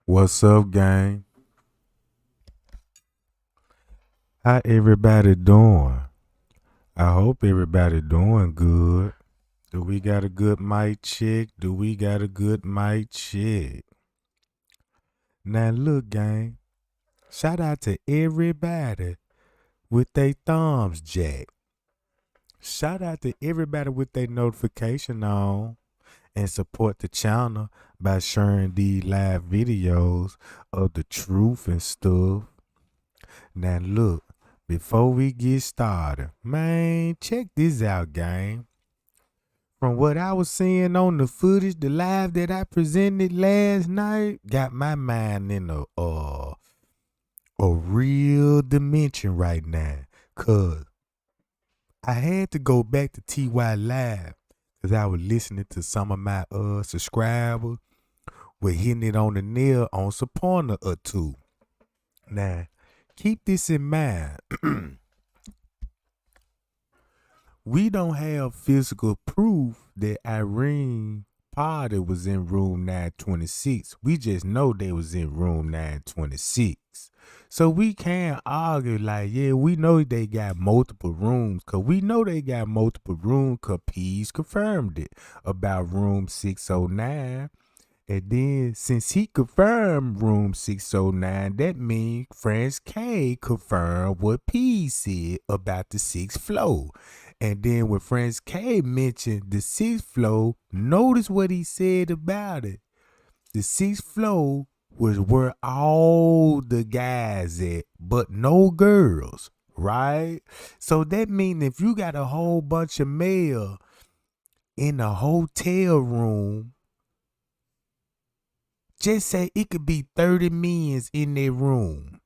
What's up, gang? How everybody doing? I hope everybody doing good. Do we got a good mic check? Do we got a good mic check? Now look, gang. Shout out to everybody with their thumbs jack. Shout out to everybody with their notification on and support the channel by sharing these live videos of the truth and stuff. Now look, before we get started, man, check this out, gang. From what I was seeing on the footage, the live that I presented last night, got my mind in a real dimension right now. Cause I had to go back to TY Live because I was listening to some of my subscribers were hitting it on the nail on some pointer or two. Now, keep this in mind. We don't have physical proof that Irene Potter was in room 926. We just know they was in room 926. So we can't argue like, yeah, we know they got multiple rooms. Because we know they got multiple rooms because Pease confirmed it about room 609. And then since he confirmed room 609, that means France K confirmed what P said about the 6th floor. And then when France K mentioned the 6th floor, notice what he said about it. The 6th floor was where all the guys at, but no girls, right? So that means if you got a whole bunch of male in a hotel room, just say it could be 30 men in their room.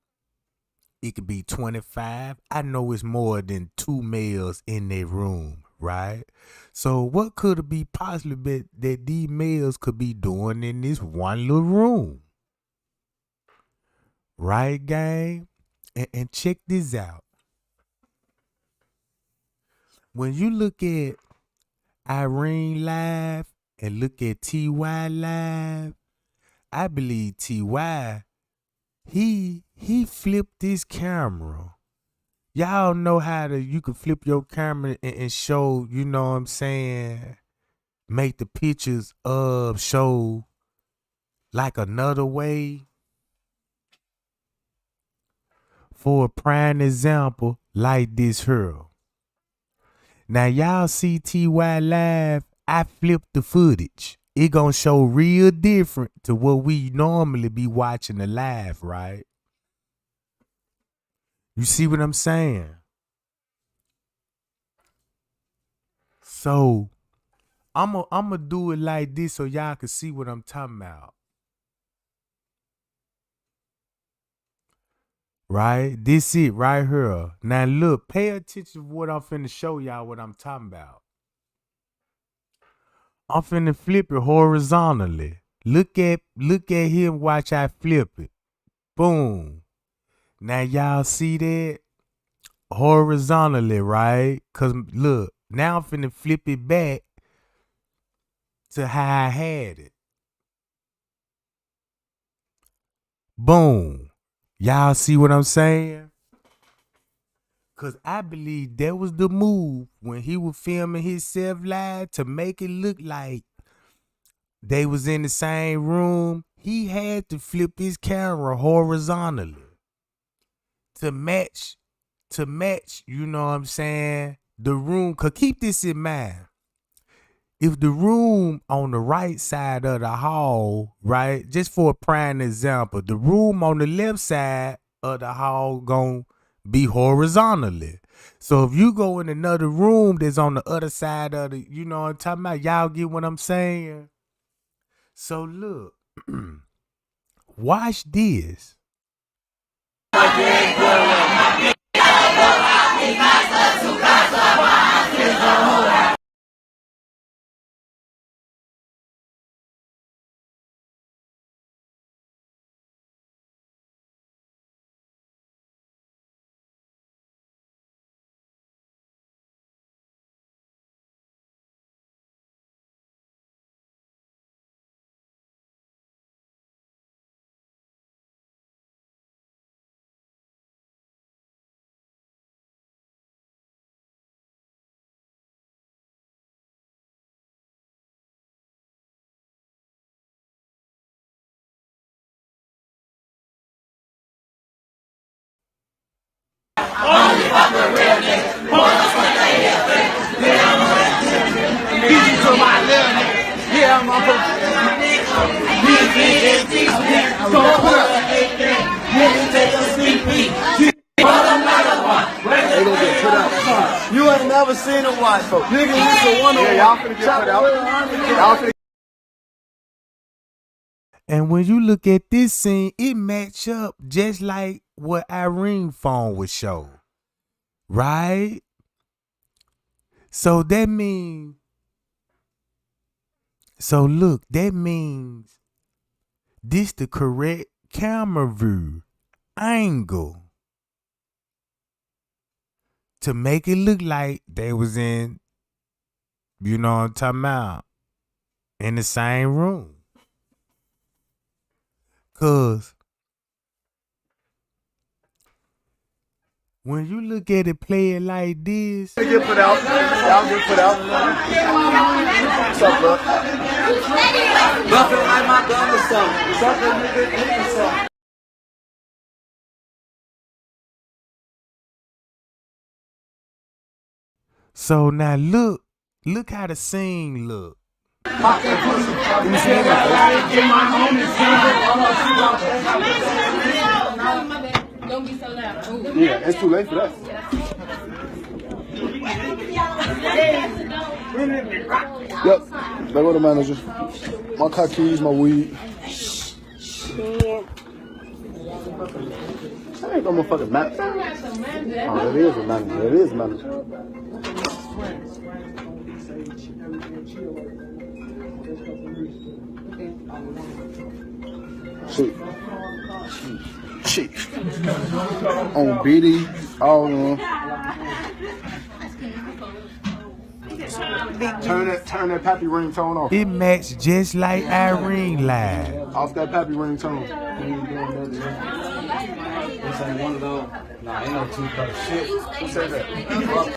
It could be 25. I know it's more than 2 males in their room, right? So what could it be possibly that these males could be doing in this one little room? Right, gang? And check this out. When you look at Irene Live and look at TY Live, I believe TY, he flipped his camera. Y'all know how you can flip your camera and show, you know what I'm saying, make the pictures show like another way. For a prime example, like this here. Now y'all see TY Live, I flipped the footage. It gonna show real different to what we normally be watching the live, right? You see what I'm saying? So I'ma do it like this so y'all can see what I'm talking about. Right? This it right here. Now look, pay attention to what I'm finna show y'all what I'm talking about. I'm finna flip it horizontally. Look at him, watch I flip it. Boom. Now y'all see that? Horizontally, right? Cause look, now I'm finna flip it back to how I had it. Boom. Y'all see what I'm saying? Cause I believe that was the move when he was filming himself live to make it look like they was in the same room. He had to flip his camera horizontally to match, you know what I'm saying, the room. Cause keep this in mind. If the room on the right side of the hall, right, just for a prime example, the room on the left side of the hall gonna be horizontally. So if you go in another room that's on the other side of the, you know what I'm talking about, y'all get what I'm saying? So look, watch this. They gonna get put out. You ain't never seen a watch, folks. Nigga, this is one of them. Y'all finna get put out. Y'all finna. And when you look at this scene, it match up just like what Irene phone would show. Right? So that means, so look, that means this the correct camera view angle to make it look like they was in, you know what I'm talking about, in the same room. Cause when you look at it play it like this, Get put out. Y'all get put out. What's up, bro? Buffing like my gun or something. What's up, nigga? so now look how the scene look. Pop that pussy. Let me see that. Don't be so loud. Yeah, it's too late for that. Yep. There go the manager. My car keys, my weed. That ain't no motherfucking manager. Oh, that is a manager. That is a manager. Chief. On BD, all on. Turn that pappy ringtone off. It matched just like Irene live. Off that pappy ringtone. This ain't one of those. Nah, ain't no two-cup shit. Who said that?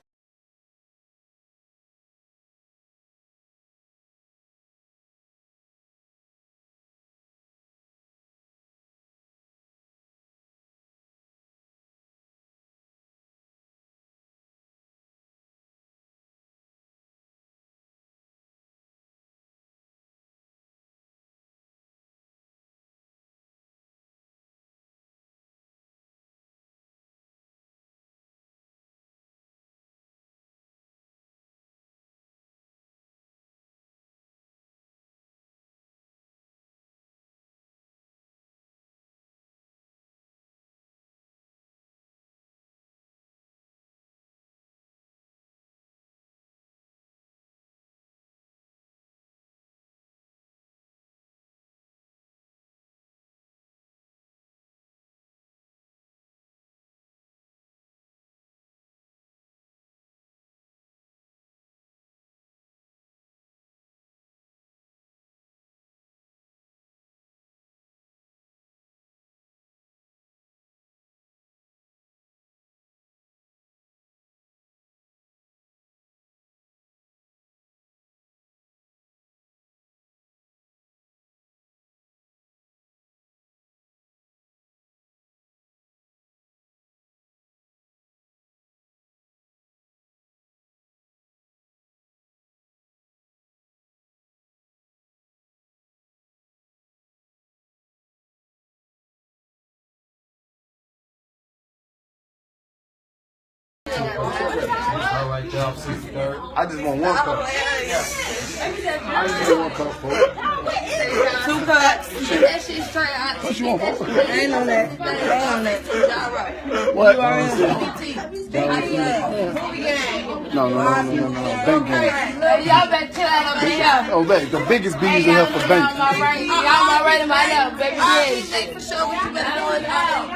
Right there off 63rd. I just want one cup. I just want one cup, folks. 2 cups. That shit straight out. What you want, folks? Ain't on that. Ain't on that. Y'all right. What? No. Bank game. Y'all better chill out over here. Oh, the biggest bees in here for bank. Y'all my right in my left, baby. Yeah. For sure, what you better know is all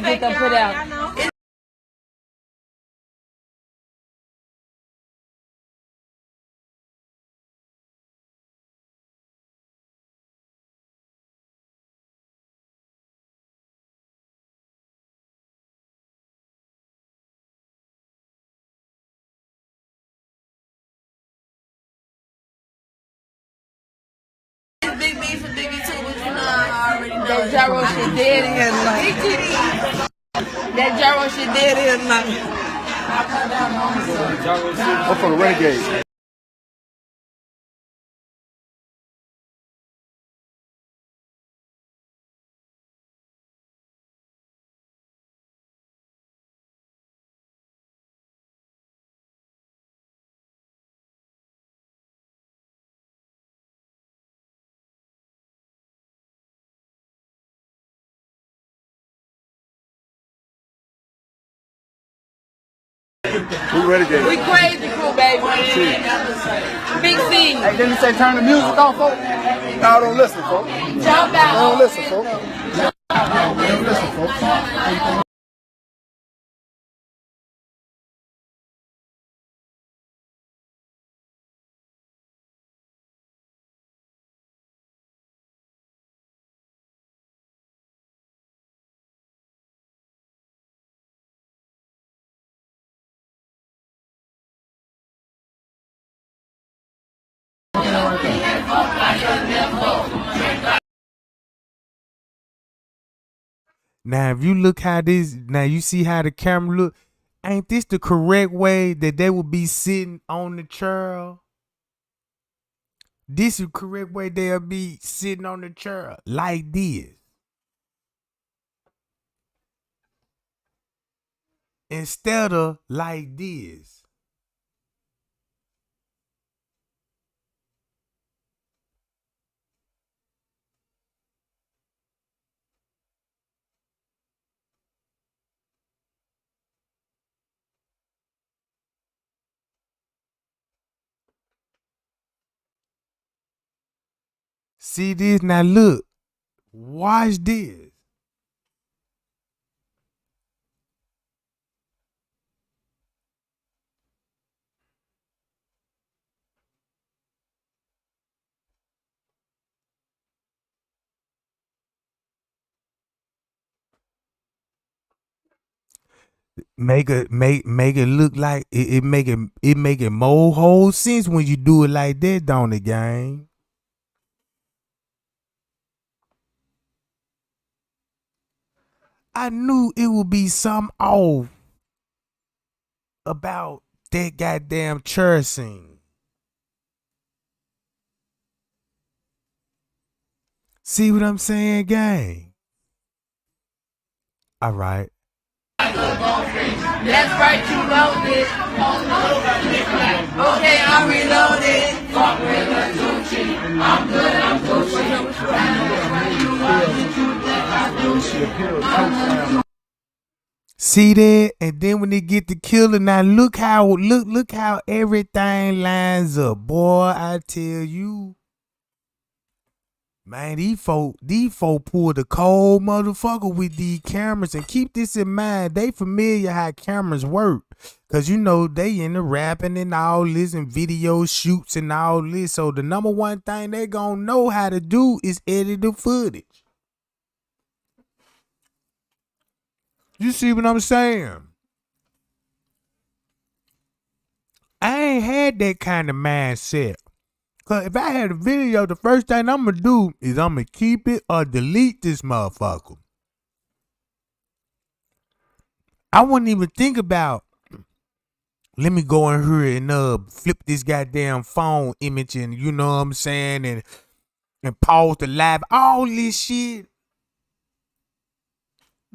get them put out. Big beef for Biggie too, but you know I already know. That gyro shit dead in here tonight. That gyro shit dead in here tonight. I'm from the Renegade. We Renegade. We crazy crew, baby. Big C. Hey, didn't you say turn the music off, folks? No, don't listen, folks. Jump out. Don't listen, folks. Don't listen, folks. Now, if you look how this, now you see how the camera look. Ain't this the correct way that they would be sitting on the chair? This is the correct way they'll be sitting on the chair like this. Instead of like this. See this? Now look. Watch this. Make it look like it make it more whole sense when you do it like that, don't it, gang? I knew it would be something off about that goddamn church scene. See what I'm saying, gang? All right. That's right, you loaded. Okay, I'm reloaded. Fuck with the Gucci. I'm good, I'm Gucci. See that? And then when they get to killing, now look how everything lines up. Boy, I tell you. Man, these folk pull the cold motherfucker with these cameras. And keep this in mind, they familiar how cameras work. Cause you know they into rapping and all this and video shoots and all this. So the number one thing they gonna know how to do is edit the footage. You see what I'm saying? I ain't had that kind of mindset. Cause if I had a video, the first thing I'm gonna do is I'm gonna keep it or delete this motherfucker. I wouldn't even think about, let me go in here and flip this goddamn phone image and you know what I'm saying, and pause the live, all this shit.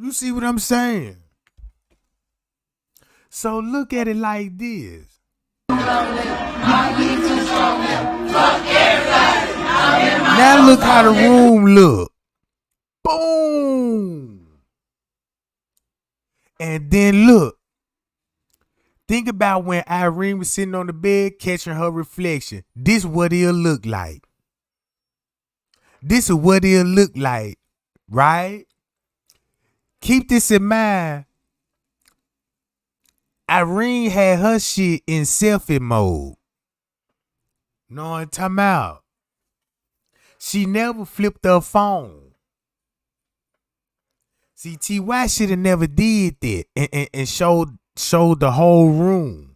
You see what I'm saying? So look at it like this. Now look how the room look. Boom. And then look. Think about when Irene was sitting on the bed catching her reflection. This what it'll look like. This is what it'll look like, right? Keep this in mind. Irene had her shit in selfie mode. Know what I'm talking about? She never flipped her phone. See, T.Y. should have never did that and showed the whole room.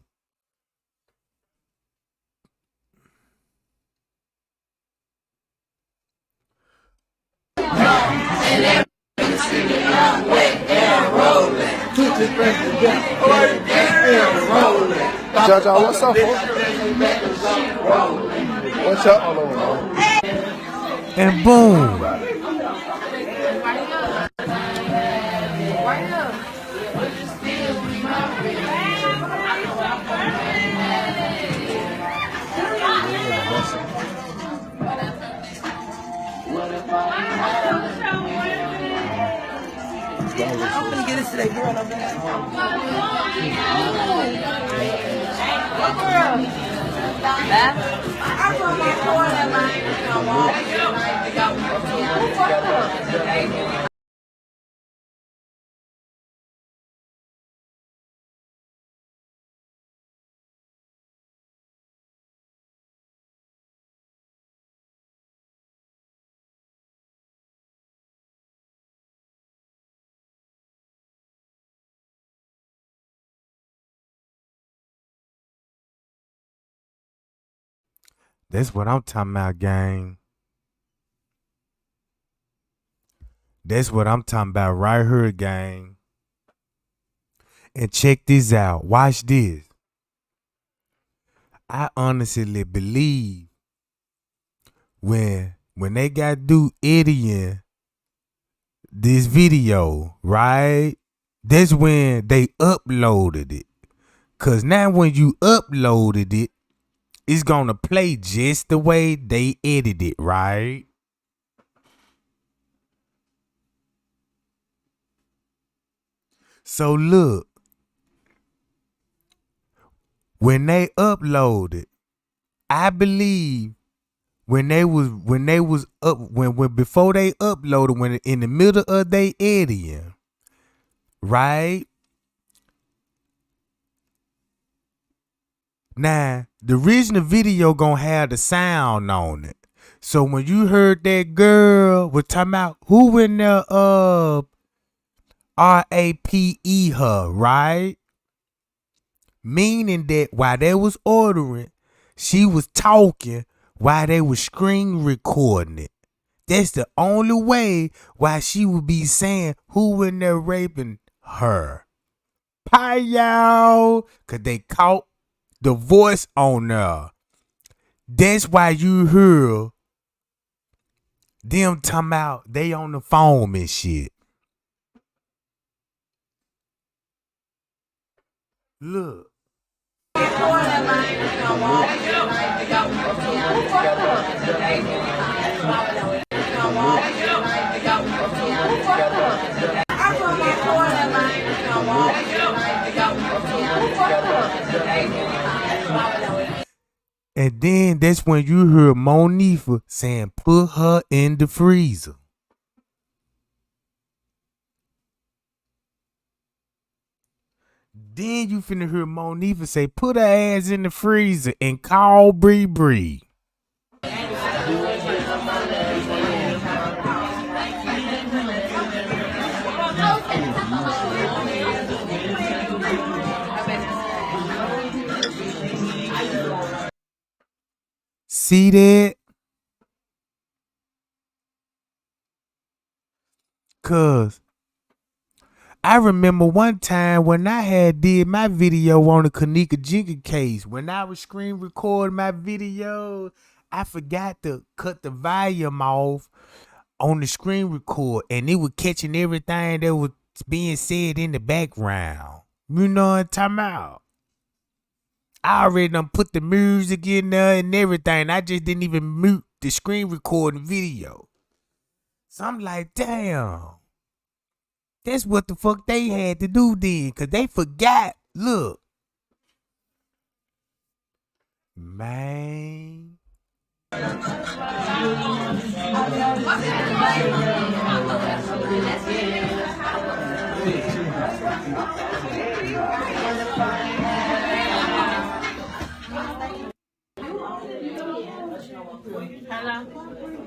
Jaja, what's up, folks? What's up, all over? And boom. I'm gonna get this to that girl over there. What girl? That? I'm from my corner, man. That's what I'm talking about, gang. That's what I'm talking about right here, gang. And check this out. Watch this. I honestly believe when they got do editing this video, right? That's when they uploaded it. Cause now when you uploaded it, it's gonna play just the way they edited it, right? So look, when they uploaded, I believe when before they uploaded, when in the middle of they editing, right? Now, the original video gonna have the sound on it. So when you heard that girl was talking about who in there RAPE her, right? Meaning that while they was ordering, she was talking while they was screen recording it. That's the only way why she would be saying who in there raping her. Hi y'all, cause they caught the voice on there. That's why you hear them talking about they on the phone and shit. Look. And then that's when you heard Monifa saying, put her in the freezer. Then you finna hear Monifa say, put her ass in the freezer and call Bree Bree. See that? Cause I remember one time when I had did my video on the Kenneka Jenkins case. When I was screen recording my video, I forgot to cut the volume off on the screen record, and it was catching everything that was being said in the background. You know what I'm talking about? I already done put the music in there and everything. I just didn't even mute the screen recording video. So I'm like, damn. That's what the fuck they had to do then. Cause they forgot. Look. Man.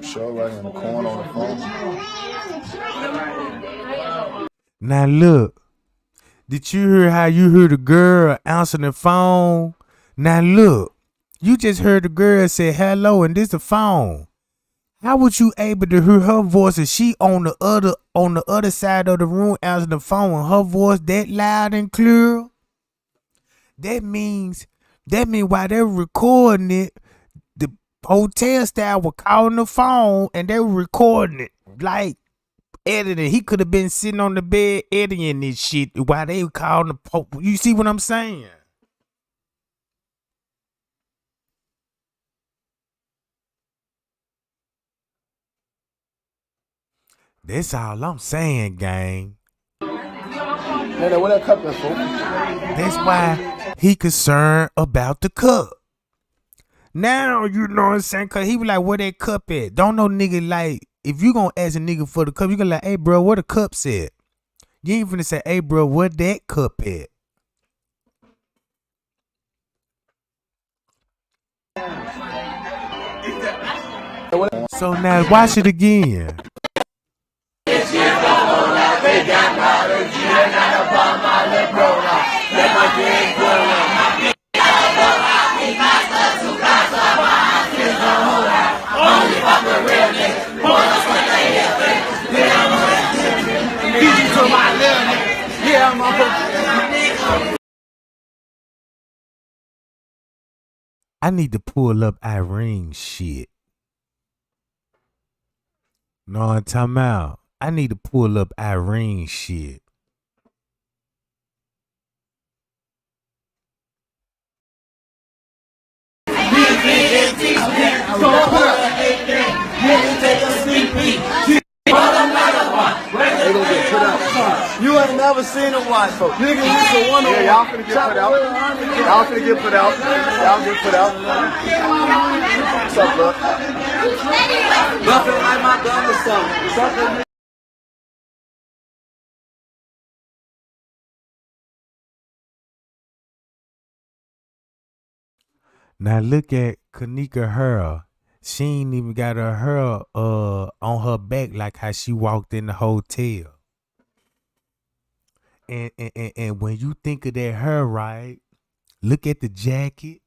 Show right in the corner on the phone. Now look. Did you hear how you heard the girl answering the phone? Now look. You just heard the girl say hello and this the phone. How was you able to hear her voice if she on the other side of the room answering the phone and her voice that loud and clear? That means while they were recording it, the hotel staff were calling the phone and they were recording it, like editing. He could have been sitting on the bed editing this shit while they were calling the Pope. You see what I'm saying? That's all I'm saying, gang. Hey, what that cup is for? That's why he concerned about the cup. Now, you know what I'm saying? Cause he was like, where that cup at? Don't no nigga like, if you gonna ask a nigga for the cup, you gonna like, hey bro, where the cup at? You ain't finna say, hey bro, where that cup at? So now watch it again. I need to pull up Irene's shit. No, I'm talking about. I need to pull up Irene's shit. You ain't never seen a white folk. Nigga, this a one. Yeah, y'all finna get put out. Y'all finna get put out. Y'all get put out. What's up, bro? Buffing like my gun or something. What's up, man? Now look at Kenneka hair. She ain't even got her hair on her back like how she walked in the hotel. And when you think of that hair, right? Look at the jacket.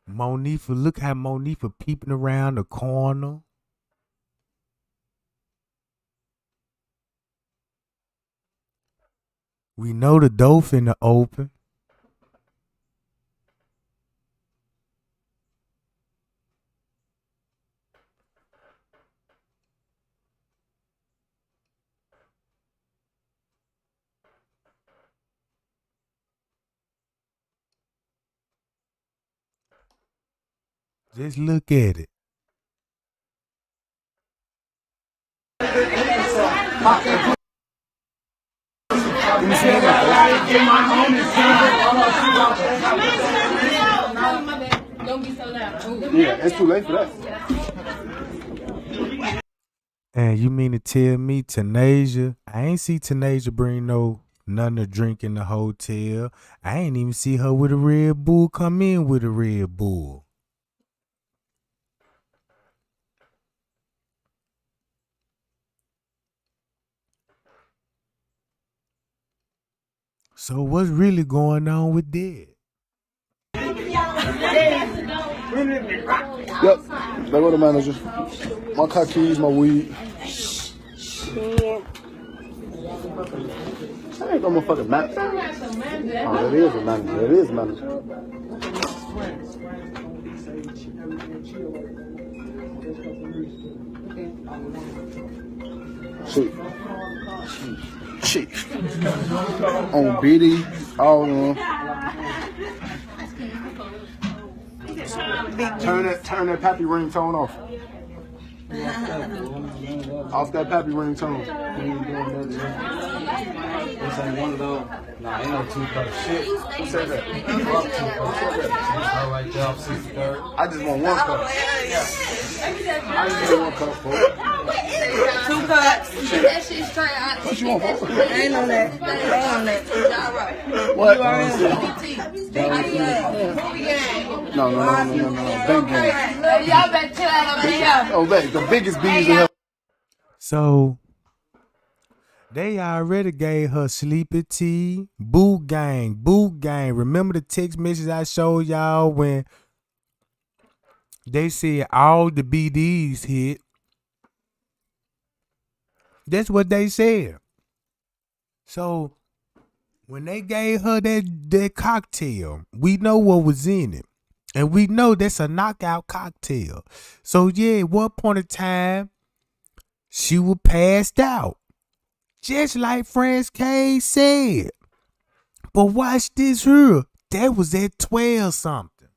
Monifa, look how Monifa peeping around the corner. We know the door finna open. Just look at it. Don't be so loud. Yeah, it's too late for that. And you mean to tell me Tanasia? I ain't see Tanasia bring nothing to drink in the hotel. I ain't even see her with a Red Bull come in with a Red Bull. So what's really going on with that? Yep. They were the manager. My car keys, my weed. That ain't no motherfucking manager. Oh, that is a manager. That is a manager. Shit. On BD, all of them. Turn that pappy ringtone off. Off that pappy ringtone. This ain't one of those. Nah, ain't no two-cup shit. Who said that? All right there off 63rd. I just want 1 cup. I just want 1 cup, folks. 2 cups. That shit straight out. What you want, folks? I ain't on that. I ain't on that. What? No. Big game. Y'all better chill out over here. Oh, the biggest bees in hell. So they already gave her sleepy tea, boo gang. Remember the text message I showed y'all when they said all the BDs hit? That's what they said. So when they gave her that cocktail, we know what was in it. And we know that's a knockout cocktail. So yeah, at one point in time, she was passed out. Just like France K said. But watch this here. That was at 12 something.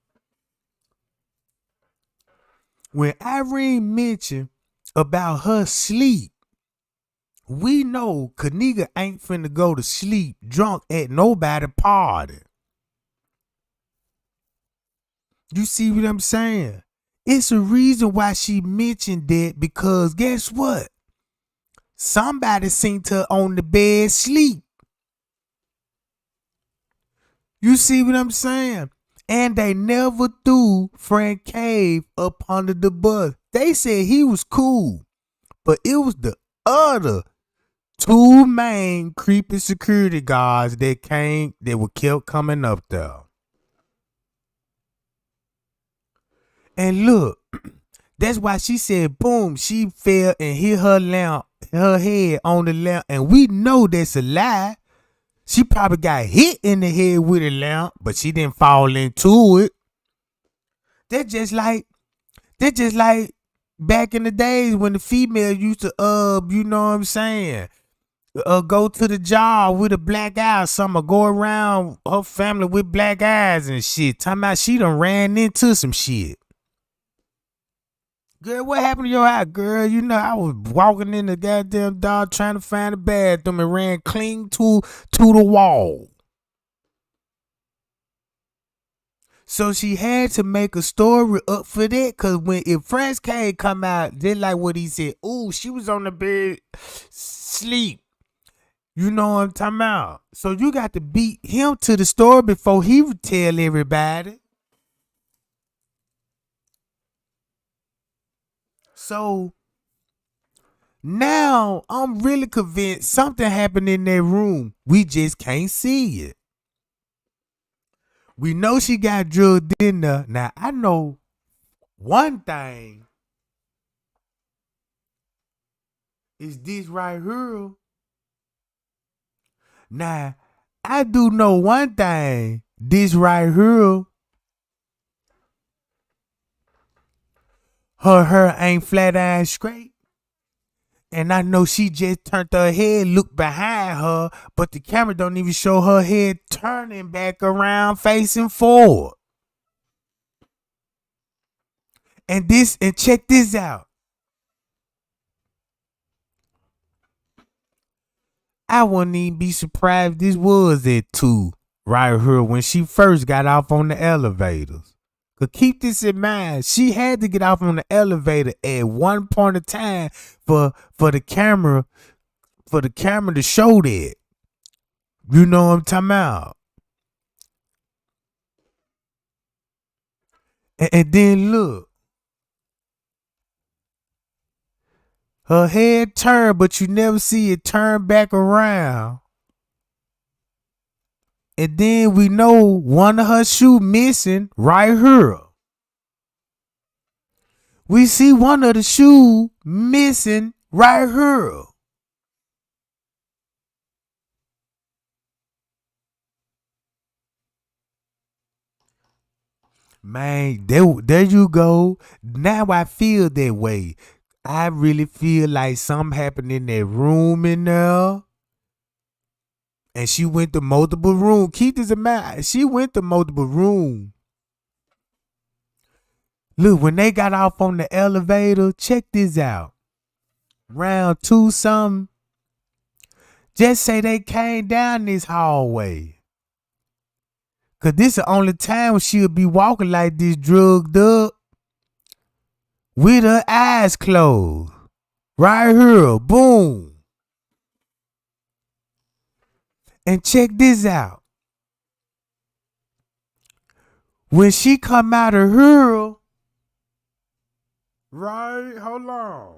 When Irene mentioned about her sleep, we know Kenneka ain't finna go to sleep drunk at nobody party. You see what I'm saying? It's a reason why she mentioned that, because guess what? Somebody seen her on the bed sleep. You see what I'm saying? And they never threw Frank Cave up under the bus. They said he was cool, but it was the other 2 main creepy security guards that were kept coming up there. And look, that's why she said, boom, she fell and hit her head on the lamp. And we know that's a lie. She probably got hit in the head with a lamp, but she didn't fall into it. That's just like back in the days when the female used to, you know what I'm saying, go to the job with a black eye or something, or go around her family with black eyes and shit. Talking about she done ran into some shit. Girl, what happened to your eye, girl? You know, I was walking in the goddamn dog trying to find a bathroom and ran clean to the wall. So she had to make a story up for that, because if France K come out, just like what he said, ooh, she was on the bed sleep. You know what I'm talking about? So you got to beat him to the story before he would tell everybody. So now I'm really convinced something happened in that room. We just can't see it. We know she got drugged in there. Now I know one thing is this right here. Now I do know one thing. This right here. Her hair ain't flat iron straight. And I know she just turned her head, looked behind her, but the camera don't even show her head turning back around, facing forward. And check this out. I wouldn't even be surprised if this was at 2 right here when she first got off on the elevators. But keep this in mind, she had to get off on the elevator at one point in time for the camera to show that. You know what I'm talking about? And then look. Her head turned, but you never see it turn back around. And then we know one of her shoes missing right here. We see one of the shoes missing right here. Man, there you go. Now I feel that way. I really feel like something happened in that room in there. And she went to multiple rooms. Keep this in mind. She went to multiple rooms. Look, when they got off on the elevator, check this out. Round 2 something. Just say they came down this hallway. Cause this the only time she'll be walking like this drugged up. With her eyes closed. Right here. Boom. And check this out. When she come out of her, right? Hold on.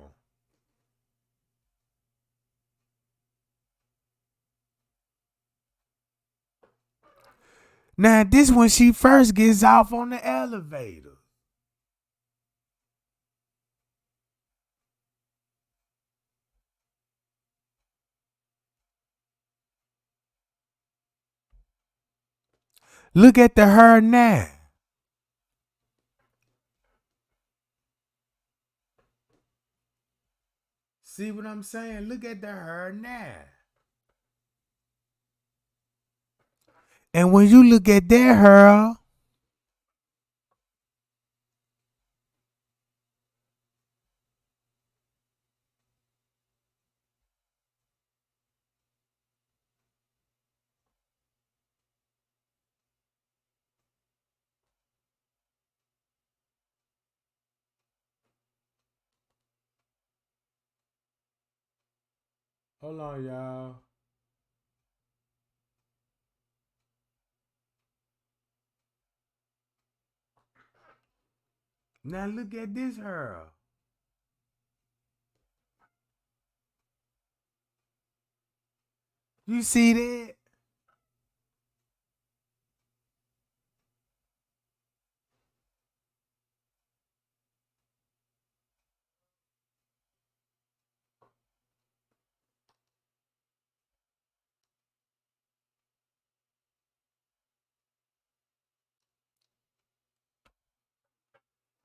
Now this when she first gets off on the elevator. Look at the her now. See what I'm saying? Look at the her now. And when you look at that her, hold on, y'all. Now look at this her. You see that?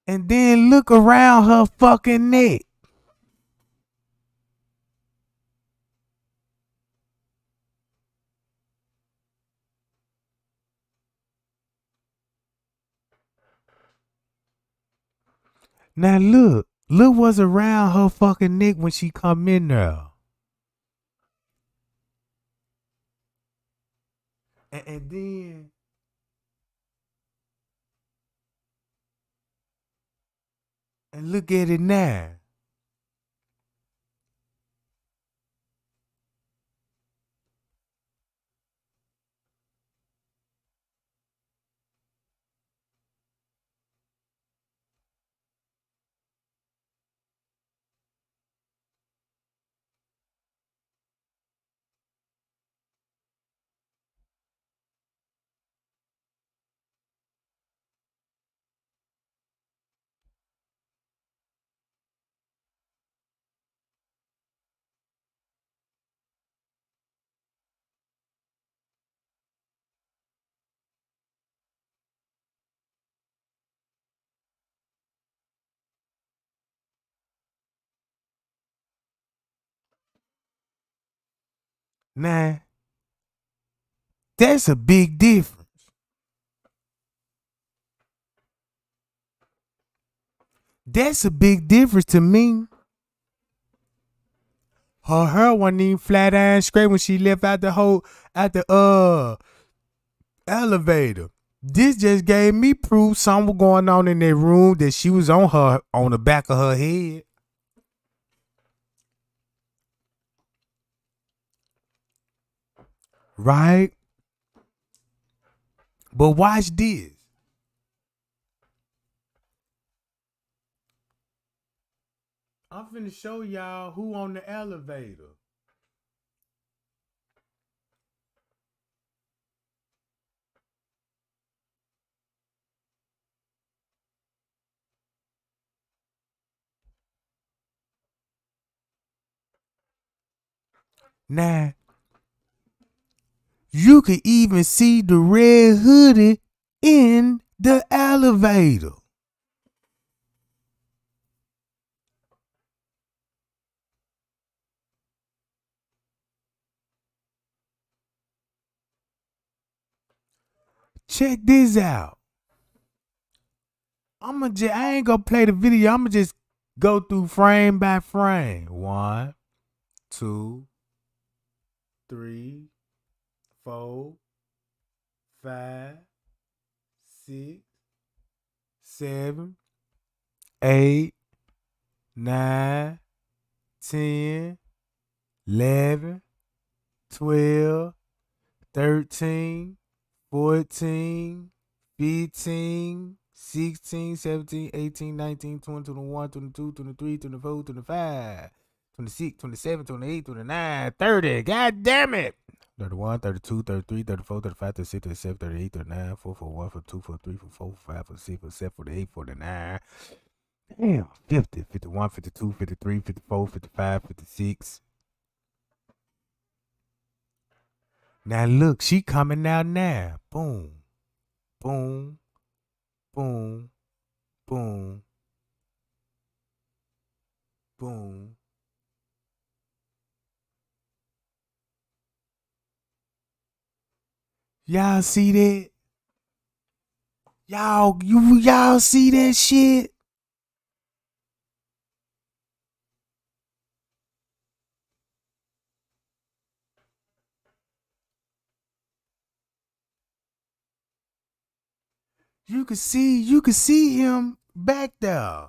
And then look around her fucking neck. Now look what's around her fucking neck when she come in there. And then and look at it now. Now, that's a big difference. That's a big difference to me. Her hair wasn't even flat iron straight when she left out the elevator. This just gave me proof something was going on in that room that she was on the back of her head. Right? But watch this. I'm finna show y'all who on the elevator. Now, you could even see the red hoodie in the elevator. Check this out. I ain't gonna play the video. I'ma just go through frame by frame. 1, 2, 3, 4, 5, 6, 7, 8, 9, 10, 11, 12, 13, 14, 15, 16, 17, 18, 19, 20, 21, 22, 23, 24, 25, 26, 27, 28, 29, 30. God damn it. 31, 32, 33, 34, 35, 36, 37, 38, 39, 4, 41, 42, 43, 44, 45, 46, 47, 48, 49. Damn, 50, 51, 52, 53, 54, 55, 56. Now look, she coming out now. Boom, boom, boom, boom, boom. Y'all see that? Y'all see that shit? You can see him back there.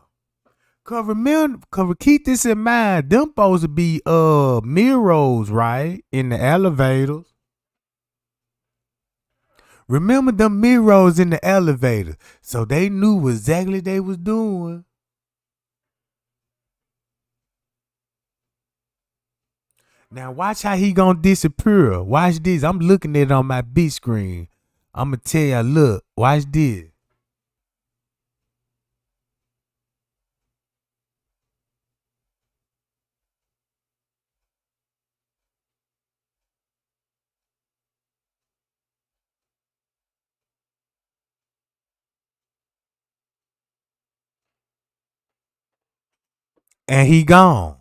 Cause keep this in mind. Them supposed to be mirrors, right? In the elevators. Remember them mirrors in the elevator. So they knew exactly what they was doing. Now watch how he gonna disappear. Watch this. I'm looking at it on my big screen. I'ma tell you, look, watch this. And he gone.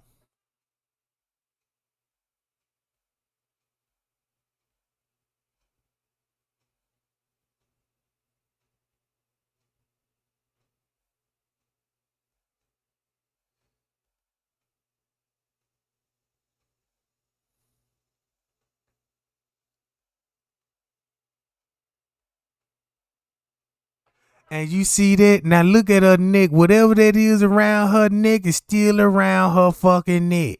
And you see that? Now look at her neck. Whatever that is around her neck is still around her fucking neck.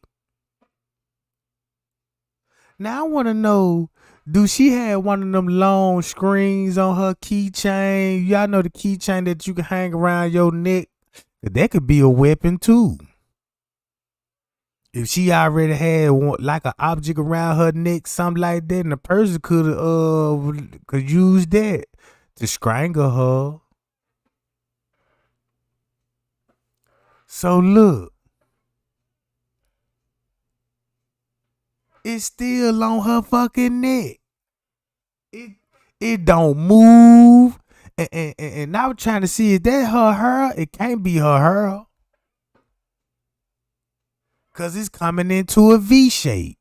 Now I want to know, do she have one of them long screens on her keychain? Y'all know the keychain that you can hang around your neck? That could be a weapon too. If she already had one, like an object around her neck, something like that, and the person could use that to strangle her. So look, it's still on her fucking neck. It don't move. And I was trying to see, is that her hair? It can't be her hair. Cause it's coming into a V shape.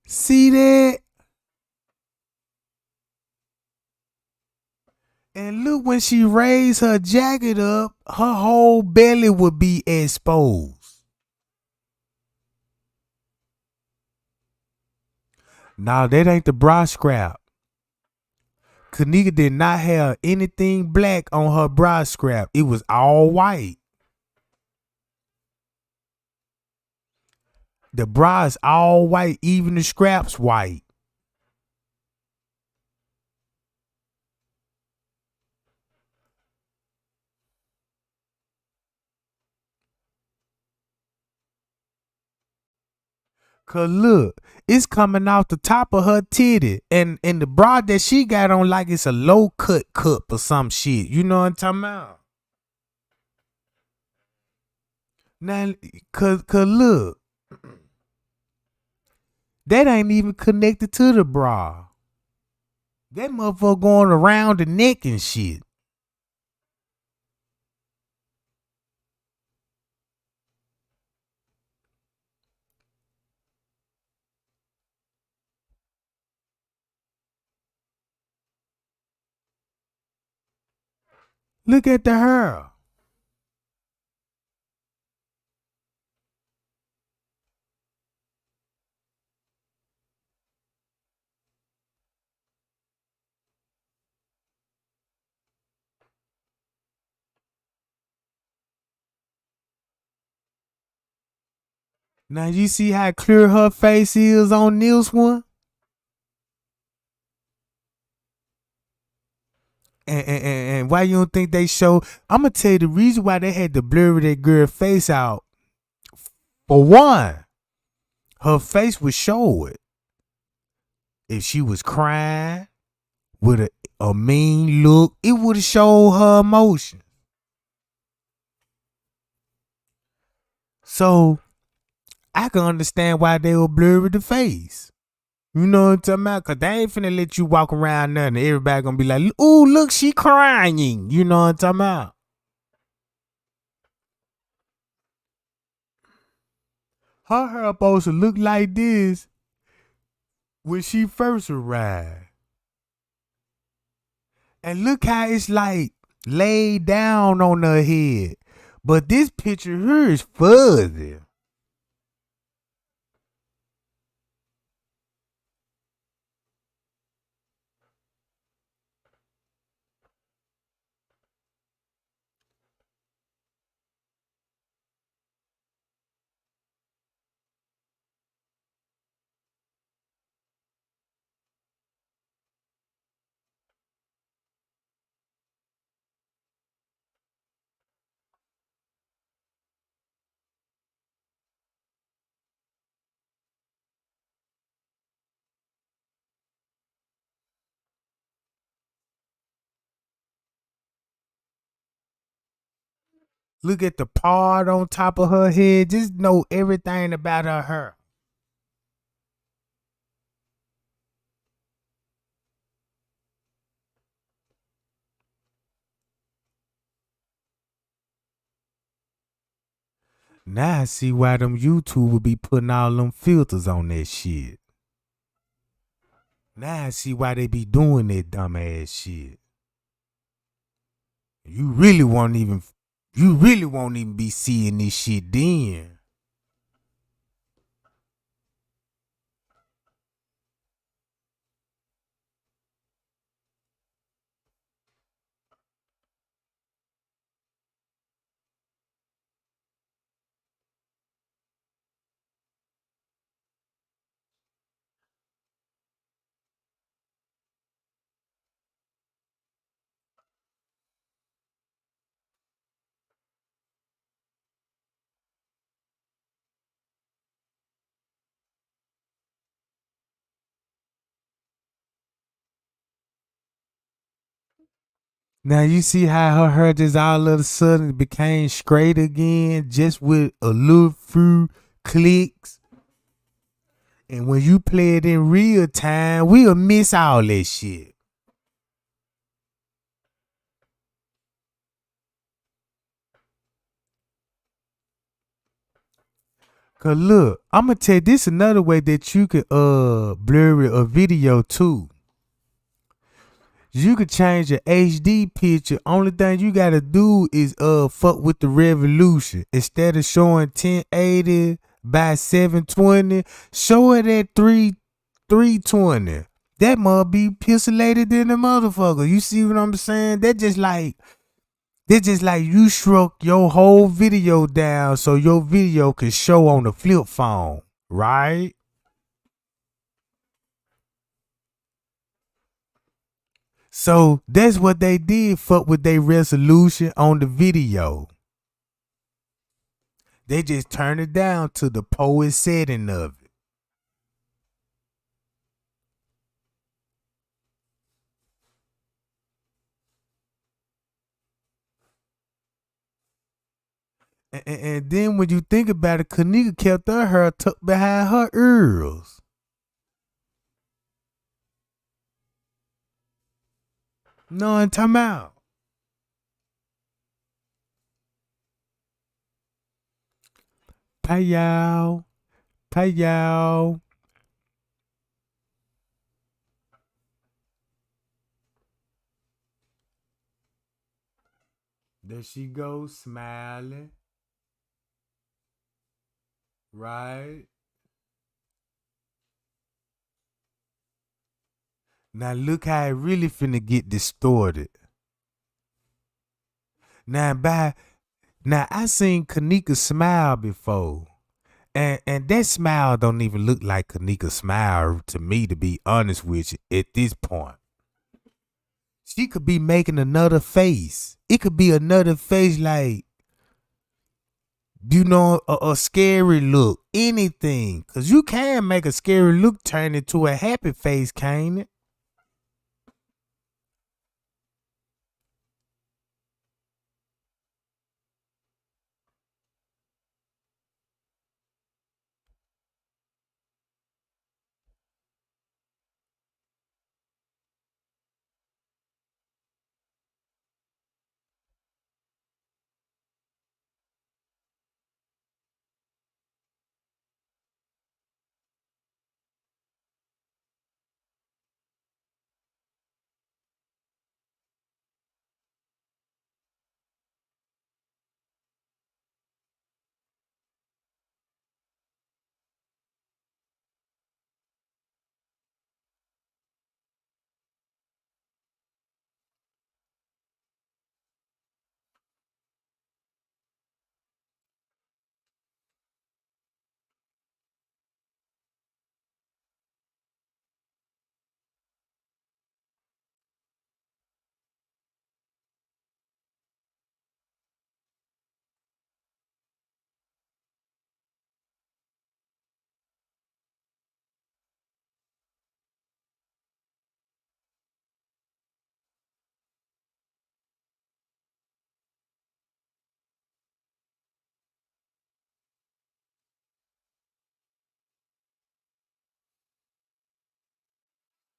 See that? And look, when she raised her jacket up, her whole belly would be exposed. Now that ain't the bra scrap. Kenneka did not have anything black on her bra scrap. It was all white. The bra is all white, even the scraps white. Cause look, it's coming off the top of her titty. And the bra that she got on, like it's a low cut cup or some shit. You know what I'm talking about? Now, cause look, that ain't even connected to the bra. That motherfucker going around the neck and shit. Look at the hair. Now you see how clear her face is on this one? And why you don't think they show? I'm gonna tell you the reason why they had to blur that girl face out. For one, her face would show it. If she was crying with a mean look, it would have showed her emotion. So I can understand why they will blur the face. You know what I'm talking about? Cause they ain't finna let you walk around nothing. Everybody gonna be like, ooh, look, she crying. You know what I'm talking about? Her hair supposed to look like this when she first arrived. And look how it's like laid down on her head. But this picture here is fuzzy. Look at the part on top of her head. Just know everything about her hair. Now I see why them YouTube would be putting all them filters on that shit. Now I see why they be doing that dumb ass shit. You really won't even be seeing this shit then. Now you see how her hair just all of a sudden became straight again, just with a little few clicks. And when you play it in real time, we'll miss all that shit. Cause look, I'ma tell you this another way that you could blur a video too. You could change your HD picture. Only thing you gotta do is fuck with the resolution. Instead of showing 1080 by 720, show it at 320. That must be pixelated than the motherfucker. You see what I'm saying? That's just like you shrunk your whole video down so your video can show on the flip phone, right? So that's what they did, fuck with their resolution on the video. They just turned it down to the poet setting of it. And then when you think about it, Kenneka kept her hair tucked behind her ears. No, I'm talking about. Pay y'all. Pay y'all. There she goes, smiling. Right? Now look how it really finna get distorted. Now I seen Kenneka smile before. And that smile don't even look like Kenneka's smile to me, to be honest with you, at this point. She could be making another face. It could be another face like, a scary look. Anything. Because you can make a scary look turn into a happy face, can't it?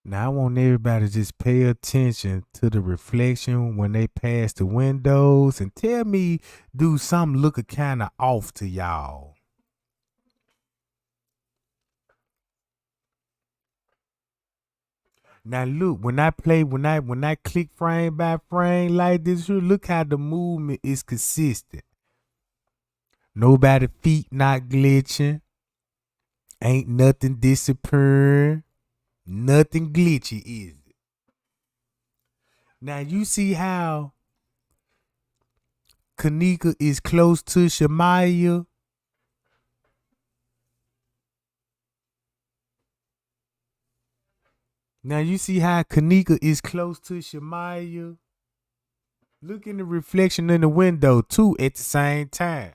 Now I want everybody to just pay attention to the reflection when they pass the windows and tell me, do something look kind of off to y'all? Now look, when I click frame by frame like this, look how the movement is consistent. Nobody feet not glitching. Ain't nothing disappearing. Nothing glitchy, is it? Now you see how Kenneka is close to Shamaya. Now you see how Kenneka is close to Shamaya. Look in the reflection in the window too at the same time.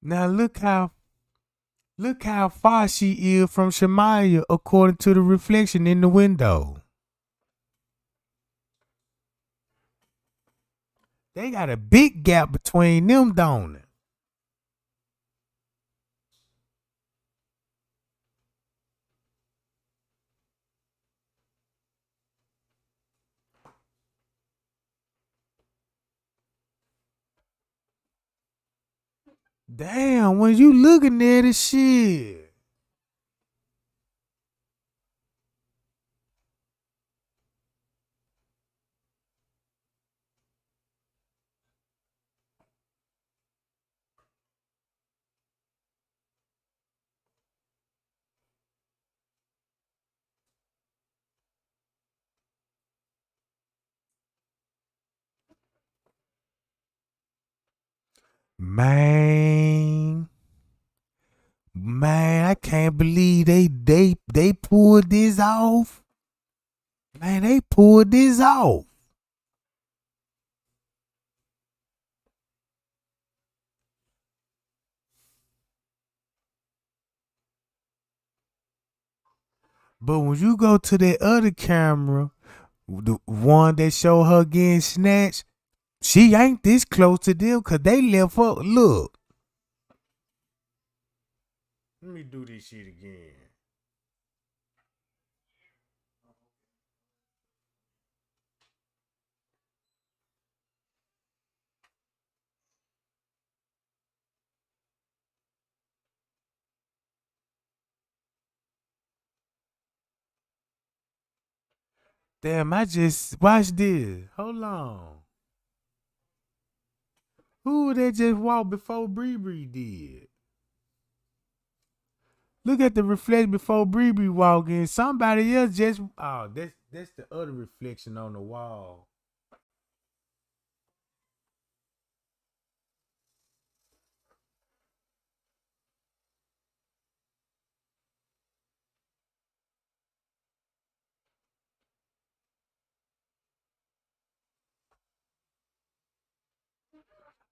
Now look how far she is from Shamaya according to the reflection in the window. They got a big gap between them, don't it? Damn, when you looking at it, shit. Man, I can't believe they pulled this off. Man, they pulled this off. But when you go to that other camera, the one that show her getting snatched, she ain't this close to them because they left her. Look. Let me do this shit again. Damn, I just watched this. Hold on. Who that just walked before Bree did? Look at the reflection before Bree walked in. Somebody else just that's the other reflection on the wall.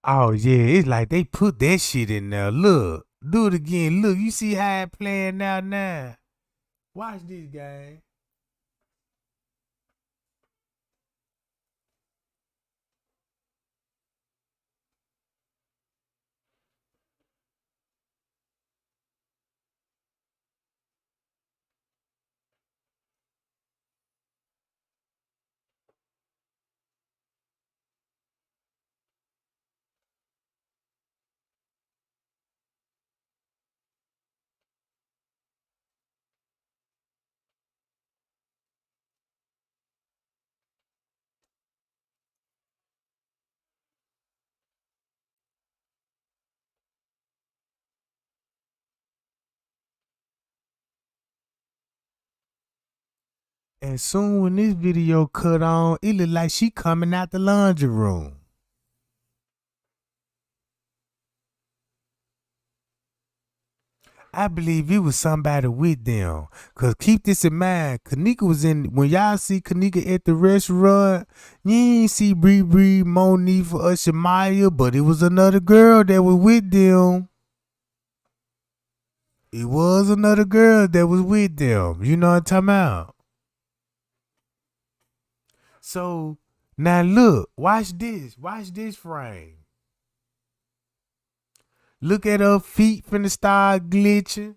Oh yeah, it's like they put that shit in there. Look, do it again. Look, you see how it playing out now. Watch this game. And soon when this video cut on, it look like she coming out the laundry room. I believe it was somebody with them. Cause keep this in mind, Kenneka was in when y'all see Kenneka at the restaurant, you ain't see Bree, Monique or Shamaya, but it was another girl that was with them. It was another girl that was with them. You know what I'm talking about? So now look, watch this. Watch this frame. Look at her feet finna start glitching.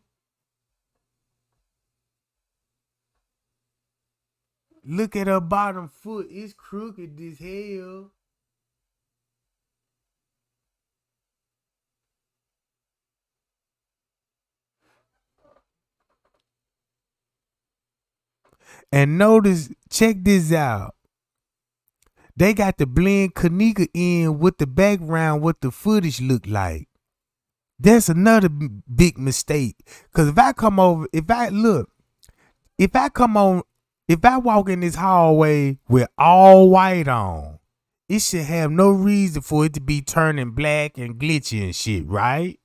Look at her bottom foot. It's crooked as hell. And notice, check this out. They got to blend Kenneka in with the background, what the footage look like. That's another big mistake. Cause if I walk in this hallway with all white on, it should have no reason for it to be turning black and glitchy and shit, right?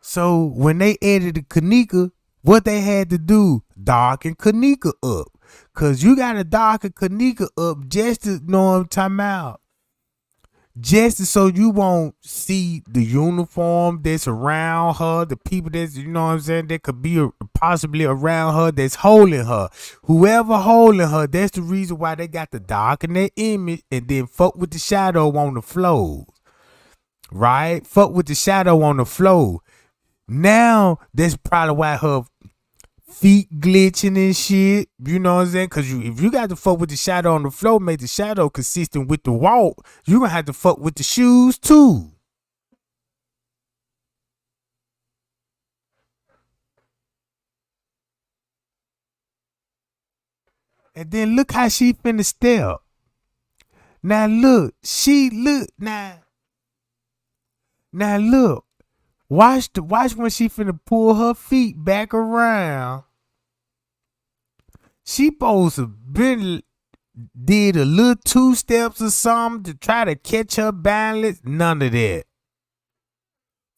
So when they edited Kenneka, what they had to do, darken Kenneka up. Cause you gotta darken Kenneka up just to know what I'm talking about. Just so you won't see the uniform that's around her, the people that's, you know what I'm saying, that could be possibly around her that's holding her. Whoever holding her, that's the reason why they got to darken their image and then fuck with the shadow on the floor. Right? Fuck with the shadow on the floor. Now, that's probably why her feet glitching and shit. You know what I'm saying? Because if you got to fuck with the shadow on the floor, make the shadow consistent with the walk, you're going to have to fuck with the shoes too. And then look how she finna step. Now look. Now look. Watch when she finna pull her feet back around. She supposed to been did a little 2 steps or something to try to catch her balance. None of that.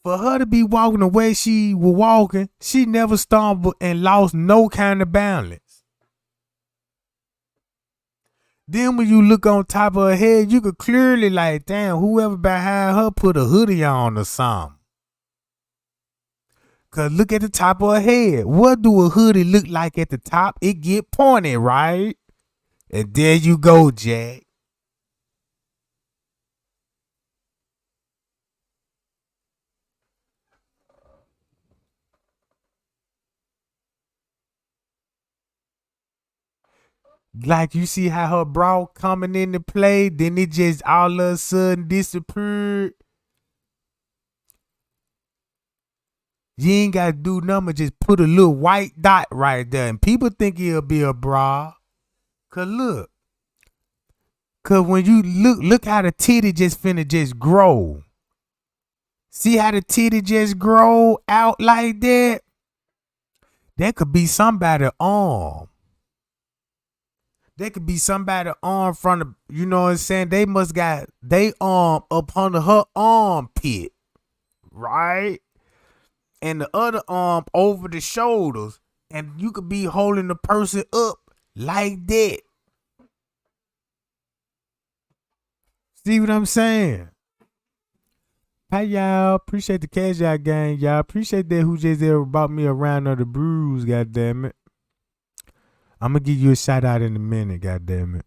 For her to be walking the way she was walking, she never stumbled and lost no kind of balance. Then when you look on top of her head, you could clearly like, damn, whoever behind her put a hoodie on or something. Cause look at the top of her head. What do a hoodie look like at the top? It get pointed, right? And there you go, Jack. Like you see how her bra coming into play, then it just all of a sudden disappeared. You ain't gotta do nothing, just put a little white dot right there. And people think it'll be a bra. Cause look. Cause when you look how the titty just finna just grow. See how the titty just grow out like that? That could be somebody's arm. That could be somebody's arm from the, you know what I'm saying? They must got they arm up under her armpit, right? And the other arm over the shoulders. And you could be holding the person up like that. See what I'm saying? Hey y'all, appreciate the cash out gang, y'all. Appreciate that who just ever bought me a round of the brews, goddamn it. I'm gonna give you a shout out in a minute, goddamn it.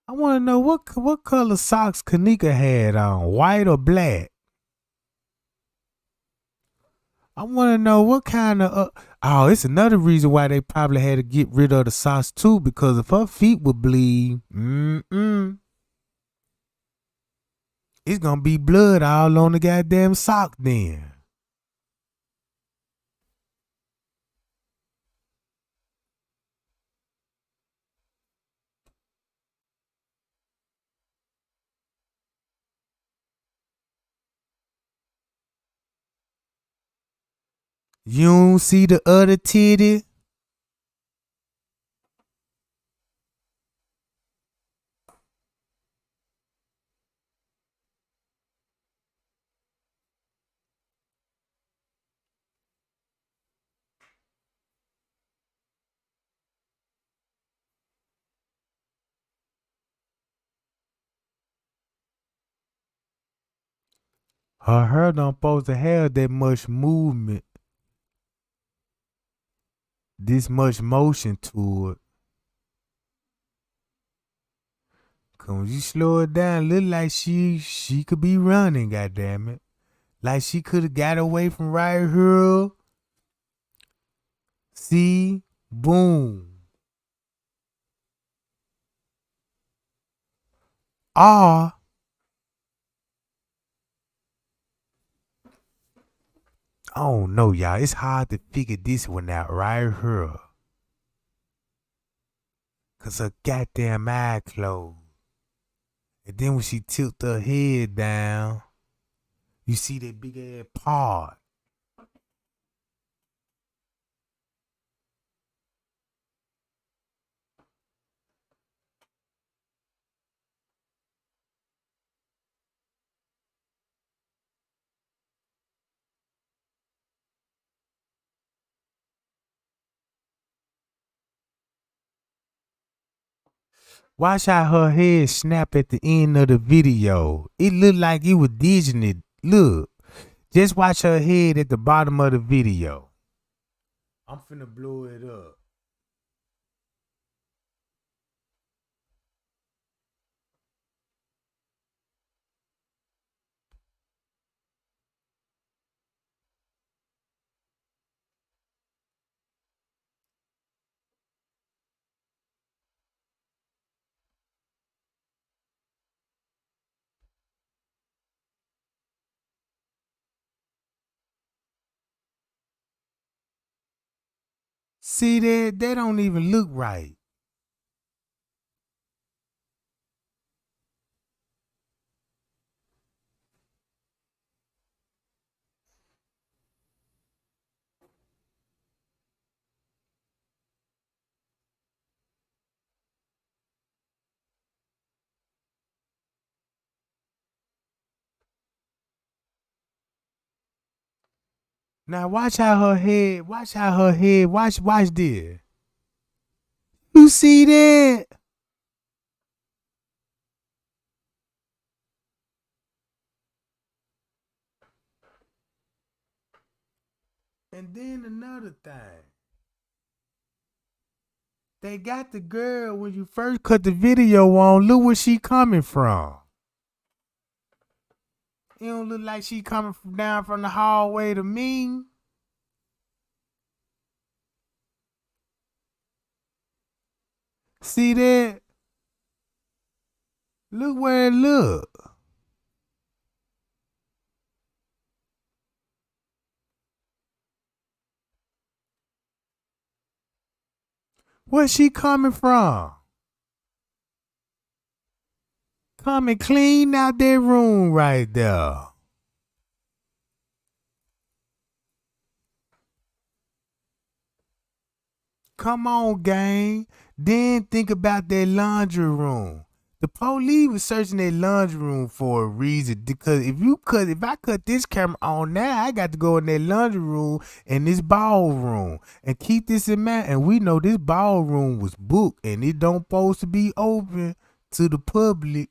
I wanna know what color socks Kenneka had on, white or black? I wanna know what kind of oh, it's another reason why they probably had to get rid of the socks too, because if her feet would bleed, it's gonna be blood all on the goddamn sock then. You don't see the other titty? Her hair don't supposed to have that much movement, this much motion to it. Cause when you slow it down, look like she could be running, goddamn it. Like she could have got away from right here. See? Boom. Ah. I don't know, y'all. It's hard to figure this one out right here. Cause her goddamn eye closed. And then when she tilt her head down, you see that big ass part. Watch how her head snap at the end of the video. It looked like it was Disney. Look. Just watch her head at the bottom of the video. I'm finna blow it up. See that? That don't even look right. Now watch how her head, watch this. You see that? And then another thing. They got the girl when you first cut the video on. Look where she coming from. It don't look like she coming from down from the hallway to me. See that? Look where it look. Where she coming from? Coming clean out that room right there. Come on, gang. Then think about that laundry room. The police was searching that laundry room for a reason. Because if I cut this camera on now, I got to go in that laundry room and this ballroom. And keep this in mind. And we know this ballroom was booked and it don't supposed to be open to the public.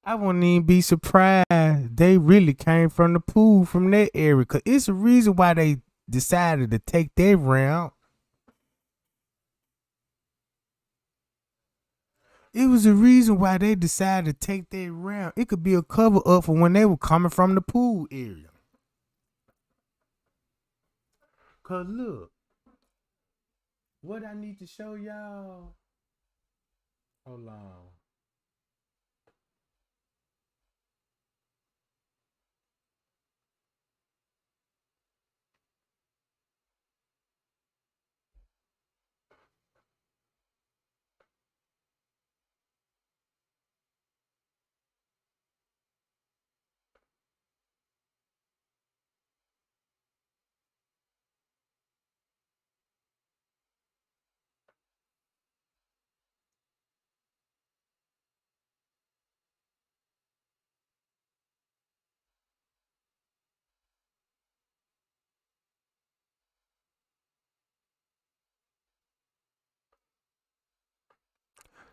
I wouldn't even be surprised they really came from the pool from that area. Cause it's a reason why they decided to take that route. It was a reason why they decided to take that route. It could be a cover up for when they were coming from the pool area. Cause look, what I need to show y'all. Hold on.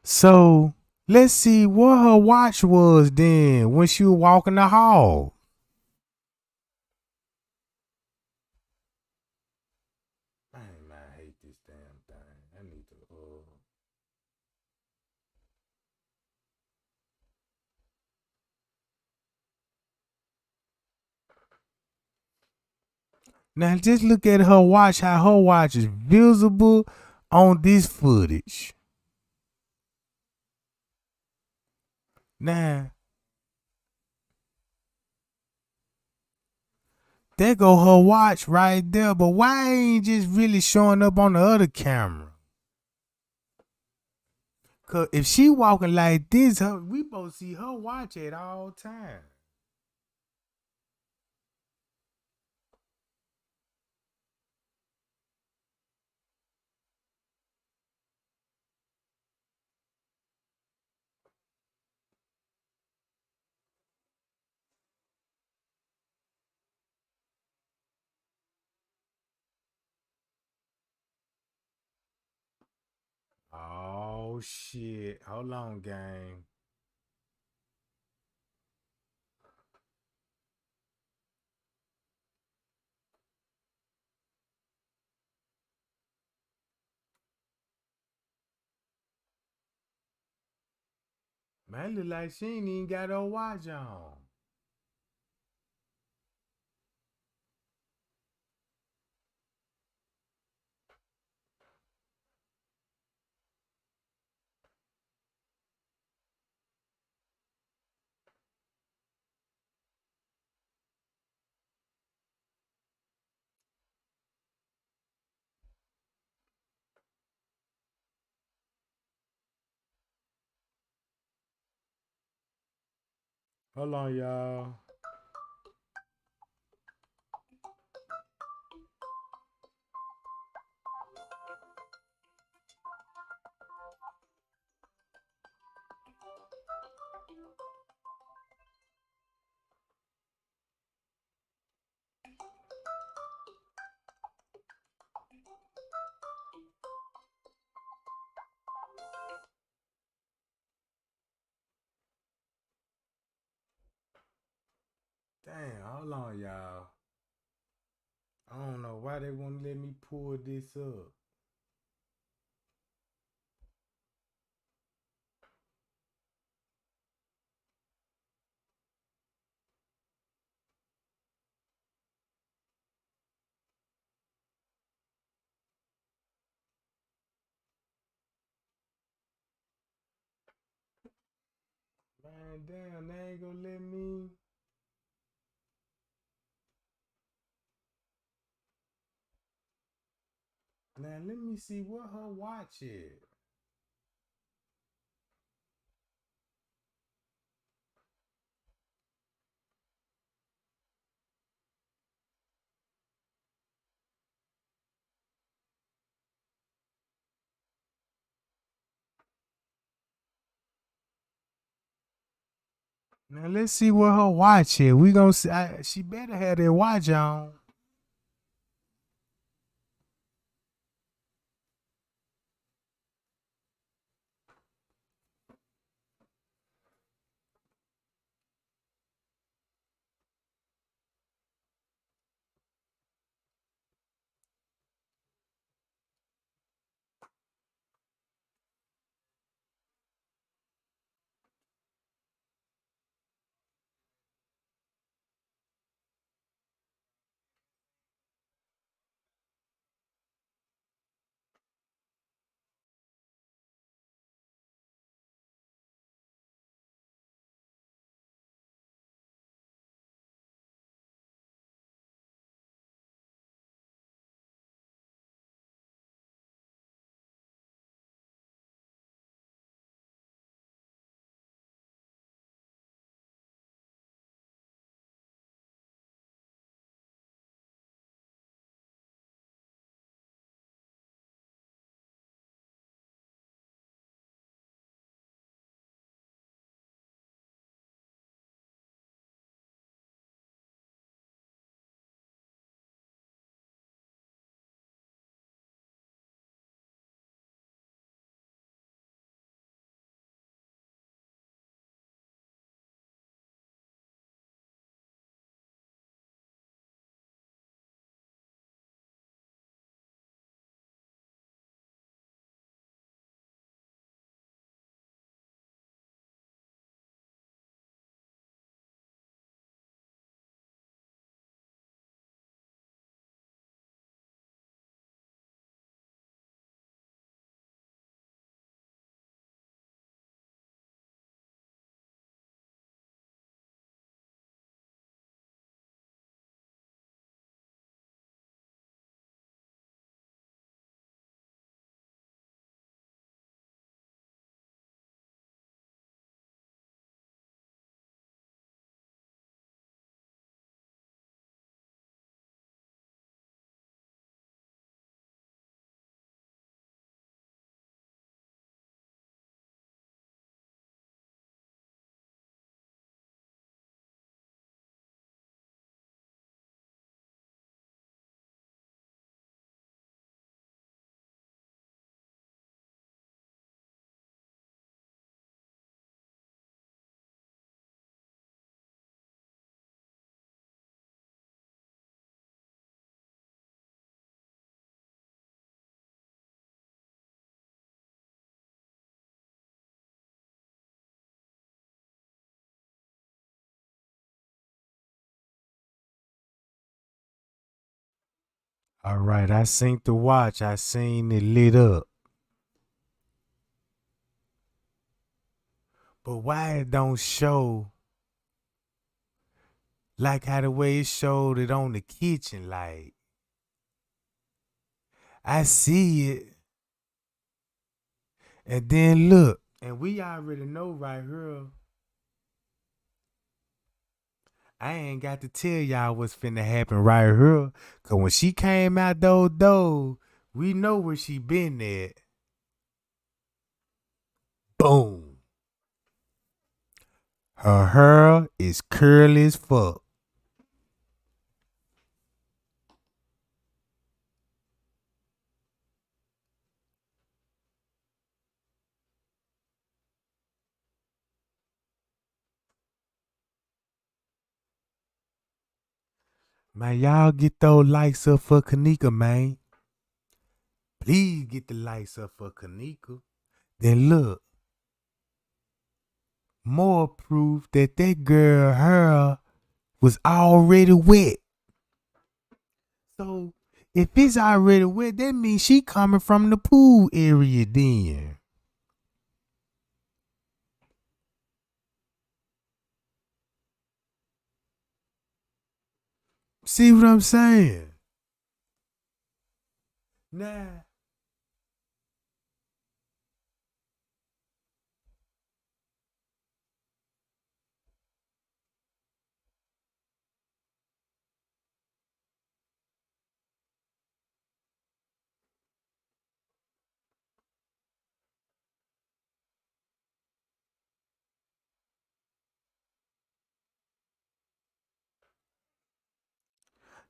So let's see what her watch was then when she was walking the hall. I hate this damn thing. I need to. Now just look at her watch. How her watch is visible on this footage. Now there go her watch right there, but why ain't just really showing up on the other camera? Cause if she walking like this, we both see her watch at all times. Oh shit! Hold on, gang. Man, look like she ain't even got her watch on. Hold on, y'all. Damn, hold on, y'all. I don't know why they won't let me pull this up. Man, damn, they ain't gonna let me. Now, let me see what her watch is. Now, let's see what her watch is. We gonna see. She better have that watch on. All right, I seen the watch. I seen it lit up. But why it don't show like how the way it showed it on the kitchen light? I see it. And then look, and we already know right here. I ain't got to tell y'all what's finna happen right here. Cause when she came out those doors, we know where she been at. Boom. Her hair is curly as fuck. Man, y'all get those likes up for Kenneka, man. Please get the likes up for Kenneka. Then look, more proof that girl hair was already wet. So if it's already wet, that means she coming from the pool area then. See what I'm saying? Nah.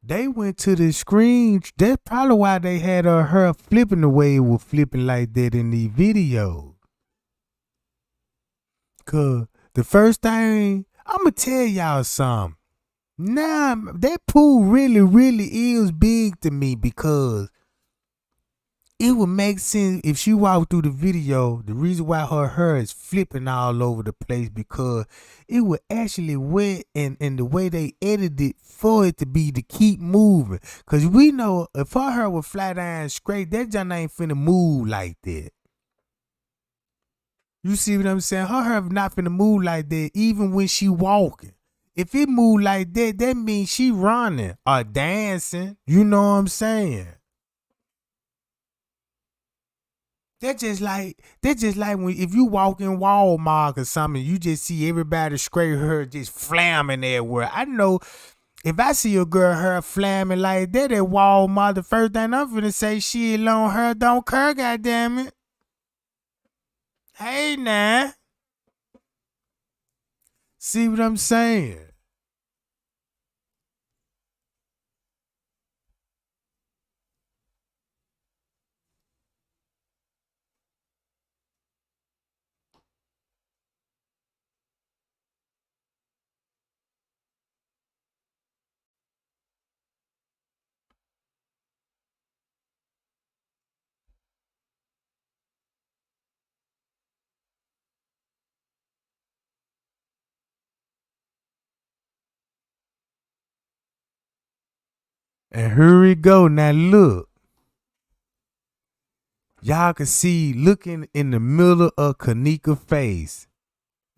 They went to the screen. That's probably why they had her flipping the way it was flipping like that in the video. Cause the first thing, I'ma tell y'all something. Nah, that pool really, really is big to me because it would make sense if she walked through the video. The reason why her hair is flipping all over the place because it was actually wet and the way they edited it for it to be to keep moving. Cause we know if her hair was flat iron straight, that junk ain't finna move like that. You see what I'm saying? Her hair not finna move like that even when she walking. If it move like that, that means she running or dancing. You know what I'm saying? That's just like when if you walk in Walmart or something, you just see everybody straight hair just flamming everywhere. I know if I see a girl hair flamming like that at Walmart, the first thing I'm finna say, shit, long hair don't care, goddammit. Hey now. See what I'm saying? And here we go. Now look. Y'all can see looking in the middle of Kenneka's face.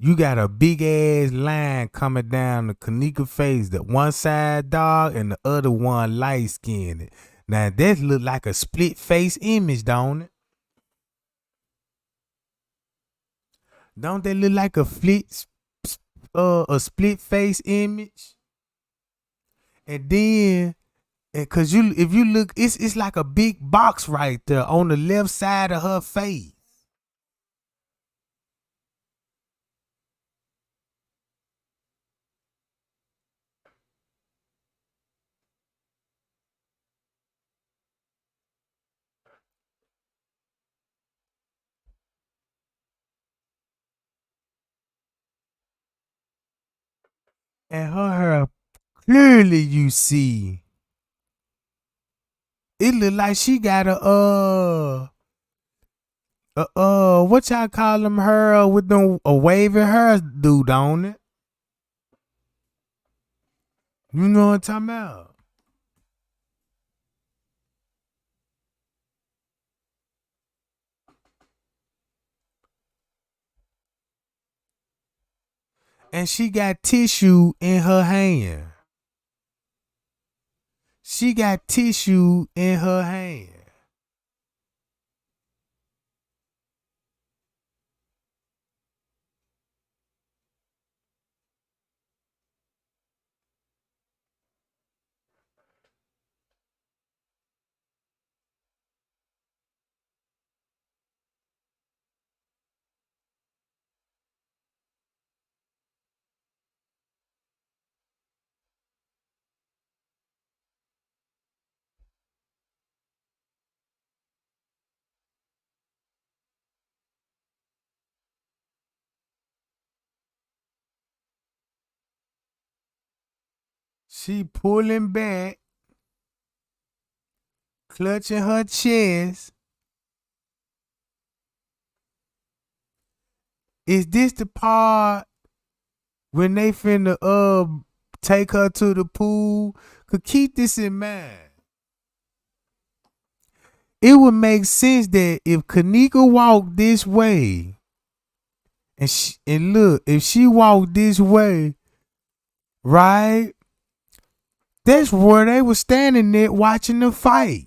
You got a big ass line coming down the Kenneka face. The one side dark and the other one light skinned. Now that look like a split face image, don't it? Don't they look like a split face image? And then, and cause if you look, it's like a big box right there on the left side of her face. And her hair, clearly you see, it look like she got what y'all call them her with them a waving hair dude on it. You know what I'm talking about? And she got tissue in her hand. She got tissue in her hand. She pulling back, clutching her chest. Is this the part when they finna take her to the pool? Could keep this in mind. It would make sense that if Kenneka walked this way, and look, if she walked this way, right? That's where they were standing there watching the fight.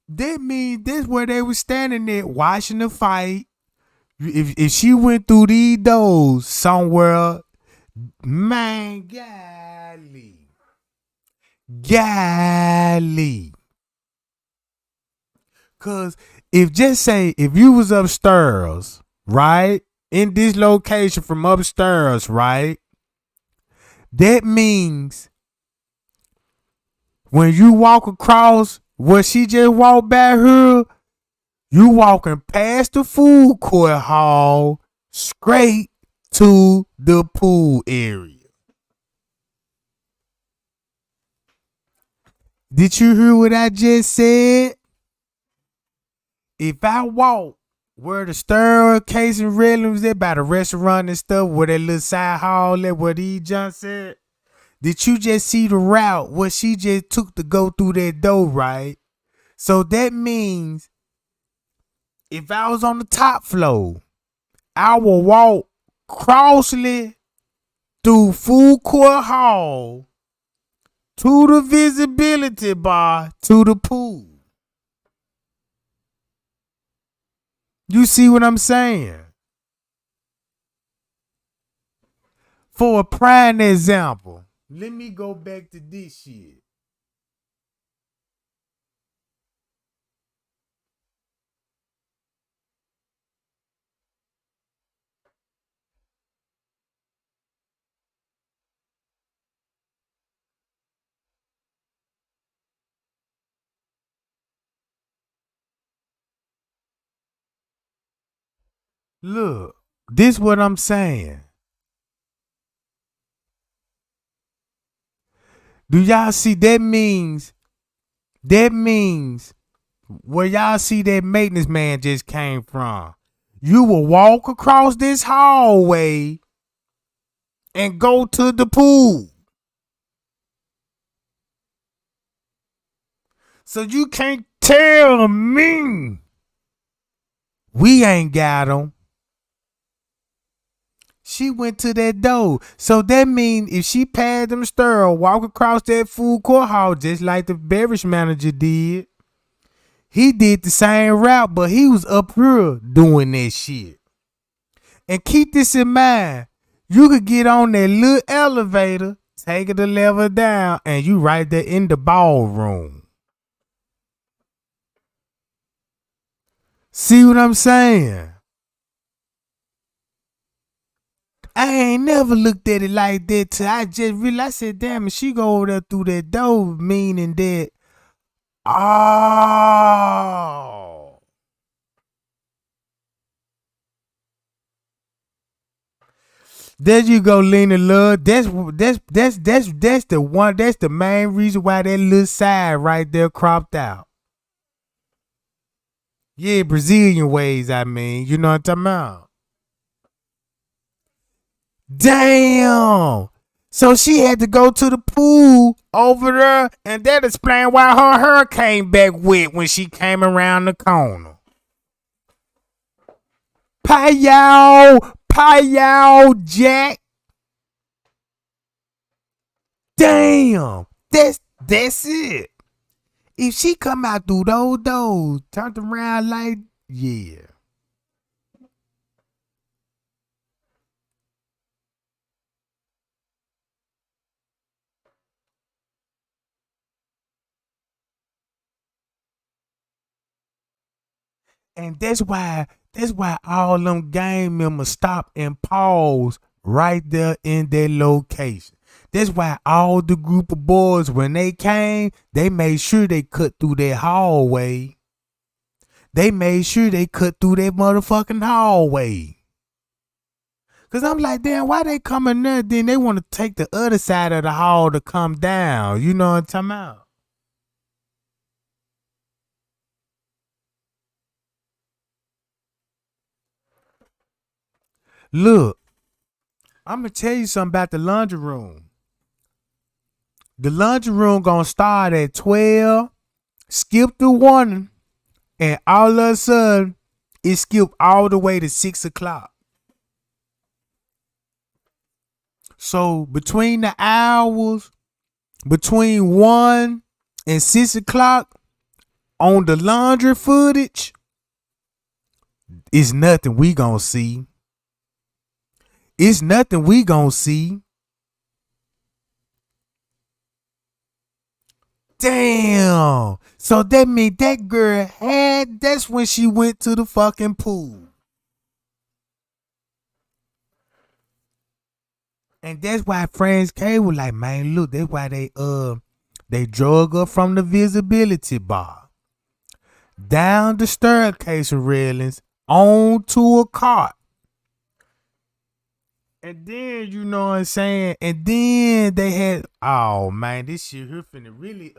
That means that's where they were standing there watching the fight. If she went through these doors somewhere, man, golly. Cause if you was upstairs, right, in this location from upstairs, right, that means when you walk across where she just walked by her, you walking past the food court hall straight to the pool area. Did you hear what I just said? If I walk where the staircase and railings at by the restaurant and stuff, where that little side hall at where these junks at, did you just see the route what she just took to go through that door, right? So that means if I was on the top floor, I will walk crossly through food court hall to the visibility bar to the pool. You see what I'm saying? For a prime example, let me go back to this shit. Look, this what I'm saying. Do y'all see that means where y'all see that maintenance man just came from? You will walk across this hallway and go to the pool. So you can't tell me we ain't got them. She went to that door. So that means if she passed them stir or walk across that food court hall just like the beverage manager did, he did the same route, but he was up here doing that shit. And keep this in mind. You could get on that little elevator, take the level down, and you right there in the ballroom. See what I'm saying? I ain't never looked at it like that till I just realized, I said, damn, if she go over there through that door, meaning that, oh. There you go, Lena Love. That's the main reason why that little side right there cropped out. Yeah, Brazilian ways, I mean. You know what I'm talking about? Damn. So she had to go to the pool over there, and that explained why her hair came back wet when she came around the corner. Pie-yow, Jack. Damn. That's it. If she come out through those doors, turned around like, yeah. And that's why all them gang members stop and pause right there in their location. That's why all the group of boys, when they came, they made sure they cut through that hallway. They made sure they cut through that motherfucking hallway. Cause I'm like, damn, why they coming there? Then they want to take the other side of the hall to come down. You know what I'm talking about? Look, I'm gonna tell you something about the laundry room. The laundry room gonna start at 12, skip to 1, and all of a sudden, it skipped all the way to 6 o'clock. So between the hours, between 1 and 6 o'clock on the laundry footage, it's nothing we gonna see. It's nothing we gonna see. Damn. So that means that girl that's when she went to the fucking pool. And that's why Friends K was like, man, look, that's why they drug her from the visibility bar down the staircase railings onto a cart. And then, you know what I'm saying? And then they had, oh man, this shit here finna really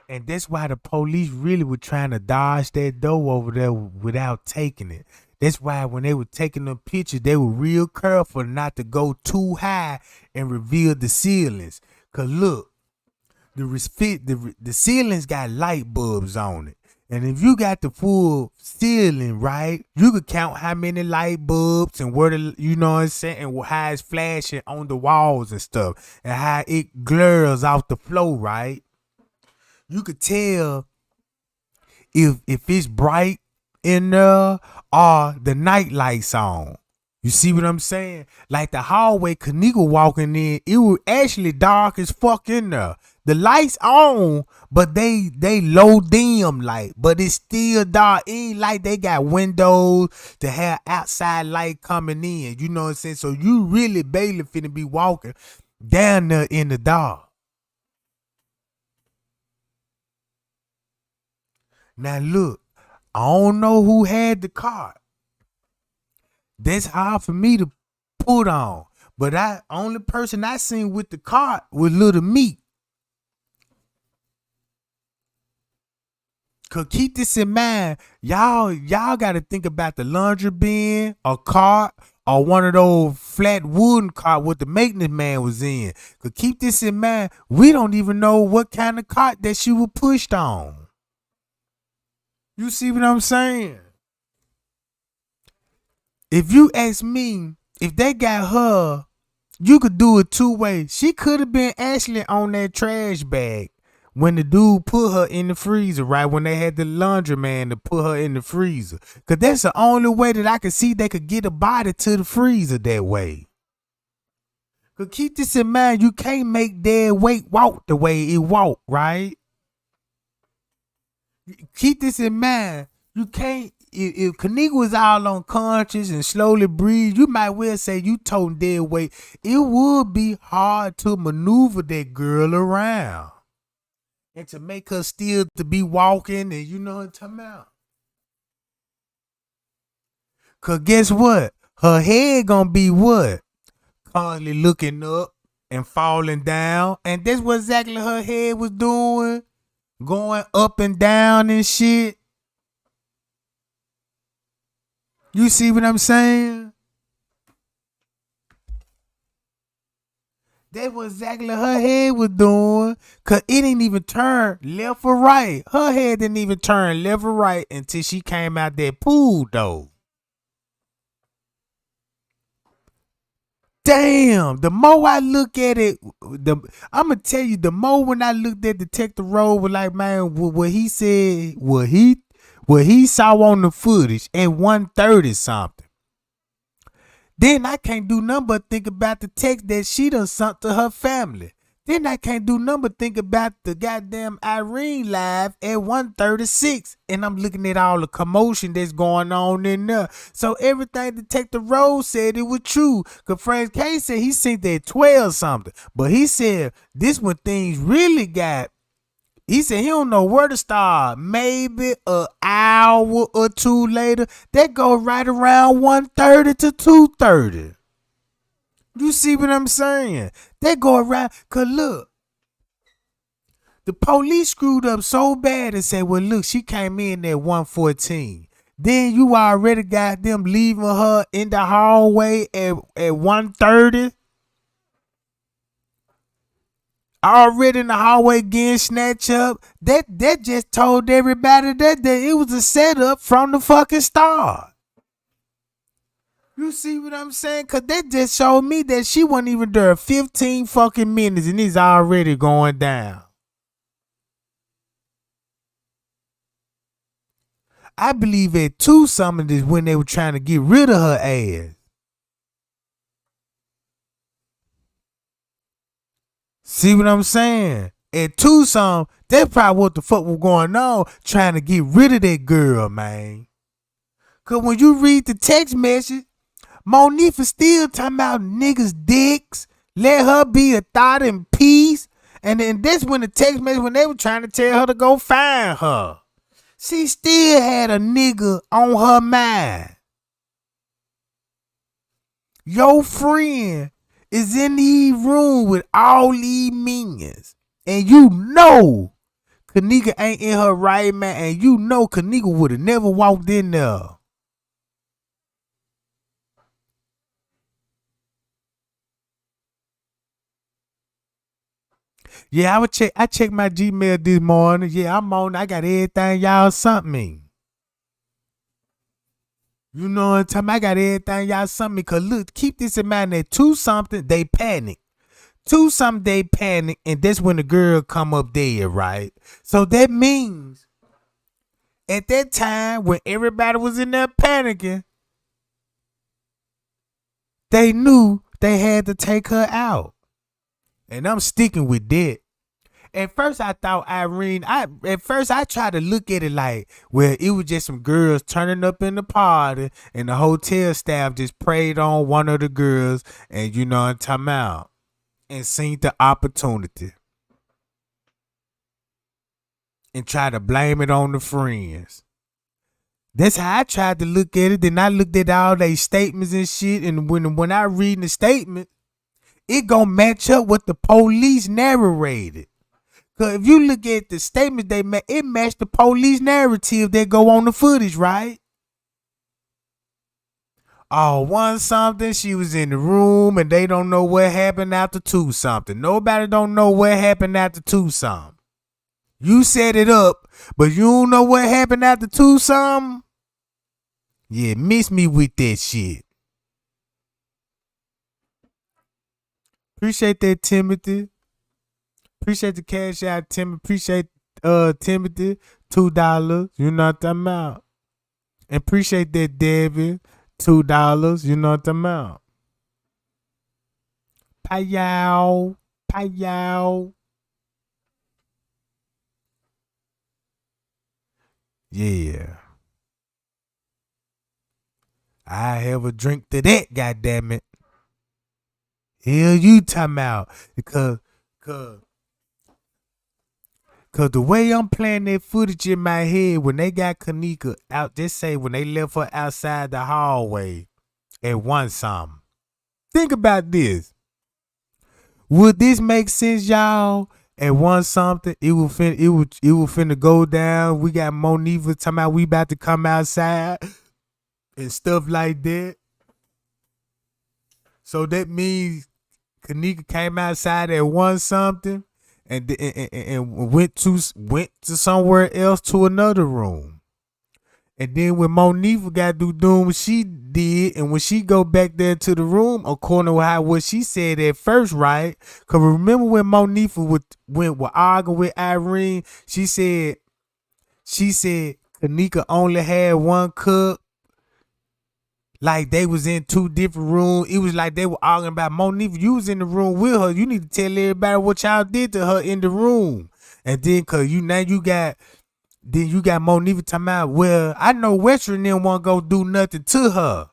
and that's why the police really were trying to dodge that door over there without taking it. That's why when they were taking the pictures, they were real careful not to go too high and reveal the ceilings. Cause look, the ceilings got light bulbs on it. And if you got the full ceiling, right, you could count how many light bulbs and where the, you know what I'm saying, and how it's flashing on the walls and stuff, and how it glares off the floor, right? You could tell if it's bright in there or the night lights on. You see what I'm saying? Like the hallway Kenneka walking in, it was actually dark as fuck in there. The lights on, but they low dim light, but it's still dark. It ain't like they got windows to have outside light coming in. You know what I'm saying? So you really barely finna be walking down there in the dark. Now look, I don't know who had the cart. That's hard for me to put on. But only person I seen with the cart was Little Meat. Cause keep this in mind, y'all gotta think about the laundry bin, a cart, or one of those flat wooden cart what the maintenance man was in. Cause keep this in mind, we don't even know what kind of cart that she was pushed on. You see what I'm saying? If you ask me, if they got her, you could do it two ways. She could have been actually on that trash bag when the dude put her in the freezer, right? When they had the laundry man to put her in the freezer. Because that's the only way that I could see they could get a body to the freezer that way. Because keep this in mind, you can't make dead weight walk the way it walk, right? Keep this in mind. You can't, if Kenneka was all unconscious and slowly breathe, you might well say you toting dead weight. It would be hard to maneuver that girl around. And to make her still to be walking and you know what I'm talking about. Cause guess what? Her head gonna be what? Constantly looking up and falling down. And that's what exactly her head was doing. Going up and down and shit. You see what I'm saying? That's what exactly her head was doing. Cause it didn't even turn left or right. Her head didn't even turn left or right until she came out that pool though. Damn, the more I look at it, I'ma tell you, the more when I looked at Detective Rose was like, man, what he said, what he saw on the footage at 1:30 something. Then I can't do nothing but think about the text that she done sent to her family. Then I can't do nothing but think about the goddamn Irene live at 136. And I'm looking at all the commotion that's going on in there. So everything Detective Rose said, it was true. Because Frank K said he seen that 12 something. But he said this when things really got. He said he don't know where to start. Maybe an hour or two later, that go right around 1:30 to 2:30. You see what I'm saying? They go around, cause look, the police screwed up so bad and said, well, look, she came in at 1:14. Then you already got them leaving her in the hallway at 1:30. Already in the hallway getting snatched up. That just told everybody that it was a setup from the fucking start. You see what I'm saying? Cause that just showed me that she wasn't even there 15 fucking minutes and it's already going down. I believe at 2 something is when they were trying to get rid of her ass. See what I'm saying? At 2 something, that's probably what the fuck was going on, trying to get rid of that girl, man. Cause when you read the text message, Monifa still talking about niggas' dicks. Let her be a thought in peace. And then that's when the text message, when they were trying to tell her to go find her. She still had a nigga on her mind. Your friend is in the room with all these minions. And you know Kenneka ain't in her right mind. And you know Kenneka would have never walked in there. Yeah, I checked my Gmail this morning. Yeah, I'm on. I got everything y'all sent me. You know what I'm talking about? I got everything y'all sent me. Cause look, keep this in mind that 2 something, they panic. 2 something, they panic. And that's when the girl come up there, right? So that means at that time when everybody was in there panicking, they knew they had to take her out. And I'm sticking with that. At first, I thought Irene. I tried to look at it like, well, it was just some girls turning up in the party, and the hotel staff just preyed on one of the girls, and you know, and time out, and seen the opportunity, and try to blame it on the friends. That's how I tried to look at it. Then I looked at all their statements and shit, and when I read the statement, it gonna match up what the police narrated. Cause if you look at the statements they made, it matched the police narrative that go on the footage, right? Oh, 1 something, she was in the room and they don't know what happened after 2 something. Nobody don't know what happened after 2 something. You set it up, but you don't know what happened after 2 something? Yeah, miss me with that shit. Appreciate that, Timothy. Appreciate the cash out, Tim. Appreciate Timothy, $2. You know what I'm about. And appreciate that, Debbie, $2. You know what I'm about. Payow. Yeah. I have a drink to that, goddammit. Hell you talking about. Cause the way I'm playing that footage in my head when they got Kenneka out, just say when they left her outside the hallway at 1 something. Think about this. Would this make sense, y'all? At 1 something, it will finna go down. We got Monifa talking about we about to come outside and stuff like that. So that means Kenneka came outside at 1 something. And went to somewhere else to another room. And then when Monifa got to doing what she did, and when she go back there to the room, according to what she said at first, right? Because remember when Monifa went arguing with Irene, she said Kenneka only had 1 cup. Like they was in two different rooms. It was like they were arguing about Monifa. You was in the room with her. You need to tell everybody what y'all did to her in the room. And then cause you got Monifa talking about, well, I know Western didn't want to go do nothing to her.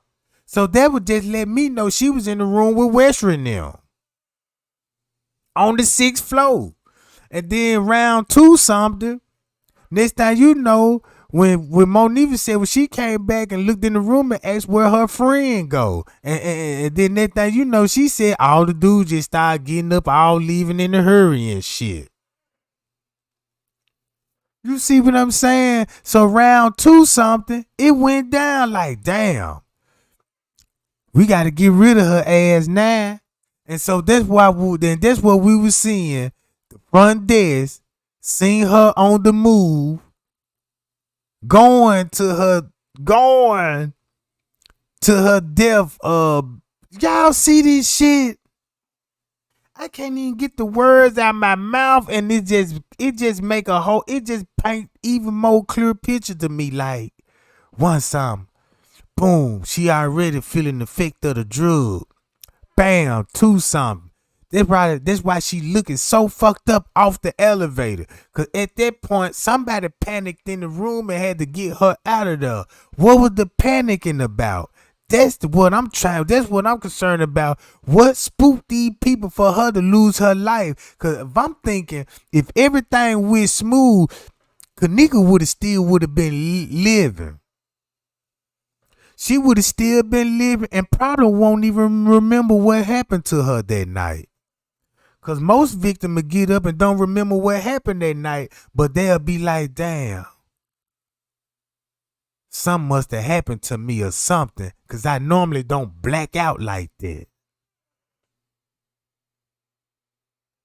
So that would just let me know she was in the room with Western now. On the 6th floor. And then round 2 something. Next time you know, when Monifa said when she came back and looked in the room and asked where her friend go. And then next thing you know, she said all the dudes just started getting up, all leaving in a hurry and shit. You see what I'm saying? So round 2 something, it went down like, damn. We got to get rid of her ass now. And so that's what we were seeing. The front desk, seeing her on the move, going to her death. Y'all see this shit? I can't even get the words out of my mouth, and it just paint even more clear picture to me. Like, one something, boom, she already feeling the effect of the drug. Bam, 2 something. That's why she looking so fucked up off the elevator. Cause at that point, somebody panicked in the room and had to get her out of there. What was the panicking about? That's what I'm concerned about. What spooked these people for her to lose her life? Cause if I'm thinking, if everything went smooth, Kenneka would have been living. She would have still been living and probably won't even remember what happened to her that night. Because most victims will get up and don't remember what happened that night, but they'll be like, damn, something must have happened to me or something, because I normally don't black out like that.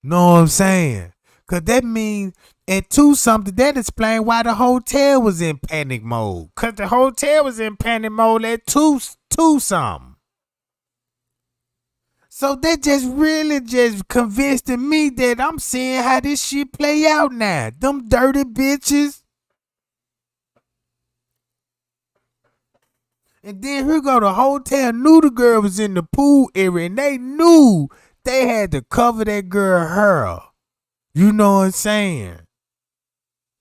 Know what I'm saying? Because that means at 2 something, that explains why the hotel was in panic mode. Because the hotel was in panic mode at 2 something. So that just really just convinced me that I'm seeing how this shit play out now. Them dirty bitches. And then here go the hotel, knew the girl was in the pool area, and they knew they had to cover that girl hair. You know what I'm saying?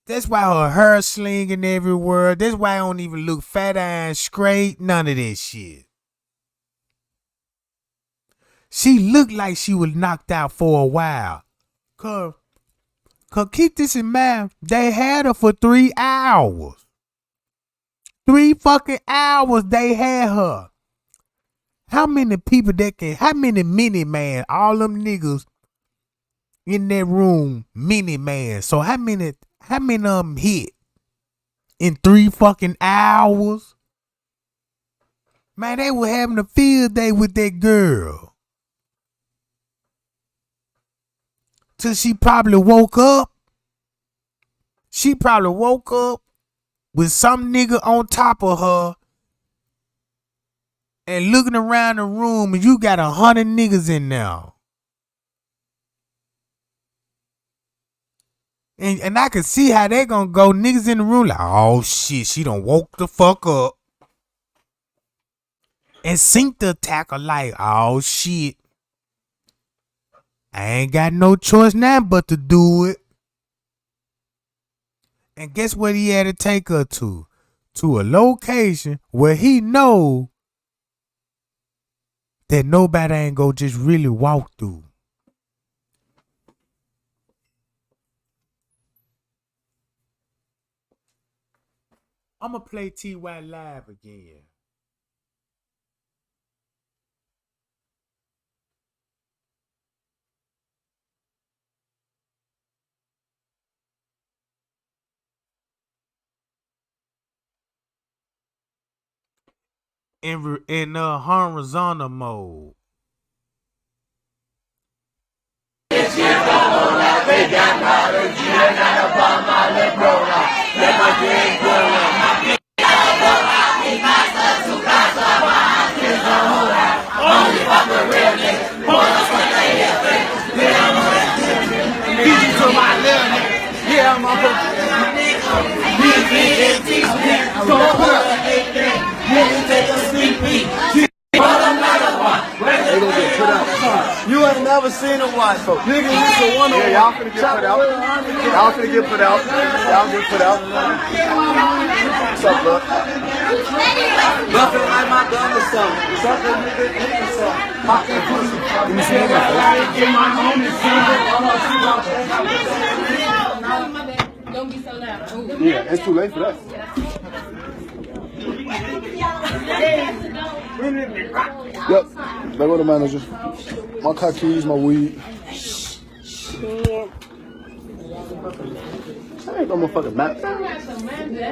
That's why her hair slinging everywhere. That's why I don't even look fat and straight. None of that shit. She looked like she was knocked out for a while. Cause keep this in mind, they had her for 3 hours. 3 fucking hours they had her. How many people how many mini man, all them niggas in that room, mini man. So how many of them hit in 3 fucking hours? Man, they were having a field day with that girl. Till she probably woke up. She probably woke up with some nigga on top of her and looking around the room and you got 100 niggas in there. And I can see how they gonna go. Niggas in the room like, oh shit, she done woke the fuck up. And sink the attacker like, oh shit. I ain't got no choice now but to do it. And guess what he had to take her to? To a location where he know that nobody ain't gonna just really walk through. I'ma play TY live again. In horizontal mode. never seen a white folk. Niggas used to wonder. Yeah, y'all finna get put out. Y'all finna get put out. Y'all get put out. What's up, bro? Buffing like my gun or something. What's up, nigga? Pop that pussy. Let me see that. Don't be so loud. Yeah, it's too late for that. Yep, there go the manager. My car keys, my weed. That ain't no motherfucking manager.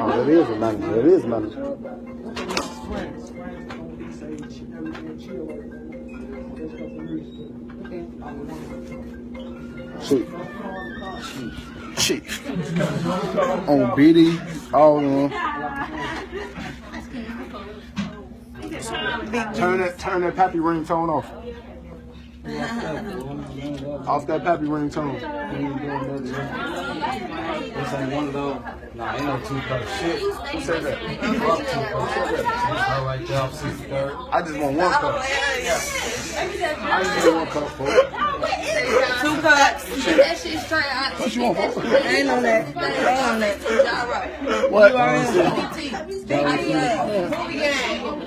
Oh, that is a manager. That is a manager. Chief. On BD, all of them. Turn that pappy ringtone off. Off that pappy ringtone. This ain't one of those. Nah, ain't no 2-cup shit. Who said that? Right there off 63rd. I just want 1 cup. I just need 1 cup, folks. 2 cups. That shit straight out. What you want, folks? I ain't on that. I ain't on that. Y'all right. What?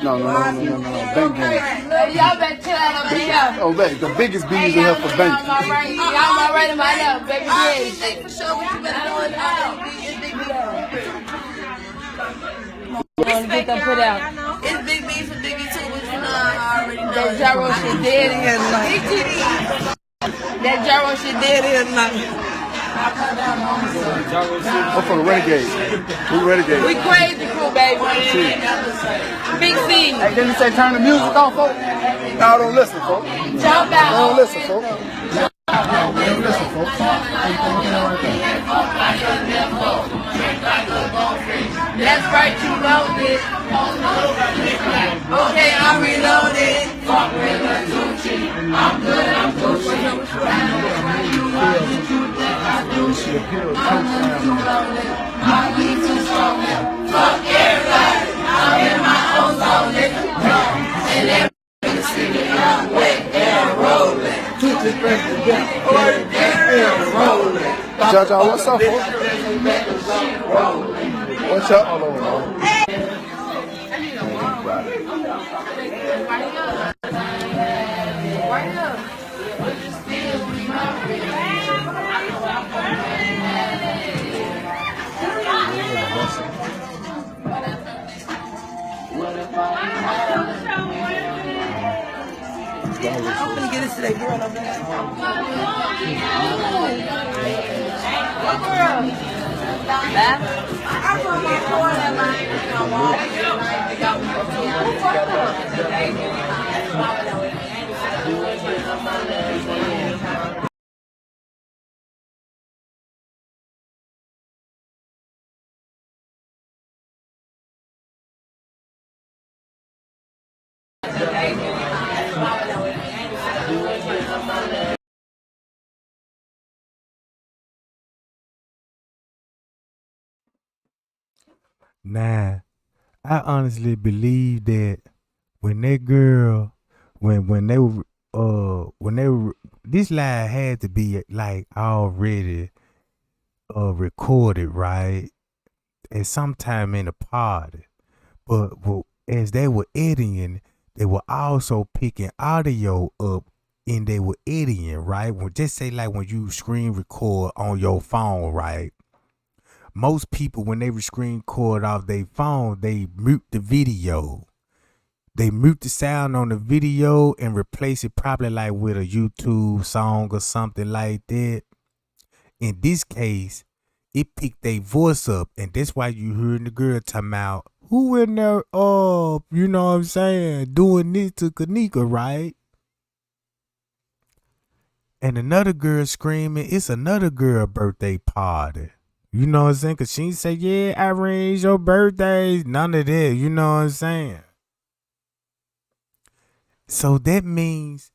No. Bank game. Y'all better chill out over here. Oh, babe, the biggest bees in here for bank. Y'all already might up, baby. For sure, what you better do is get them put out. It's big B for Biggie too, but you know I already know. That gyro shit dead in here tonight. That gyro shit dead in here tonight. What for the renegade? We renegade. We crazy crew, baby. Big C. Hey, then you say turn the music off, folks? Y'all don't listen, folks. Jump out. Don't listen, folks. Don't listen, folks. That's right, you know this. Okay, I'm reloaded. Fuck with the Gucci. I'm good, I'm Gucci. My weed too strong. Fuck everybody. I'm in my own zone, nigga. And everybody see me, I'm wet and rolling. Jaja, what's up, folks? What's up? Hold on, I'm gonna get this to that girl over there. What girl? That? I'm gonna get more than mine. Nah, I honestly believe that when that girl, when they were, this live had to be like already recorded, right? At some time in the party. But as they were editing, they were also picking audio up and they were editing, right? Well, just say like when you screen record on your phone, right? Most people, when they screen record off their phone, they mute the video. They mute the sound on the video and replace it probably like with a YouTube song or something like that. In this case, it picked their voice up, and that's why you heard the girl talking about, who in there, you know what I'm saying, doing this to Kenneka, right? And another girl screaming, it's another girl birthday party. You know what I'm saying? Because she ain't say, yeah, I arranged your birthdays. None of that. You know what I'm saying? So that means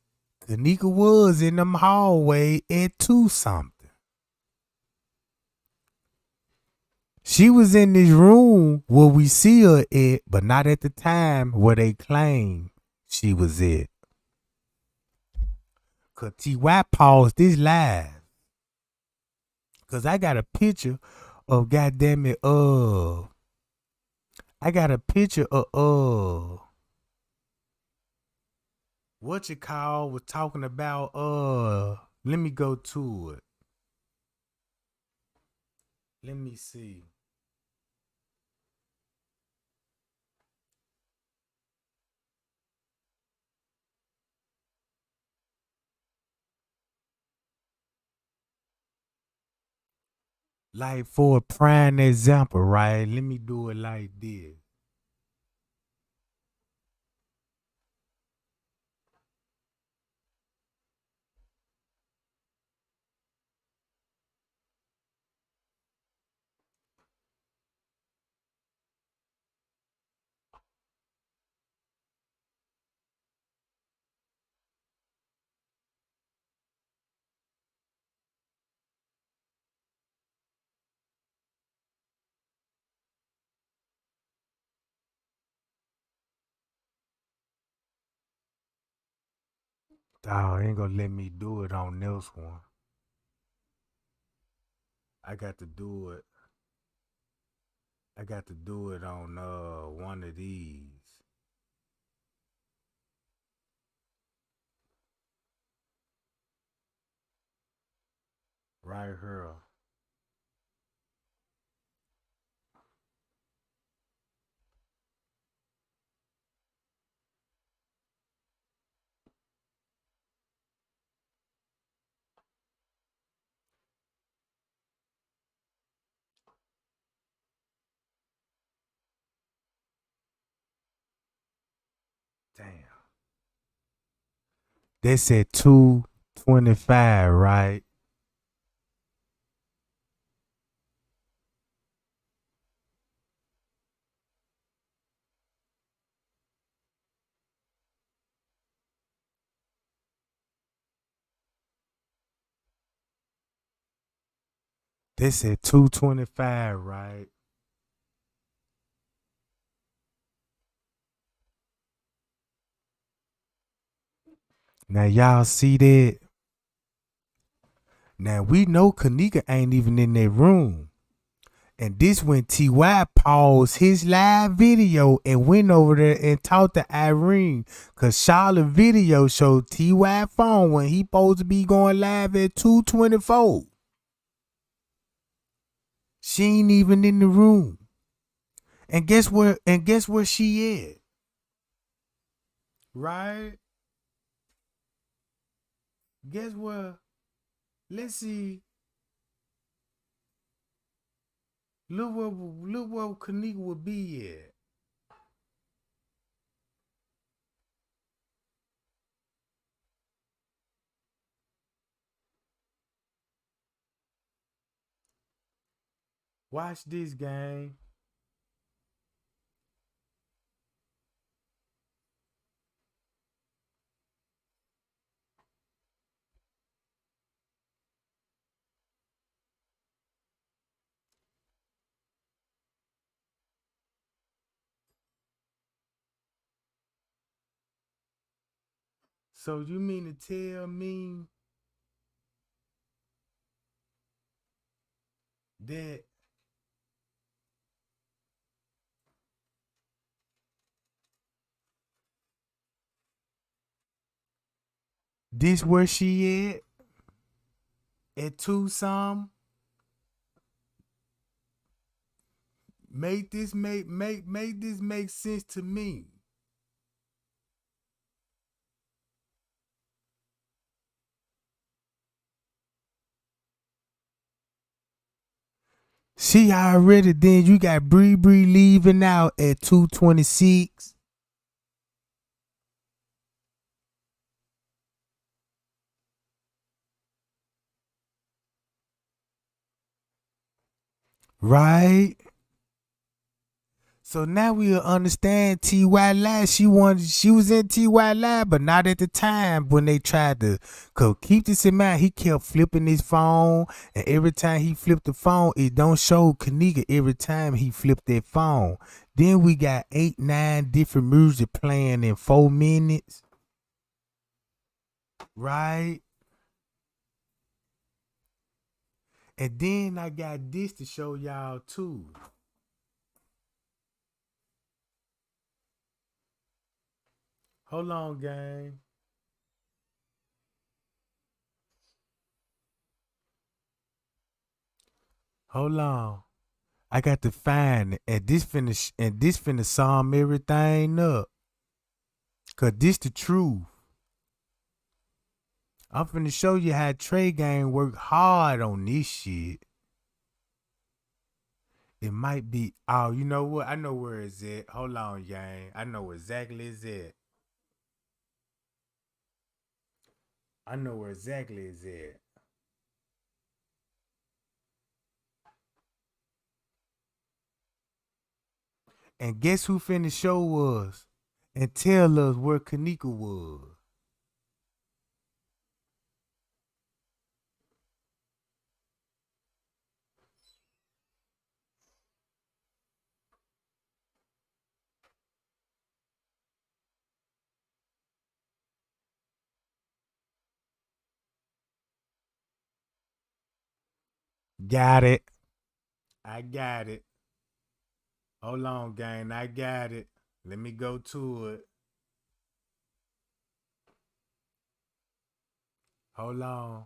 Kenneka was in them hallway at 2 something. She was in this room where we see her at, but not at the time where they claim she was at. Cause T.Y. paused this live. Cause I got a picture of goddamn it, I got a picture of what you call was talking about let me go to it. Let me see. Like for a prime example, right? Let me do it like this. Dog, ain't gonna let me do it on this one. I got to do it. I got to do it on one of these. Right here. Damn. They said 225, right? They said 225, right? Now y'all see that? Now we know Kenneka ain't even in that room. And this when T.Y. paused his live video and went over there and talked to Irene. Cause Charlotte video showed T.Y. phone when he supposed to be going live at 224. She ain't even in the room. And guess where she at? Right? Guess where? Let's see. Look where Kenneka would be at. Watch this game. So you mean to tell me that this where she at 2 some? Make this make sense to me. She already then you got Bree leaving out at 226. Right? So now we'll understand T.Y. Live. She was in T.Y. Live, but not at the time when they tried to. Cause keep this in mind, he kept flipping his phone, and every time he flipped the phone, it don't show Kenneka every time he flipped that phone. Then we got 8, 9 different music playing in 4 minutes. Right? And then I got this to show y'all too. Hold on, gang. Hold on. I got to find it. And this finna sum everything up. Cause this the truth. I'm finna show you how Trey Gang work hard on this shit. It might be, oh, you know what? I know where it's at. Hold on, gang. I know exactly it's at. I know where exactly it's at. And guess who finna show us and tell us where Kenneka was? Got it. I got it. Hold on, gang. I got it. Let me go to it. Hold on.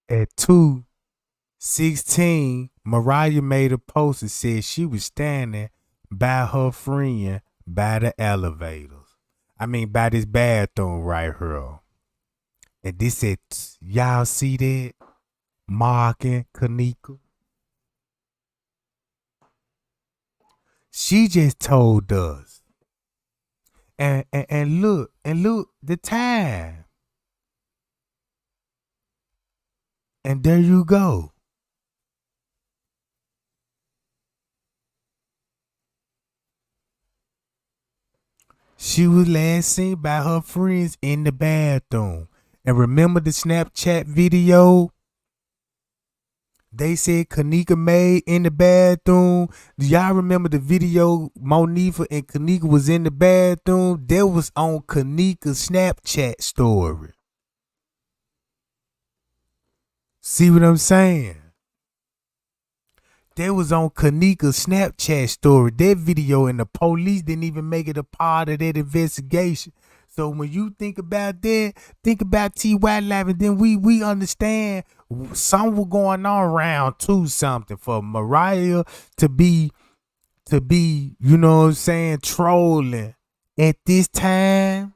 At 2:16, Mariah made a post that said she was standing by her friend by the elevators. I mean, by this bathroom right here. And this said, y'all see that? Mark and Kenneka. She just told us. And look the time. And there you go. She was last seen by her friends in the bathroom. And remember the Snapchat video? They said Kenneka made in the bathroom. Do y'all remember the video Monifa and Kenneka was in the bathroom? That was on Kenneka's Snapchat story. See what I'm saying? That was on Kenneka's Snapchat story. That video, and the police didn't even make it a part of that investigation. So when you think about that, think about T.Y. Live, and then we understand something was going on around too, something for Mariah to be, you know what I'm saying, trolling at this time.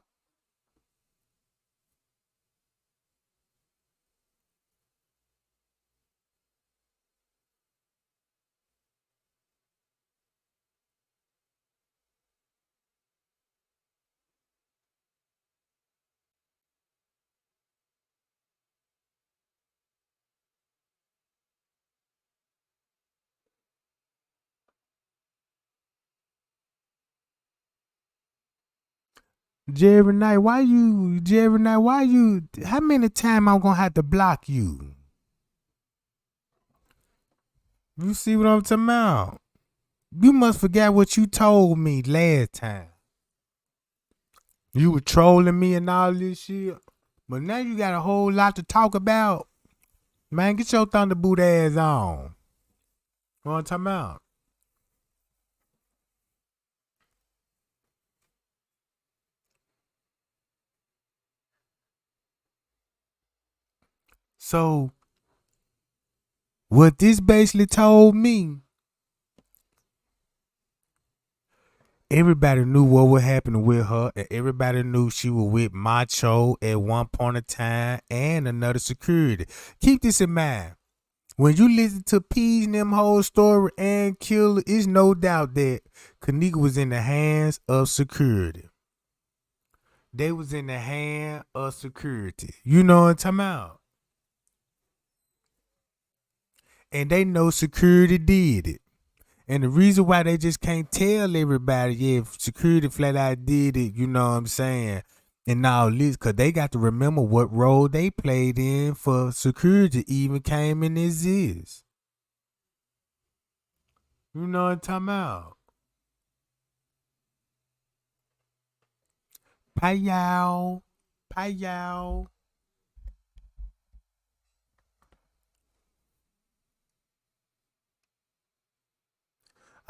Jerry Knight, how many times I'm gonna have to block you? You see what I'm talking about? You must forget what you told me last time. You were trolling me and all this shit. But now you got a whole lot to talk about. Man, get your Thunderboot ass on. What I'm talking about? So, what this basically told me, everybody knew what was happening with her, and everybody knew she was with Macho at one point in time and another security. Keep this in mind. When you listen to Peas and them whole story and Killer, it's no doubt that Kenneka was in the hands of security. They was in the hand of security. You know what I'm talking about? And they know security did it. And the reason why they just can't tell everybody, yeah, if security flat out did it, you know what I'm saying? and all this, cause they got to remember what role they played in for security even came in exist. You know what I'm talking about? Payow. Payow.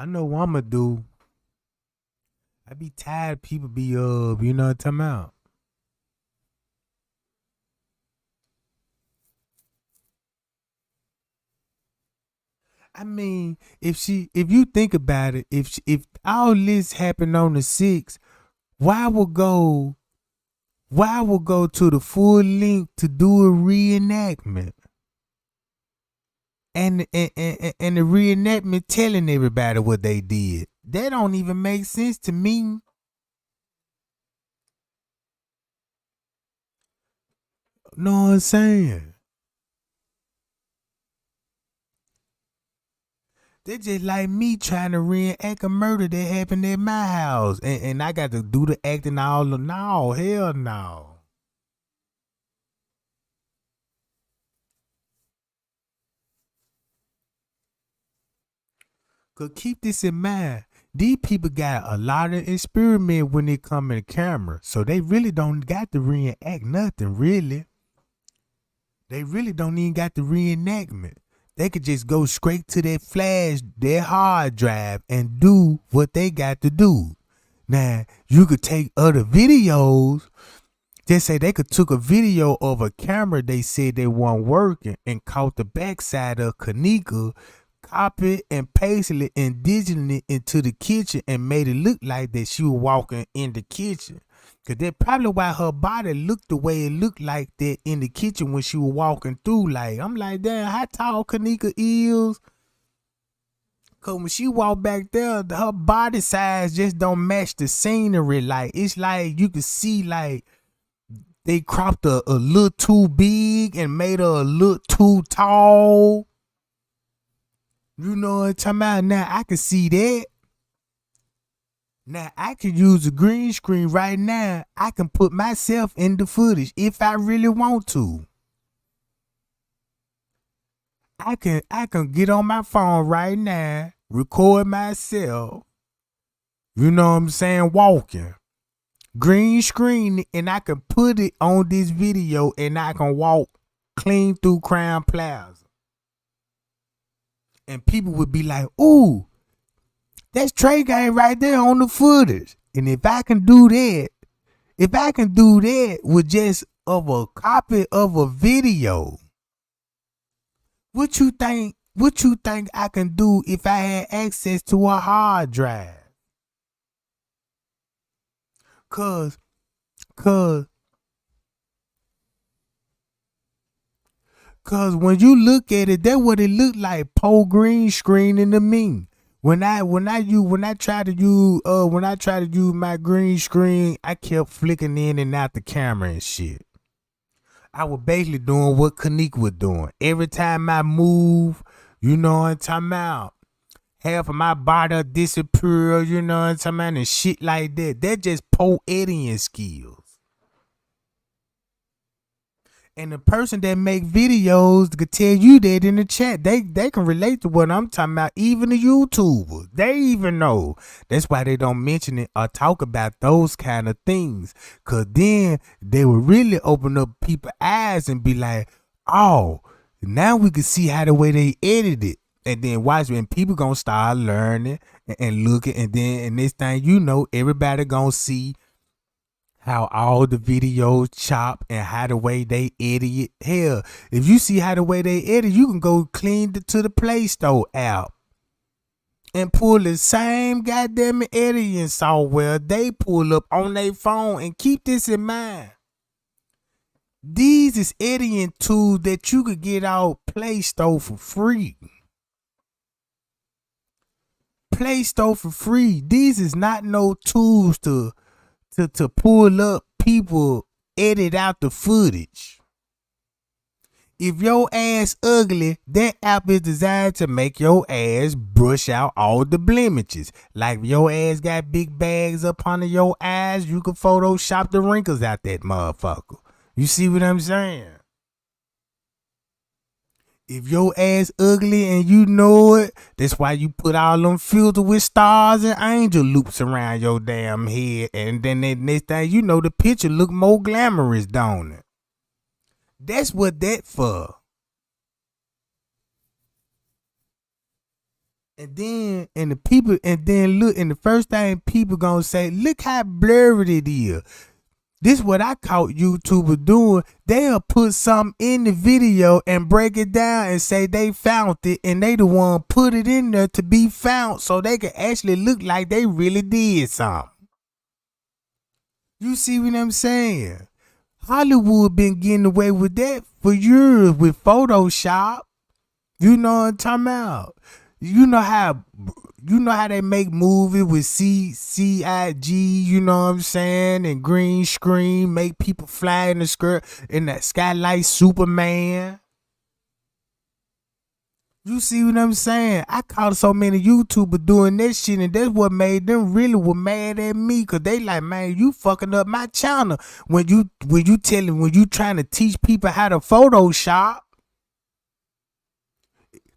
I know what I'ma do. I be tired people be you know what I'm talking about? I mean, if you think about it, if all this happened on the 6th, why would go to the full length to do a reenactment? And the reenactment telling everybody what they did. That don't even make sense to me. Know what I'm saying? They just like me trying to reenact a murder that happened at my house. And I got to do the acting all. No, hell no. Cause keep this in mind. These people got a lot of experiment when they come in the camera. So they really don't got to reenact nothing, really. They really don't even got the reenactment. They could just go straight to their flash, their hard drive, and do what they got to do. Now, you could take other videos. Just say they could took a video of a camera they said they weren't working and caught the backside of Kenneka, copied and pasted it and digitally it into the kitchen and made it look like that she was walking in the kitchen. Cause that's probably why her body looked the way it looked like that in the kitchen when she was walking through. Like, I'm like, damn, how tall Kenneka is? Cause when she walked back there, her body size just don't match the scenery. Like, it's like you could see like they cropped a little too big and made her a little too tall. You know what I'm talking about? Now I can see that. Now I can use a green screen right now. I can put myself in the footage if I really want to. I can get on my phone right now, record myself. You know what I'm saying? Walking. Green screen, and I can put it on this video and I can walk clean through Crown Plaza. And people would be like, ooh, that's Trey Gang right there on the footage. And if I can do that with just of a copy of a video, what you think I can do if I had access to a hard drive? Cause when you look at it, that's what it looked like. Pole green screen in the mean. When I try to use my green screen, I kept flicking in and out the camera and shit. I was basically doing what Kenneka was doing. Every time I move, you know what I'm talking about, half of my body disappear, you know what I'm talking about, and shit like that. That's just poetic skills. And the person that make videos could tell you that in the chat. They can relate to what I'm talking about. Even the YouTubers, they even know. That's why they don't mention it or talk about those kind of things. Cause then they will really open up people's eyes and be like, oh, now we can see how the way they edit it. And then watch when people gonna start learning and looking, and then and this thing, you know, everybody gonna see how all the videos chop and how the way they edit it. Hell, if you see how the way they edit, you can go clean to the Play Store app and pull the same goddamn editing software they pull up on their phone. And keep this in mind. These is editing tools that you could get out Play Store for free. Play Store for free. These is not no tools to pull up people edit out the footage. If your ass ugly, that app is designed to make your ass brush out all the blemishes. Like if your ass got big bags up under your eyes, you can Photoshop the wrinkles out that motherfucker. You see what I'm saying? If your ass ugly and you know it, that's why you put all them filters with stars and angel loops around your damn head. And then the next thing you know, the picture look more glamorous, don't it? That's what that for. And then look, and the first thing people gonna say, look how blurry it is. This what I caught YouTubers doing. They'll put something in the video and break it down and say they found it, and they the one put it in there to be found so they can actually look like they really did something. You see what I'm saying? Hollywood been getting away with that for years with Photoshop. You know what I'm talking about? You know how they make movies with CIG, you know what I'm saying, and green screen, make people fly in the skirt in that skylight Superman. You see what I'm saying? I caught so many YouTubers doing that shit, and that's what made them really were mad at me, cause they like, man, you fucking up my channel when you trying to teach people how to Photoshop.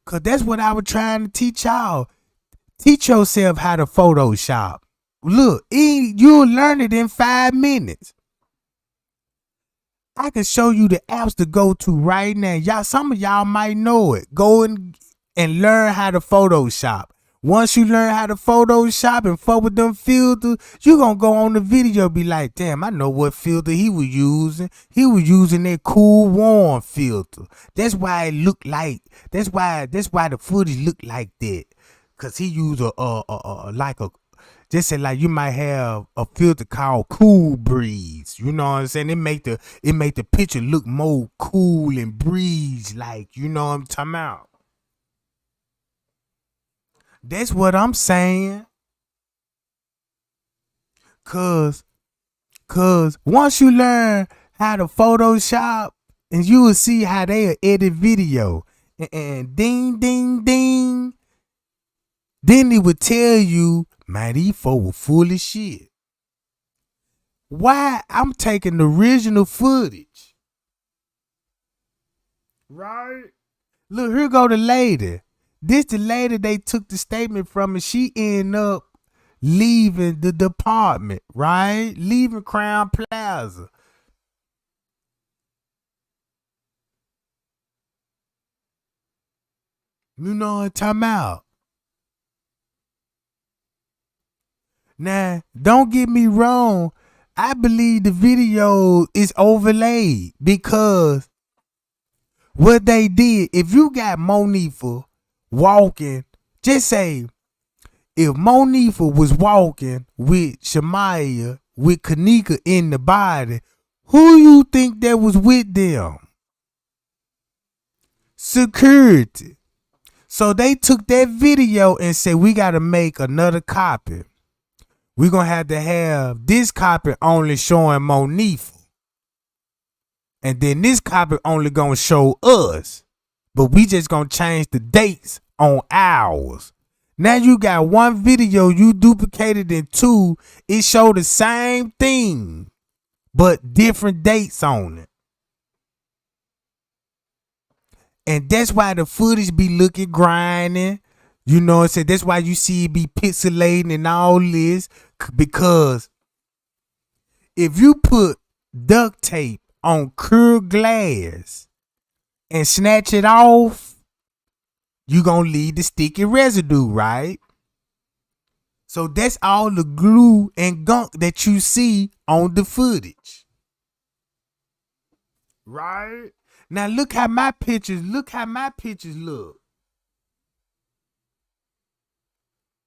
Cause that's what I was trying to teach y'all. Teach yourself how to Photoshop. Look, you'll learn it in 5 minutes. I can show you the apps to go to right now. Y'all, some of y'all might know it. Go and learn how to Photoshop. Once you learn how to Photoshop and fuck with them filters, you gonna go on the video be like, damn, I know what filter he was using. He was using that cool warm filter. That's why it looked like. That's why the footage looked like that. Cause he used just say like you might have a filter called Cool Breeze. You know what I'm saying? It make the picture look more cool and breeze like, you know what I'm talking about. That's what I'm saying. Cause once you learn how to Photoshop, and you will see how they edit video. And ding, ding, ding. Then it would tell you, man, these folks were full of shit. Why? I'm taking the original footage. Right? Look, here go the lady. This the lady they took the statement from, and she ended up leaving the department, right? Leaving Crown Plaza. You know what I'm talking about? Now, don't get me wrong. I believe the video is overlaid because what they did, if you got Monifa walking, just say, if Monifa was walking with Shamaya, with Kenneka in the body, who you think that was with them? Security. So they took that video and said, we got to make another copy. We're going to have this copy only showing Monifa. And then this copy only going to show us. But we just going to change the dates on ours. Now you got one video you duplicated in two. It showed the same thing, but different dates on it. And that's why the footage be looking grinding. You know what I'm saying? That's why you see it be pixelating and all this. Because if you put duct tape on clear glass and snatch it off, you gonna leave the sticky residue, right? So that's all the glue and gunk that you see on the footage. Right? Now look how my pictures look.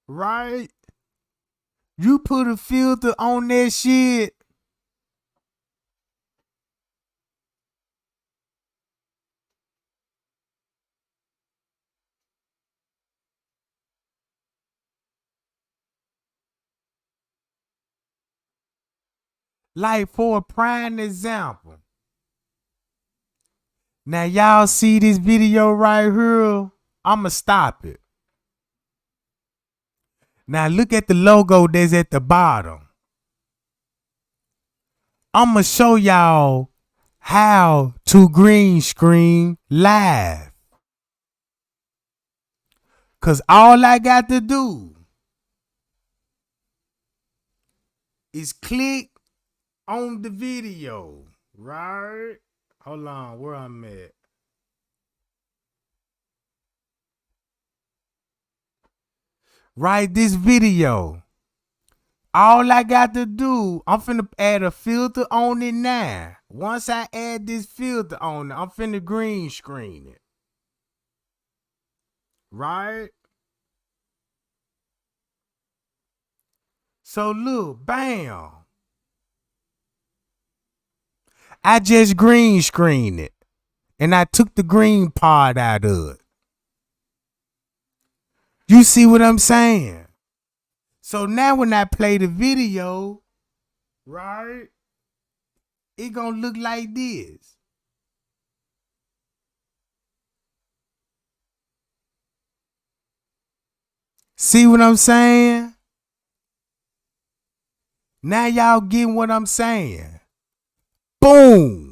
Right? You put a filter on that shit. Like for a prime example, Now y'all see this video right here? I'ma stop it. Now look at the logo that's at the bottom. I'ma show y'all how to green screen live. Cause all I got to do is click on the video, right? Hold on, where I'm at. Right, this video. All I got to do, I'm finna add a filter on it now. Once I add this filter on it, I'm finna green screen it. Right? So look, bam. I just green screened it. And I took the green part out of it. You see what I'm saying? So now when I play the video, right, it gonna look like this. See what I'm saying? Now y'all getting what I'm saying. Boom.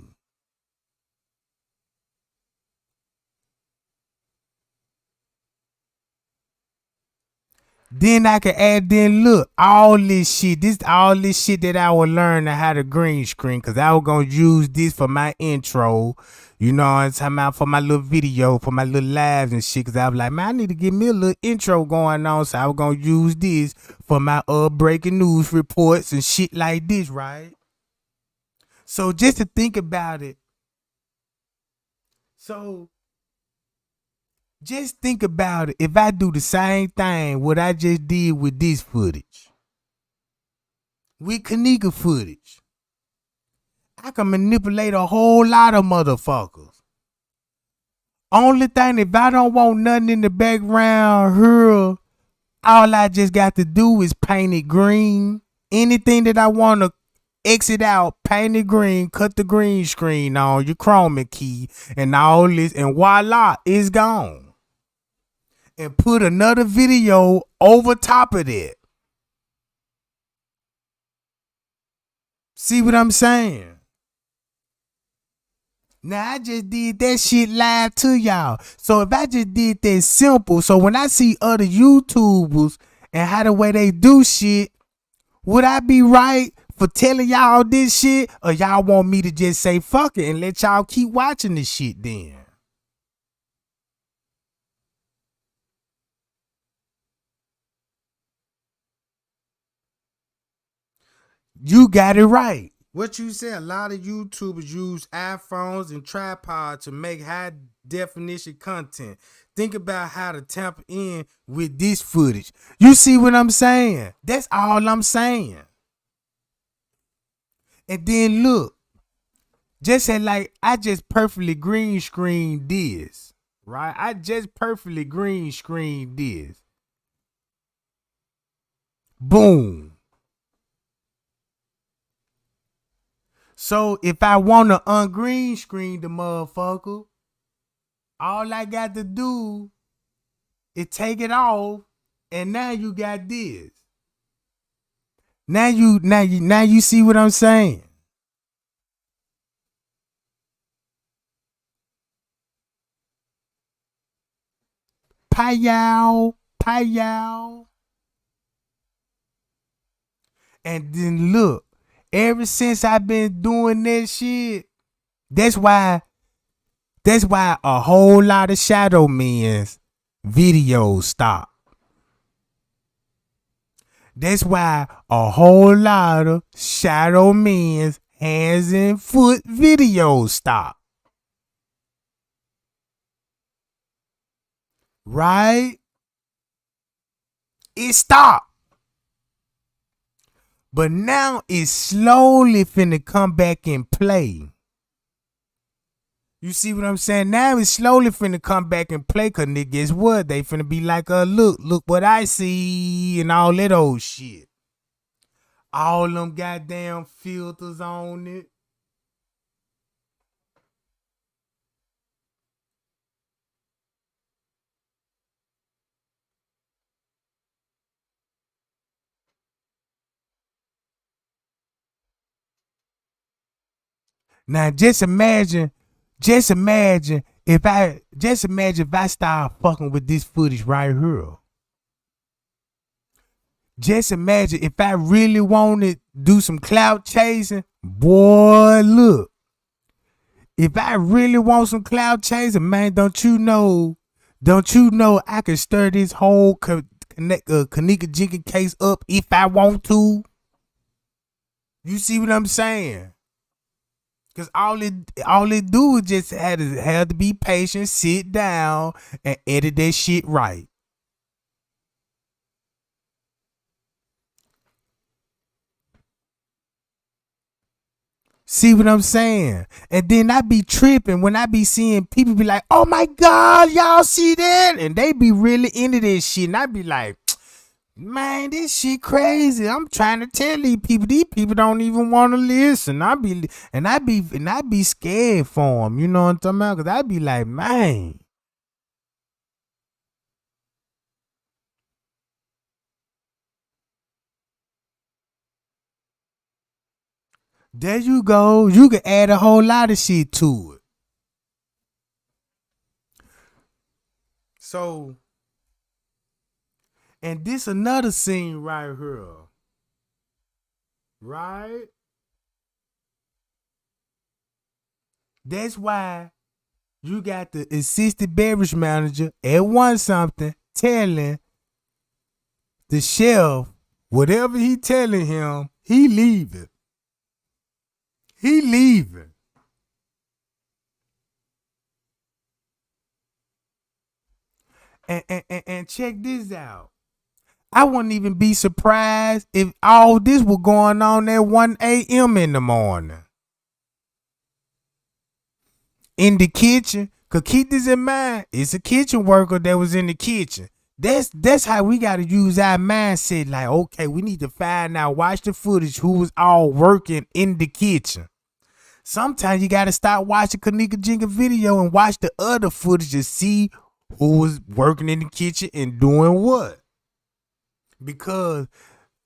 Then I can add, then look, all this shit that I was learning how to green screen, because I was going to use this for my intro, you know what I'm talking about, for my little video, for my little lives and shit, because I was like, man, I need to get me a little intro going on, so I was going to use this for my breaking news reports and shit like this, right? So just to think about it, so just think about it. If I do the same thing, what I just did with this footage, with Kenneka footage, I can manipulate a whole lot of motherfuckers. Only thing, if I don't want nothing in the background here, all I just got to do is paint it green. Anything that I want to exit out, paint it green, cut the green screen on, your chroma key, and all this, and voila, it's gone. And put another video over top of it. See what I'm saying? Now I just did that shit live to y'all. So if I just did that simple, so when I see other YouTubers and how the way they do shit, would I be right for telling y'all this shit? Or y'all want me to just say fuck it and let y'all keep watching this shit then? You got it right. What you said, a lot of YouTubers use iPhones and tripods to make high definition content. Think about how to tamper in with this footage. You see what I'm saying? That's all I'm saying. And then look, just say like I just perfectly green screened this, right? I just perfectly green screened this. Boom. So if I want to ungreen screen the motherfucker, all I got to do is take it off, and now you got this. Now you see what I'm saying? Payow. And then look, ever since I've been doing that shit, that's why a whole lot of Shadow Men's videos stop. That's why a whole lot of Shadow Men's hands and foot videos stop. Right? It stopped. But now it's slowly finna come back and play. You see what I'm saying? Now it's slowly finna come back and play, cause nigga, guess what? They finna be like, look what I see, and all that old shit. All them goddamn filters on it. Now just imagine if I start fucking with this footage right here. Just imagine if I really wanted to do some clout chasing, boy, look. If I really want some clout chasing, man, don't you know I can stir this whole Kenneka Jenkins case up if I want to? You see what I'm saying? Cause all it do is just have to be patient, sit down, and edit that shit right. See what I'm saying? And then I be tripping when I be seeing people be like, oh my God, y'all see that? And they be really into this shit. And I be like, man, this shit crazy. I'm trying to tell these people don't even want to listen. I be scared for them. You know what I'm talking about? Cause I be like, man. There you go. You can add a whole lot of shit to it. So, and this another scene right here. Right? That's why you got the assistant beverage manager at one something telling the chef whatever he telling him, he leaving. He leaving. And check this out. I wouldn't even be surprised if all this was going on at 1 a.m. in the morning. In the kitchen. Cause keep this in mind, it's a kitchen worker that was in the kitchen. That's how we gotta use our mindset. Like, okay, we need to find out, watch the footage, who was all working in the kitchen. Sometimes you gotta stop watching Kenneka Jenkins video and watch the other footage to see who was working in the kitchen and doing what. Because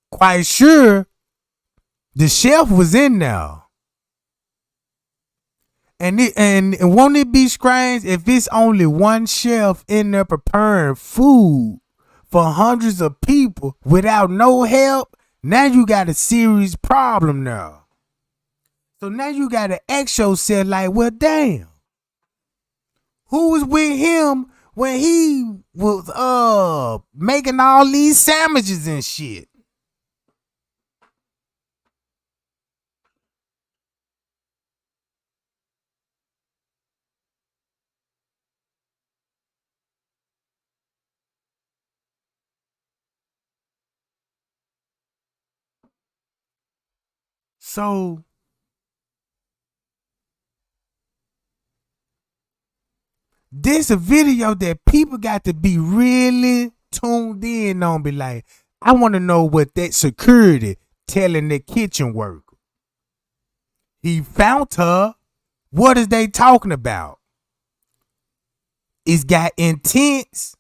quite sure the chef was in there. And won't it be strange if it's only one chef in there preparing food for hundreds of people without no help? Now you got a serious problem now. So now you got to ask yourself, like, well, damn, who was with him when he was making all these sandwiches and shit? So this a video that people got to be really tuned in on. Be like, I want to know what that security telling the kitchen worker. He found her. What is they talking about? It's got intense.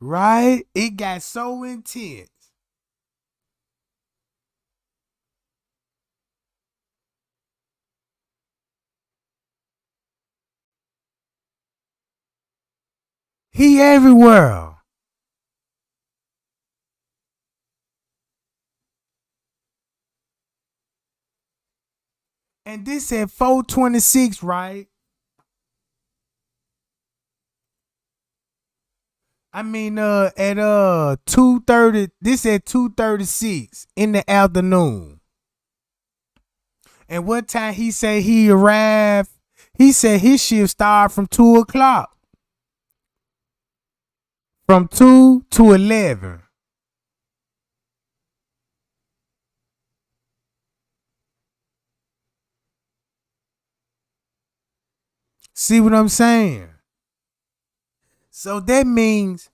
Right? It got so intense. He everywhere. And this at 426, right? I mean, at 2:30. This at 2:36 in the afternoon. And what time he said he arrived? He said his shift started from 2:00. From 2 to 11. See what I'm saying? So that means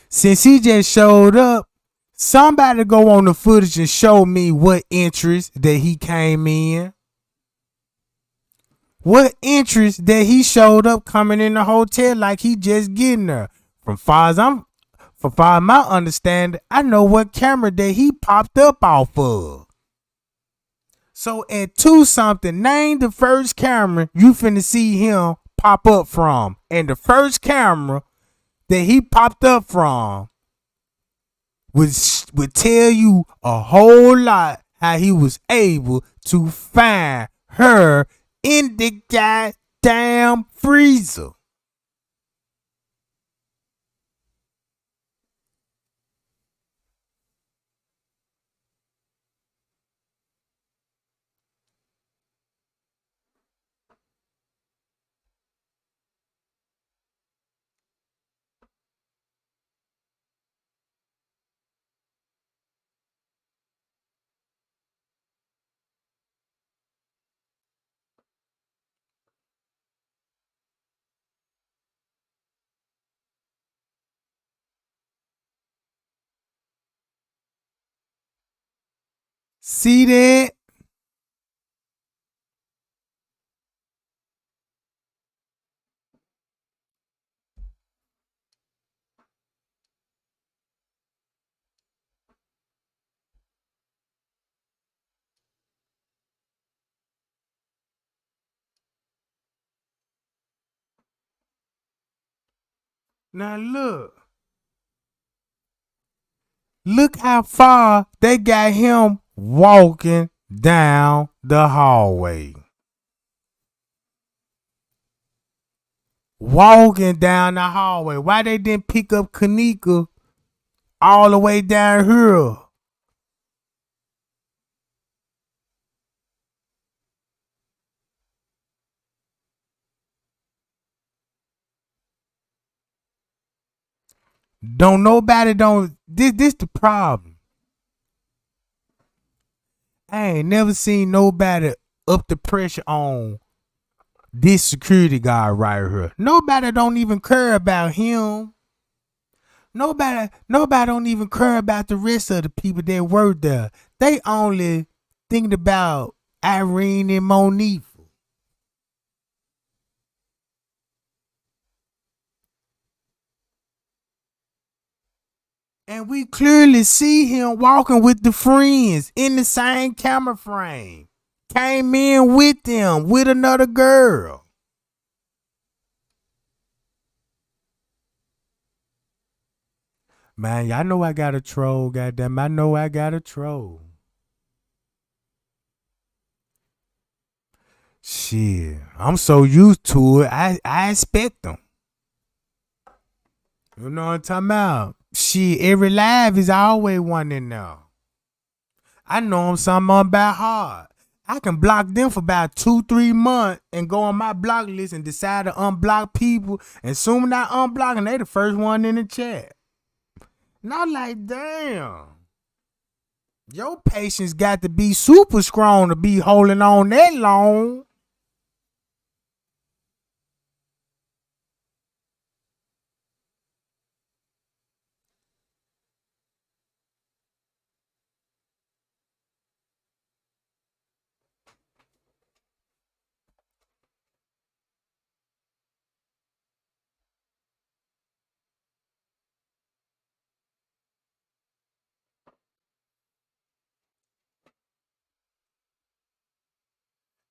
since he just showed up, somebody go on the footage and show me what interest that he came in. what interest that he showed up coming in the hotel like he just getting there. For far as my understanding, I know what camera that he popped up off of. So at 2-something, name the first camera you finna see him pop up from. And the first camera that he popped up from would tell you a whole lot how he was able to find her in the goddamn freezer. See that? Now look how far they got him walking down the hallway. Walking down the hallway. Why they didn't pick up Kenneka all the way down here? This the problem. I ain't never seen nobody up the pressure on this security guard right here. Nobody don't even care about him. Nobody don't even care about the rest of the people that work there. They only thinking about Irene and Monique. And we clearly see him walking with the friends in the same camera frame. Came in with them, with another girl. Man, y'all know I got a troll, goddamn. I know I got a troll. Shit, I'm so used to it, I expect them. You know what I'm talking about? Shit, every live is always one in there. I know them something about hard. I can block them for about 2-3 months and go on my block list and decide to unblock people. And soon as I unblock them, they the first one in the chat. And I'm like, damn. Your patience got to be super strong to be holding on that long.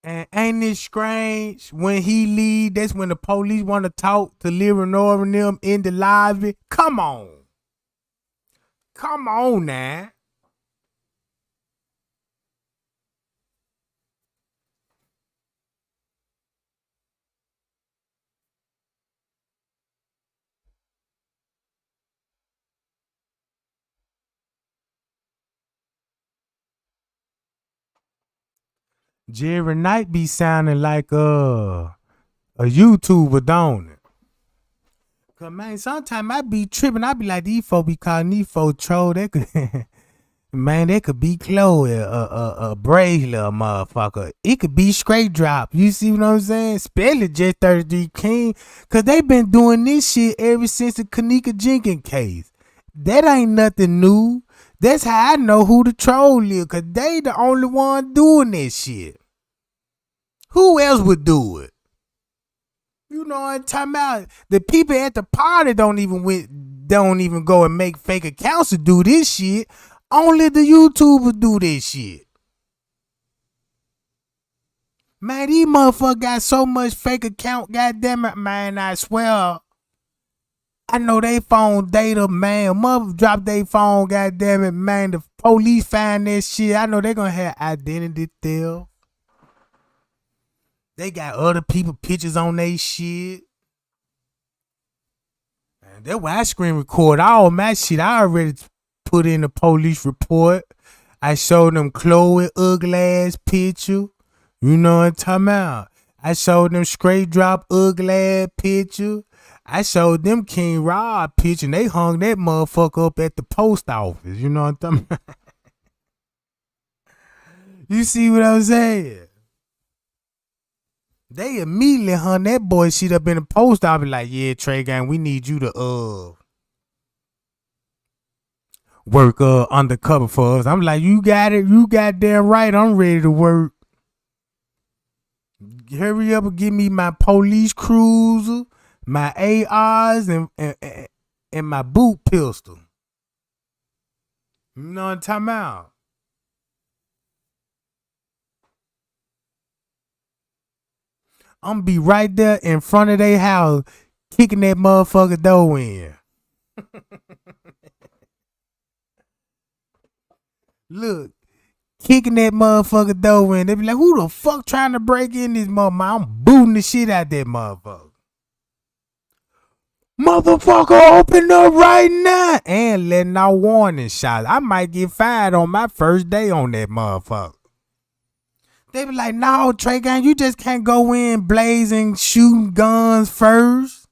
And ain't it strange when he leave? That's when the police want to talk to Lyra Nora and them in the lobby. Come on now. Jerry Knight be sounding like a YouTuber, don't it? Cause man, sometimes I be tripping. I be like, these folks be calling these folks troll. They could, man, they could be Chloe, a brave little motherfucker. It could be straight drop. You see what I'm saying? Especially just 33 King. Cause they been doing this shit ever since the Kenneka Jenkins case. That ain't nothing new. That's how I know who the troll is. Cause they the only one doing this shit. Who else would do it? You know what I'm talking about? The people at the party don't even go and make fake accounts to do this shit. Only the YouTubers do this shit. Man, these motherfuckers got so much fake account, goddamn it, man, I swear. I know they phone data, man. Mother drop their phone, goddamn it, man. The police find that shit. I know they gonna have identity theft. They got other people pictures on they shit. And that's why I screen record all my shit. I already put in the police report. I showed them Chloe ugly ass picture. You know what I'm talking about? I showed them straight drop ugly ass picture. I showed them King Rob picture and they hung that motherfucker up at the post office. You know what I'm talking about? You see what I'm saying? They immediately hung that boy shit up in the post office like, yeah, Trey Gang, we need you to work undercover for us. I'm like, you got it. You goddamn right. I'm ready to work. Hurry up and give me my police cruiser, my ARs, and my boot pistol. You know what I'm talking about? I'm gonna be right there in front of their house, kicking that motherfucker door in. Look, kicking that motherfucker door in. They be like, who the fuck trying to break in this motherfucker? I'm booting the shit out that motherfucker. Motherfucker, open up right now. And letting out warning shots. I might get fired on my first day on that motherfucker. They be like, no, Trey Gang, you just can't go in blazing, shooting guns first.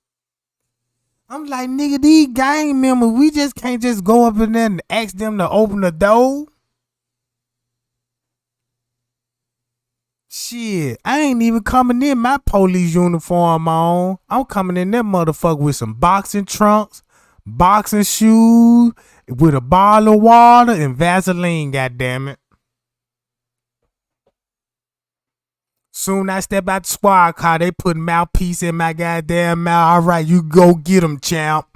I'm like, nigga, these gang members, we just can't just go up in there and ask them to open the door. Shit, I ain't even coming in my police uniform on. I'm coming in that motherfucker with some boxing trunks, boxing shoes, with a bottle of water and Vaseline, goddammit. Soon I step out the squad car, they put mouthpiece in my goddamn mouth. All right, you go get him, champ.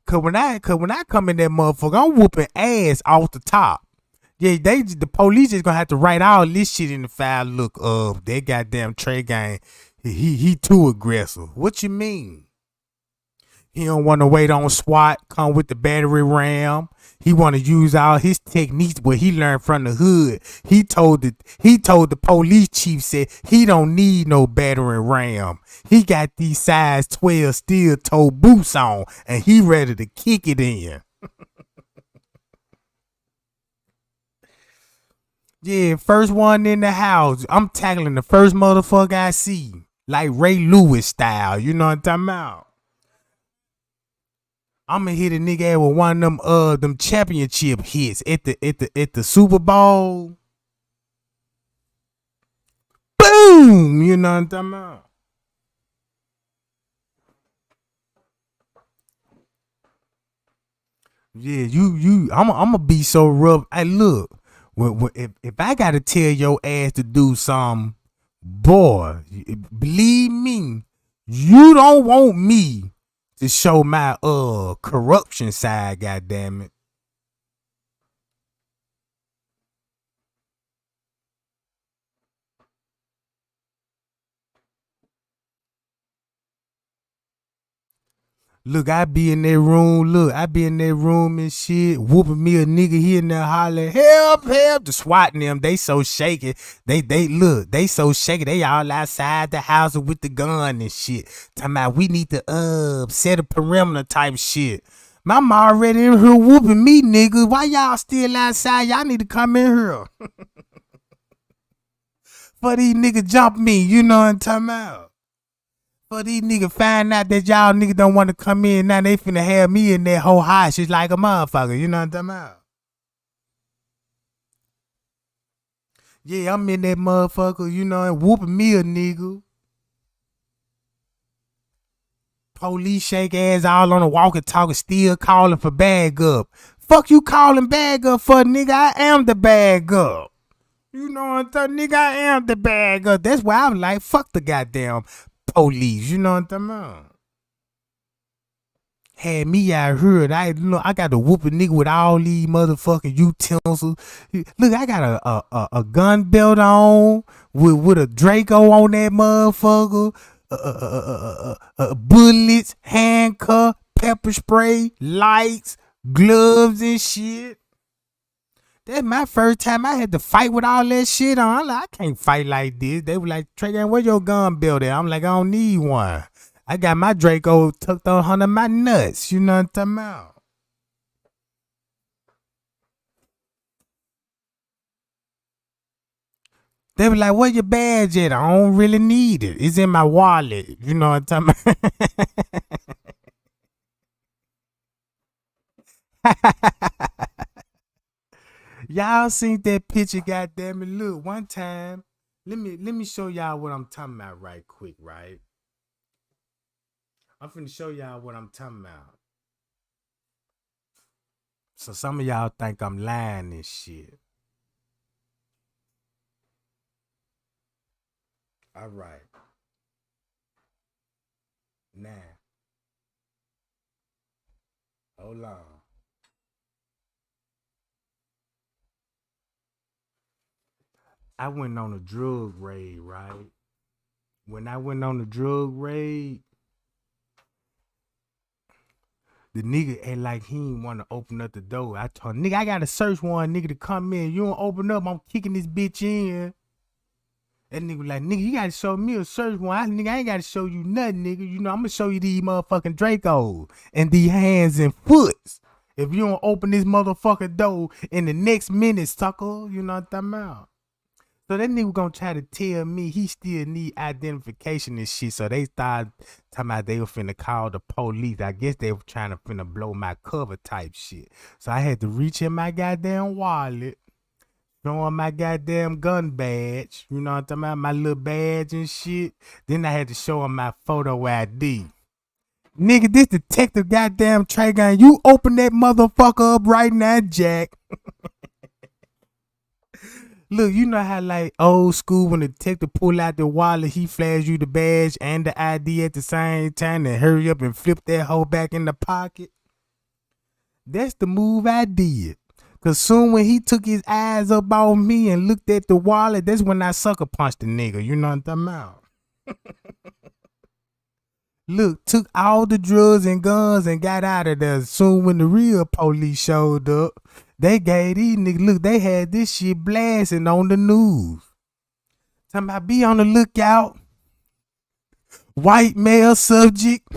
Cause when I come in that motherfucker, I'm whooping ass off the top. Yeah, the police is gonna have to write all this shit in the file. Look, that goddamn Trey Gang, he too aggressive. What you mean? He don't want to wait on SWAT, come with the battery ram. He want to use all his techniques what he learned from the hood. He told the police chief said he don't need no battery ram. He got these size 12 steel toe boots on and he ready to kick it in. Yeah, first one in the house. I'm tackling the first motherfucker I see. Like Ray Lewis style. You know what I'm talking about? I'ma hit a nigga ass with one of them championship hits at the Super Bowl. Boom! You know what I'm talking about? Yeah, I'ma be so rough. Hey, look, if I gotta tell your ass to do something, boy, believe me, you don't want me to show my corruption side, goddammit. Look, I be in that room. Look, I be in that room and shit, whooping me a nigga here and there, hollering, help, help. The swatting them, they so shaky. They so shaky. They all outside the house with the gun and shit. Talking about we need to set a perimeter type shit. Mama already in here whooping me, nigga. Why y'all still outside? Y'all need to come in here. For these niggas jump me, you know what I'm talking about? For these niggas find out that y'all niggas don't want to come in, now they finna have me in that whole house just like a motherfucker. You know what I'm talking about? Yeah, I'm in that motherfucker, you know, and whooping me a nigga. Police shake ass all on the walkie-talkie, still calling for bag up. Fuck you calling bag up for, nigga? I am the bag up. You know what I'm talking? Nigga, I am the bad guy. That's why I'm like, fuck the goddamn police. You know what I'm talking about? Had me out here. I got to whoop a nigga with all these motherfucking utensils. Look, I got a gun belt on with a Draco on that motherfucker. Bullets, handcuff, pepper spray, lights, gloves and shit. That's my first time I had to fight with all that shit on. I'm like, I can't fight like this. They were like, Trey, where your gun belt at? I'm like, I don't need one. I got my Draco tucked on under my nuts. You know what I'm talking about? They were like, where your badge at? I don't really need it. It's in my wallet. You know what I'm talking about? Y'all seen that picture, goddamn it. Look, one time, let me show y'all what I'm talking about right quick, right? I'm finna show y'all what I'm talking about. So some of y'all think I'm lying and shit. All right. Now, hold on. I went on a drug raid, right? When I went on the drug raid, the nigga act like he ain't want to open up the door. I told nigga, I got a search warrant, nigga, to come in. You don't open up, I'm kicking this bitch in. That nigga like, nigga, you gotta show me a search warrant. Nigga, I ain't gotta show you nothing, nigga. You know, I'm gonna show you these motherfucking Dracos and these hands and foots. If you don't open this motherfucking door in the next minute, sucker, you know what I'm talking about? So that nigga gonna try to tell me he still need identification and shit. So they started talking about they were finna call the police. I guess they were trying to finna blow my cover type shit. So I had to reach in my goddamn wallet, show him my goddamn gun badge. You know what I'm talking about? My little badge and shit. Then I had to show him my photo ID. Nigga, this detective goddamn Trey gun. You open that motherfucker up right now, Jack. Look, you know how like old school when the detective pull out the wallet, he flash you the badge and the ID at the same time and hurry up and flip that hoe back in the pocket? That's the move I did. Cause soon when he took his eyes up on me and looked at the wallet, that's when I sucker punched the nigga. You know what I'm talking about? Look, took all the drugs and guns and got out of there. Soon when the real police showed up, they gave these niggas, look, they had this shit blasting on the news. Talking about be on the lookout. White male subject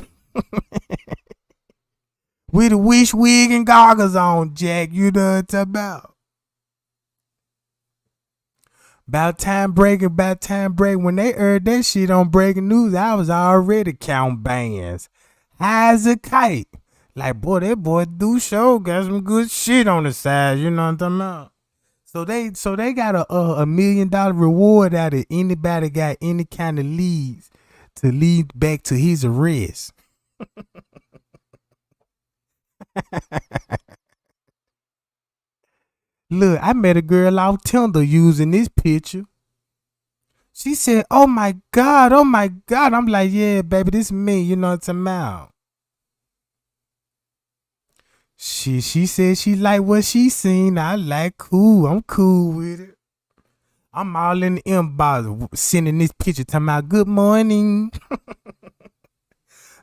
with a wish wig and goggles on, Jack. You know what I'm talking about? About time break. When they heard that shit on breaking news, I was already counting bands. High as a kite. Like, boy, that boy do show got some good shit on the side. You know what I'm talking about? So they got a $1 million reward out of anybody got any kind of leads to lead back to his arrest. Look, I met a girl off Tinder using this picture. She said, oh my God. I'm like, yeah, baby, this is me. You know what I'm talking about? She said she like what she seen. I like cool. I'm cool with it. I'm all in the inbox sending this picture talking about good morning.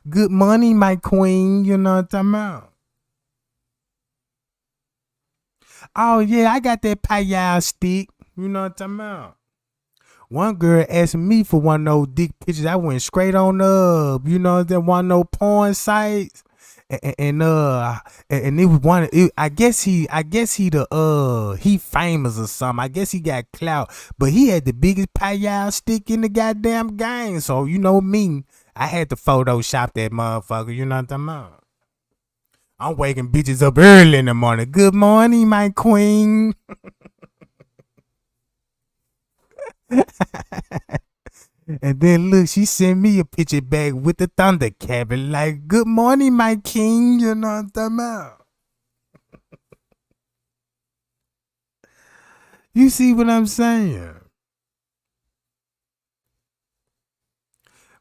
Good morning, my queen. You know what I'm talking about? Oh yeah, I got that payal stick. You know what I'm talking about? One girl asked me for one of those dick pictures. I went straight on up. You know that one of those porn sites. And it was one. I guess he famous or something. I guess he got clout, but he had the biggest payal stick in the goddamn gang. So you know me, I had to Photoshop that motherfucker. You know what I'm talking about? I'm waking bitches up early in the morning. Good morning, my queen. And then look, she sent me a picture back with the thunder cabin, like, good morning, my king. You know what I'm talking about? You see what I'm saying?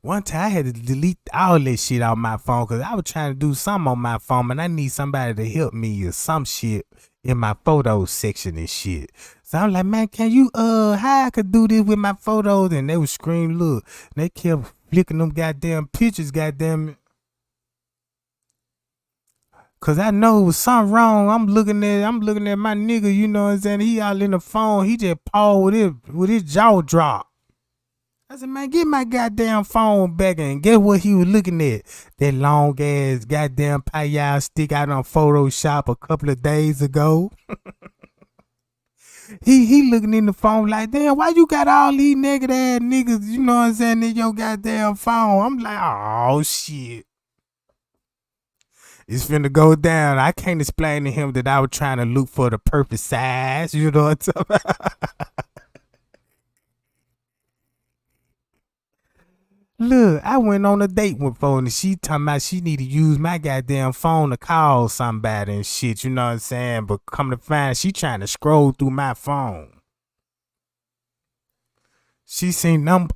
One time I had to delete all that shit off my phone because I was trying to do something on my phone and I need somebody to help me or some shit in my photos section and shit. So I'm like, man, can you how I could do this with my photos? And they would scream, look. And they kept flicking them goddamn pictures, goddamn. Cause I know it was something wrong. I'm looking at my nigga, you know what I'm saying? He all in the phone. He just paused with his jaw drop. I said, man, get my goddamn phone back. And guess what he was looking at? That long ass goddamn pie stick out on Photoshop a couple of days ago. he looking in the phone like, damn, why you got all these negative ass niggas, you know what I'm saying, in your goddamn phone? I'm like, oh shit. It's finna go down. I can't explain to him that I was trying to look for the perfect size, you know what I'm talking about? Look, I went on a date with phone and she talking about she need to use my goddamn phone to call somebody and shit, you know what I'm saying? But come to find, she trying to scroll through my phone. She seen number.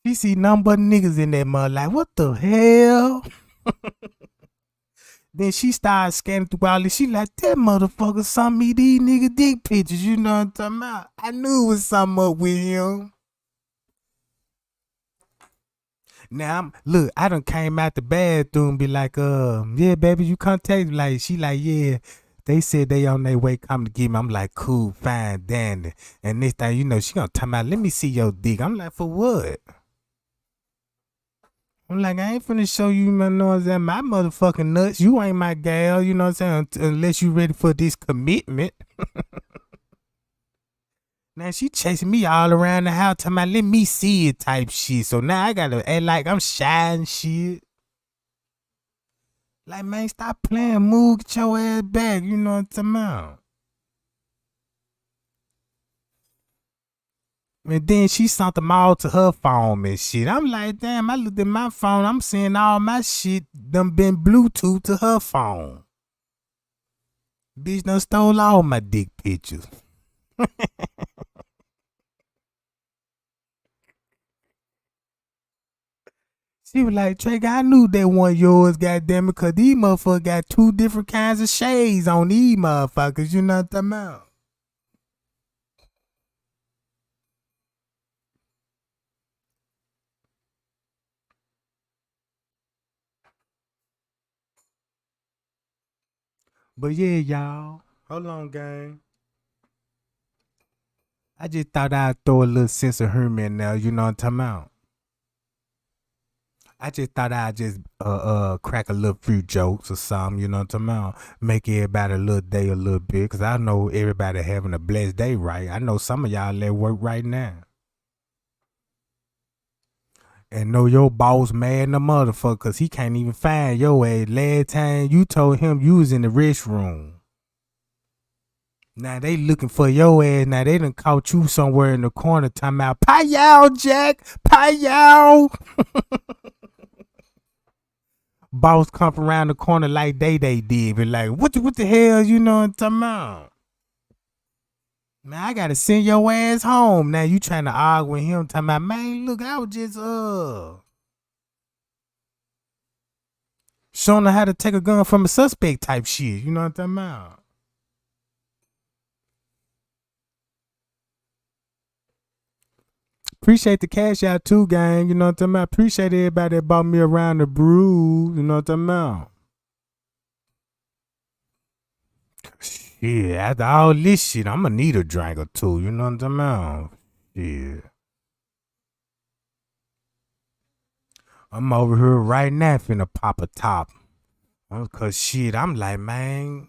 She see number niggas in that mother like, what the hell? Then she started scanning through all this. She like, that motherfucker sent me these nigga dick pictures. You know what I'm talking about? I knew it was something up with him. Now, look, I done came out the bathroom and be like, yeah, baby, you contact me. Like, she like, yeah. They said they on their way come to get me. I'm like, cool, fine, dandy. And next thing you know, she gonna tell me, let me see your dick. I'm like, for what? I'm like, I ain't finna show you, my nose and my motherfucking nuts. You ain't my gal, you know what I'm saying? Unless you ready for this commitment. Now she chasing me all around the house, talking about let me see it type shit. So now I gotta act like I'm shy and shit. Like, man, stop playing, move, get your ass back, you know what I'm talking about? And then she sent them all to her phone and shit. I'm like, damn, I looked at my phone. I'm seeing all my shit done been Bluetooth to her phone. Bitch done stole all my dick pictures. She was like, Trey, I knew that one yours, goddamn it, because these motherfuckers got two different kinds of shades on these motherfuckers. You know what I'm talking about? But yeah, y'all. Hold on, gang. I just thought I'd throw a little sense of humor in there, you know what I'm talking about? I just thought I'd just crack a little few jokes or something, you know what I'm talking about? Make everybody a little day a little bit, because I know everybody having a blessed day, right? I know some of y'all at work right now. And know your boss mad in the motherfucker because he can't even find your ass. Last time you told him you was in the restroom. Now they looking for your ass. Now they done caught you somewhere in the corner talking about, pie y'all, Jack, pie y'all. Boss come from around the corner like they did. But like, what the hell you know what I'm talking about? Man, I gotta send your ass home. Now you trying to argue with him talking about, man, look, I was just showing her how to take a gun from a suspect type shit. You know what I'm talking about? Appreciate the cash out too, gang. You know what I'm talking about? Appreciate everybody that bought me around the brew. You know what I'm talking about? Shit, after all this shit, I'm gonna need a drink or two. You know what I'm talking about? Yeah. I'm over here right now finna pop a top. Cause shit, I'm like, man.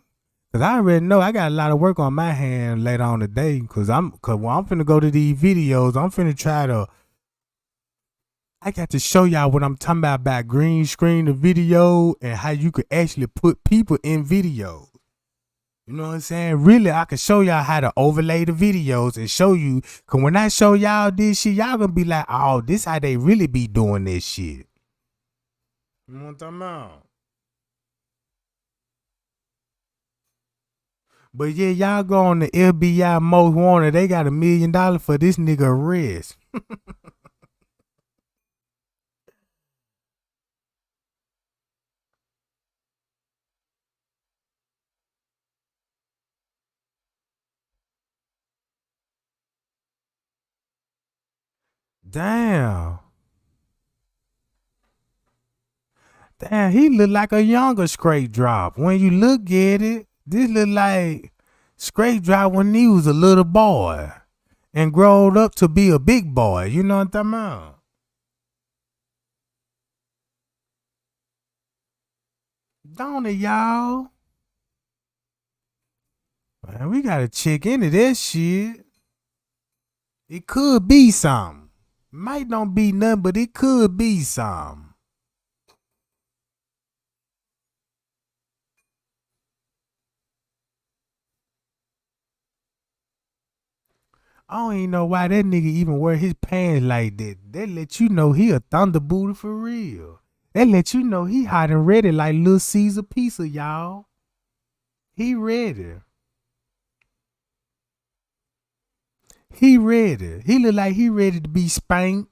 Cause I already know I got a lot of work on my hand later on today. Cause when I'm finna go to these videos, I'm finna try to. I got to show y'all what I'm talking about green screen the video and how you could actually put people in videos. You know what I'm saying? Really, I can show y'all how to overlay the videos and show you. Cause when I show y'all this shit, y'all gonna be like, oh, this how they really be doing this shit. You know what I'm talking about? But yeah, y'all go on the FBI most wanted. They got $1 million for this nigga arrest. Damn. Damn, he look like a younger Straight Drop. When you look at it, this look like Straight Drop when he was a little boy and growed up to be a big boy. You know what I'm talking about? Don't it, y'all? Man, we gotta check into that shit. It could be something. Might not be nothing, but it could be something. I don't even know why that nigga even wear his pants like that. That let you know he a thunderbooter for real. That let you know he hot and ready like Little Caesar Pizza, y'all. He ready. He ready. He look like he ready to be spanked.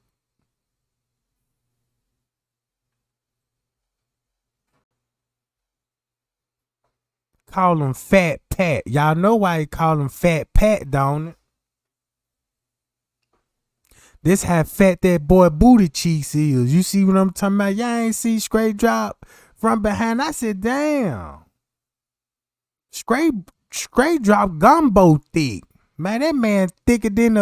Call him Fat Pat. Y'all know why he call him Fat Pat, don't it? This how fat that boy booty cheeks is. You see what I'm talking about? Y'all ain't see Straight Drop from behind. I said, damn. Straight Drop gumbo thick. Man, that man thicker than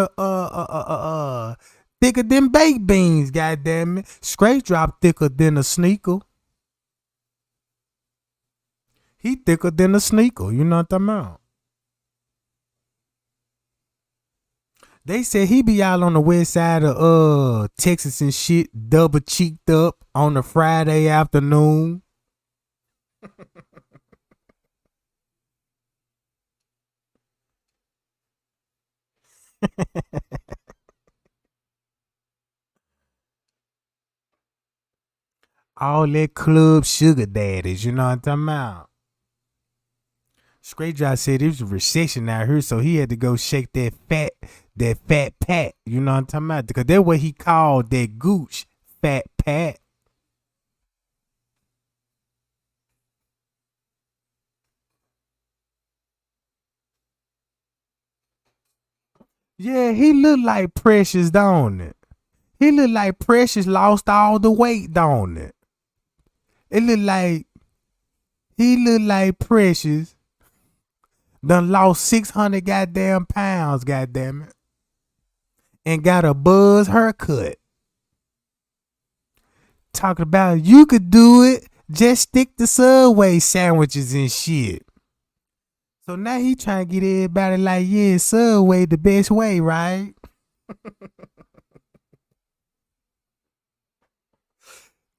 thicker than baked beans, goddamn it. Straight Drop thicker than a sneaker. He thicker than a sneaker. You know what I'm talking about? They said he be out on the west side of Texas and shit, double cheeked up on a Friday afternoon. All that club sugar daddies, you know what I'm talking about? Straight Drop said it was a recession out here, so he had to go shake that fat pat, you know what I'm talking about? Because that's what he called that gooch, Fat Pat. Yeah, he look like Precious, don't it? He look like Precious lost all the weight, don't it? It look like he look like Precious done lost 600 goddamn pounds, goddamn it, and got a buzz haircut. Talking about you could do it, just stick to Subway sandwiches and shit. So now he trying to get everybody like, yeah, Subway the best way, right?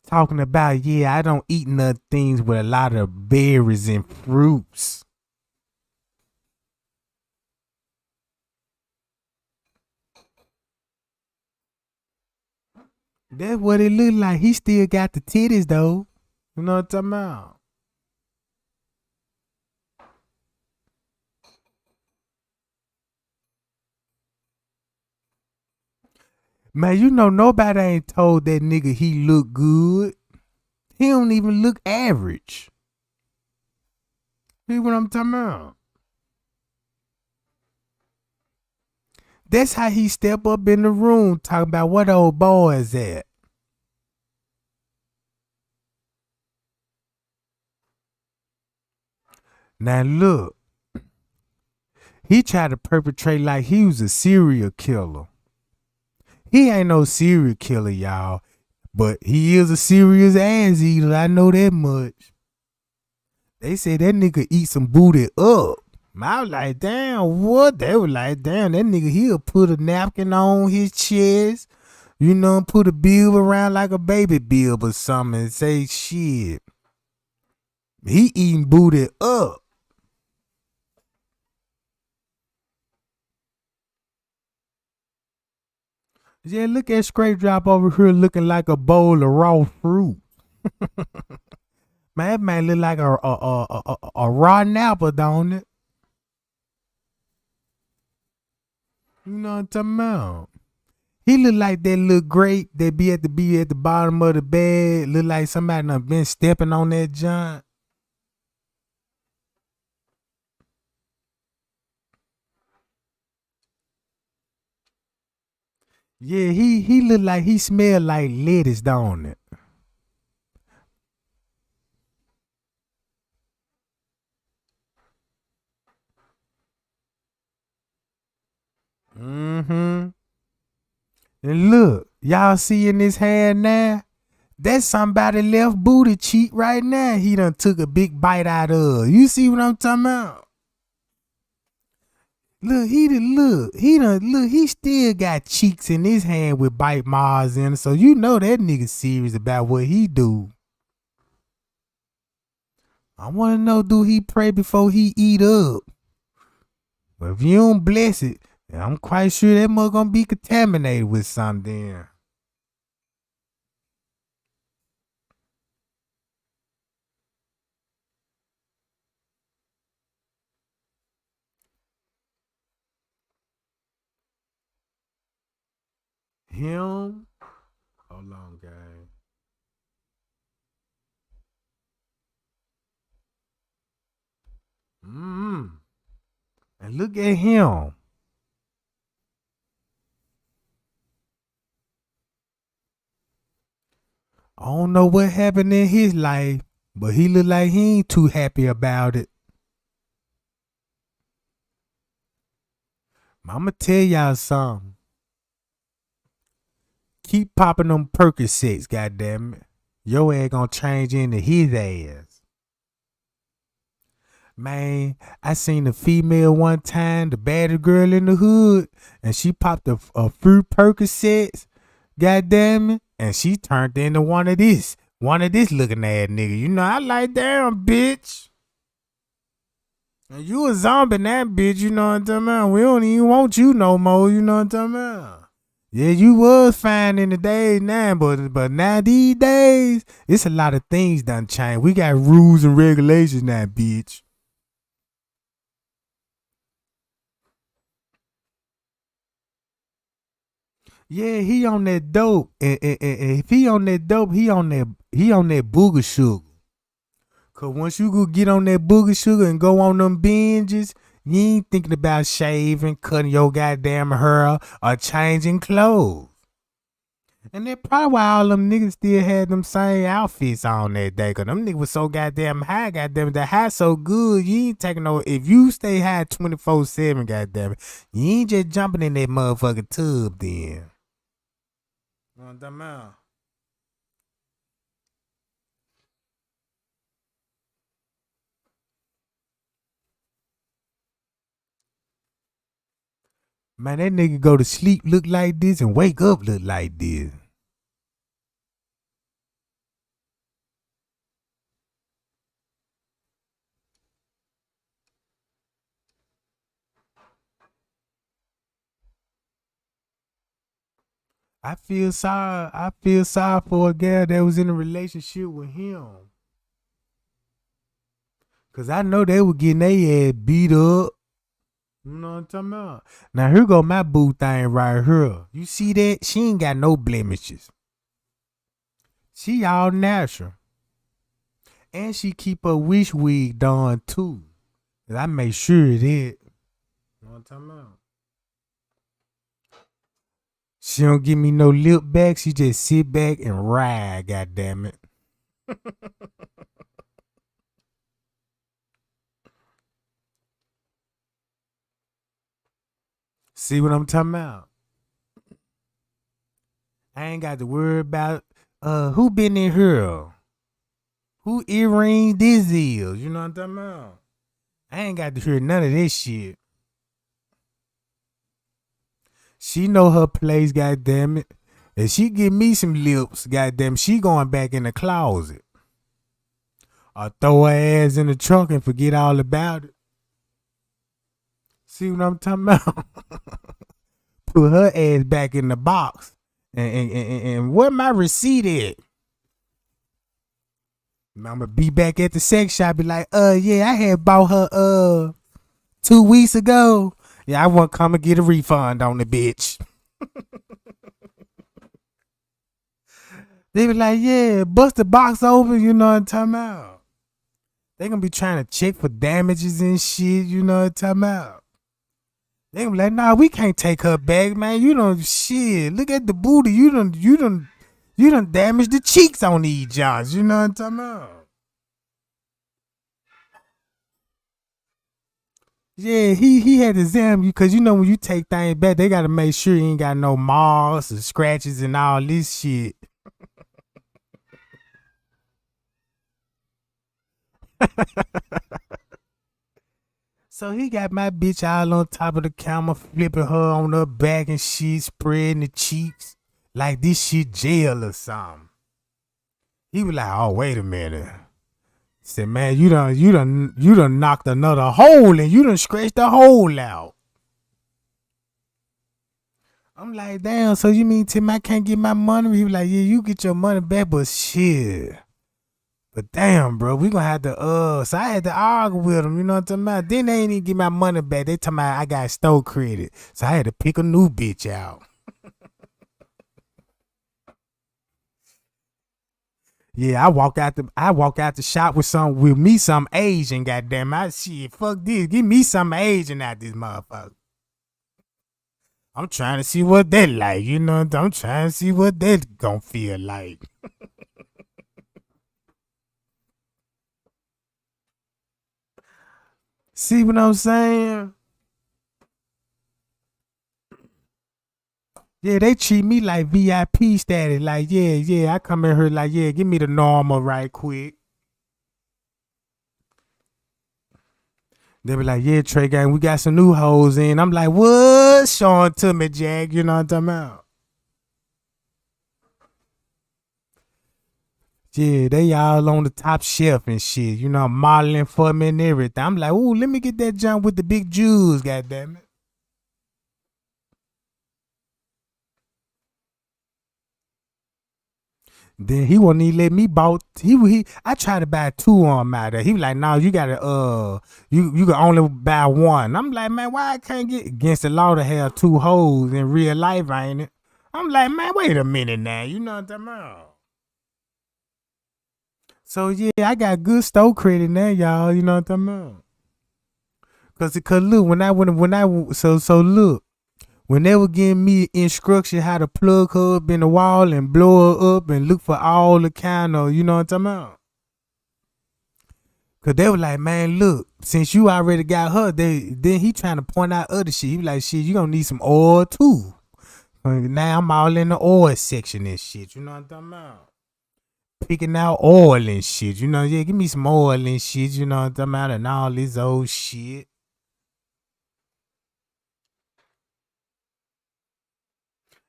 Talking about, yeah, I don't eat nut things with a lot of berries and fruits. That's what it look like. He still got the titties though. You know what I'm talking about? Man, you know nobody ain't told that nigga he look good. He don't even look average. See what I'm talking about? That's how he step up in the room talking about what old boy is at. Now look, he tried to perpetrate like he was a serial killer. He ain't no serial killer, y'all, but he is a serious ass eater. I know that much. They say that nigga eat some booty up. I was like, damn, what? They were like, damn, that nigga, he'll put a napkin on his chest, you know, put a bib around like a baby bib or something and say, shit, he eating booty up. Yeah, look at Straight Drop over here looking like a bowl of raw fruit. Man, that man look like a raw apple, don't it? You know what I'm talking about? He look like that little grape that be at the bottom of the bed. Look like somebody done been stepping on that junk. Yeah, he look like he smell like lettuce, don't it? Mm-hmm. And look, y'all see in his hand now? That's somebody left booty cheek right now. He done took a big bite out of. You see what I'm talking about? Look, he still got cheeks in his hand with bite marks in it. So you know that nigga serious about what he do. I wanna know, do he pray before he eat up? But if you don't bless it, I'm quite sure that mug gonna be contaminated with something. Him? Hold on, guys. And look at him. I don't know what happened in his life, but he look like he ain't too happy about it. I'ma tell y'all something. Keep popping them Percocets, goddammit. Your ass gonna change into his ass. Man, I seen a female one time, the baddest girl in the hood, and she popped a few Percocets, goddammit, and she turned into one of this looking ass nigga. You know, I like, damn, bitch. And you a zombie now, bitch, you know what I'm talking about? We don't even want you no more, you know what I'm talking about? Yeah, you was fine in the days now, but now these days, it's a lot of things done changed. We got rules and regulations now, bitch. Yeah, he on that dope. And if he on that dope, he on that booger sugar. Cause once you go get on that booger sugar and go on them binges, you ain't thinking about shaving, cutting your goddamn hair, or changing clothes. And that's probably why all them niggas still had them same outfits on that day. Cause them niggas was so goddamn high, goddamn. The high so good, you ain't taking no. If you stay high 24/7, goddamn, you ain't just jumping in that motherfucking tub then. You know what I'm talking about? Man, that nigga go to sleep look like this and wake up look like this. I feel sorry for a girl that was in a relationship with him. Cause I know they were getting their ass beat up. You know what I'm talking about? Now here go my boo thing right here. You see that? She ain't got no blemishes. She all natural. And she keep her wish wig done too. And I make sure of that. You know what I'm talking about? She don't give me no lip back. She just sit back and ride, goddammit. See what I'm talking about? I ain't got to worry about who been in here. Who earring this is. You know what I'm talking about? I ain't got to hear none of this shit. She know her place, goddammit. If she give me some lips, goddamn, she going back in the closet. Or throw her ass in the trunk and forget all about it. See what I'm talking about? Put her ass back in the box. And where my receipt at? I'ma be back at the sex shop, be like, yeah, I had bought her 2 weeks ago. Yeah, I want to come and get a refund on the bitch. They be like, yeah, bust the box open, you know what I'm talking about. They gonna be trying to check for damages and shit, you know what I'm talking about. They gonna be like, nah, we can't take her back, man. You don't shit. Look at the booty. You done damaged the cheeks on these Johns, you know what I'm talking about. Yeah, he had to examine you because you know when you take things back, they gotta make sure you ain't got no marks or scratches and all this shit. So he got my bitch all on top of the camera, flipping her on her back and shit, spreading the cheeks like this shit jail or something. He was like, "Oh, wait a minute." He said, "Man, you done knocked another hole and you done scratched the hole out." I'm like, "Damn, so you mean Tim I can't get my money?" He was like, "Yeah, you get your money back, but shit." But damn, bro, we gonna have to so I had to argue with them, you know what I'm talking about? Then they ain't even get my money back. They talking about I got stole credit. So I had to pick a new bitch out. Yeah, I walk out the shop with me some Asian, goddamn. I shit, fuck this. Give me some Asian out this motherfucker. I'm trying to see what they like, you know. I'm trying to see what they gonna feel like. See what I'm saying? Yeah, they treat me like VIP status. Like, yeah, I come in here like, yeah, give me the normal right quick. They be like, yeah, Trey Gang, we got some new hoes in. I'm like, what? Show 'em to me, Jack. You know what I'm talking about? Yeah, they all on the top shelf and shit. You know, modeling for me and everything. I'm like, ooh, let me get that jump with the big Jews, goddamn it. Then he wouldn't even let me bought he I tried to buy two on him out there. He was like, no, you gotta you can only buy one. I'm like, man, why I can't get against the law to have two hoes in real life, ain't it? I'm like, man, wait a minute now. You know what I'm talking about? So yeah, I got good store credit now, y'all. You know what I'm talking about? Cause look, so look, when they were giving me instruction how to plug her up in the wall and blow her up and look for all the kind of, you know what I'm talking about? Cause they were like, man, look, since you already got her, then he trying to point out other shit. He was like, shit, you gonna need some oil too. Now I'm all in the oil section and shit. You know what I'm talking about? Picking out oil and shit. You know, yeah, give me some oil and shit. You know what I'm talking about? And all this old shit.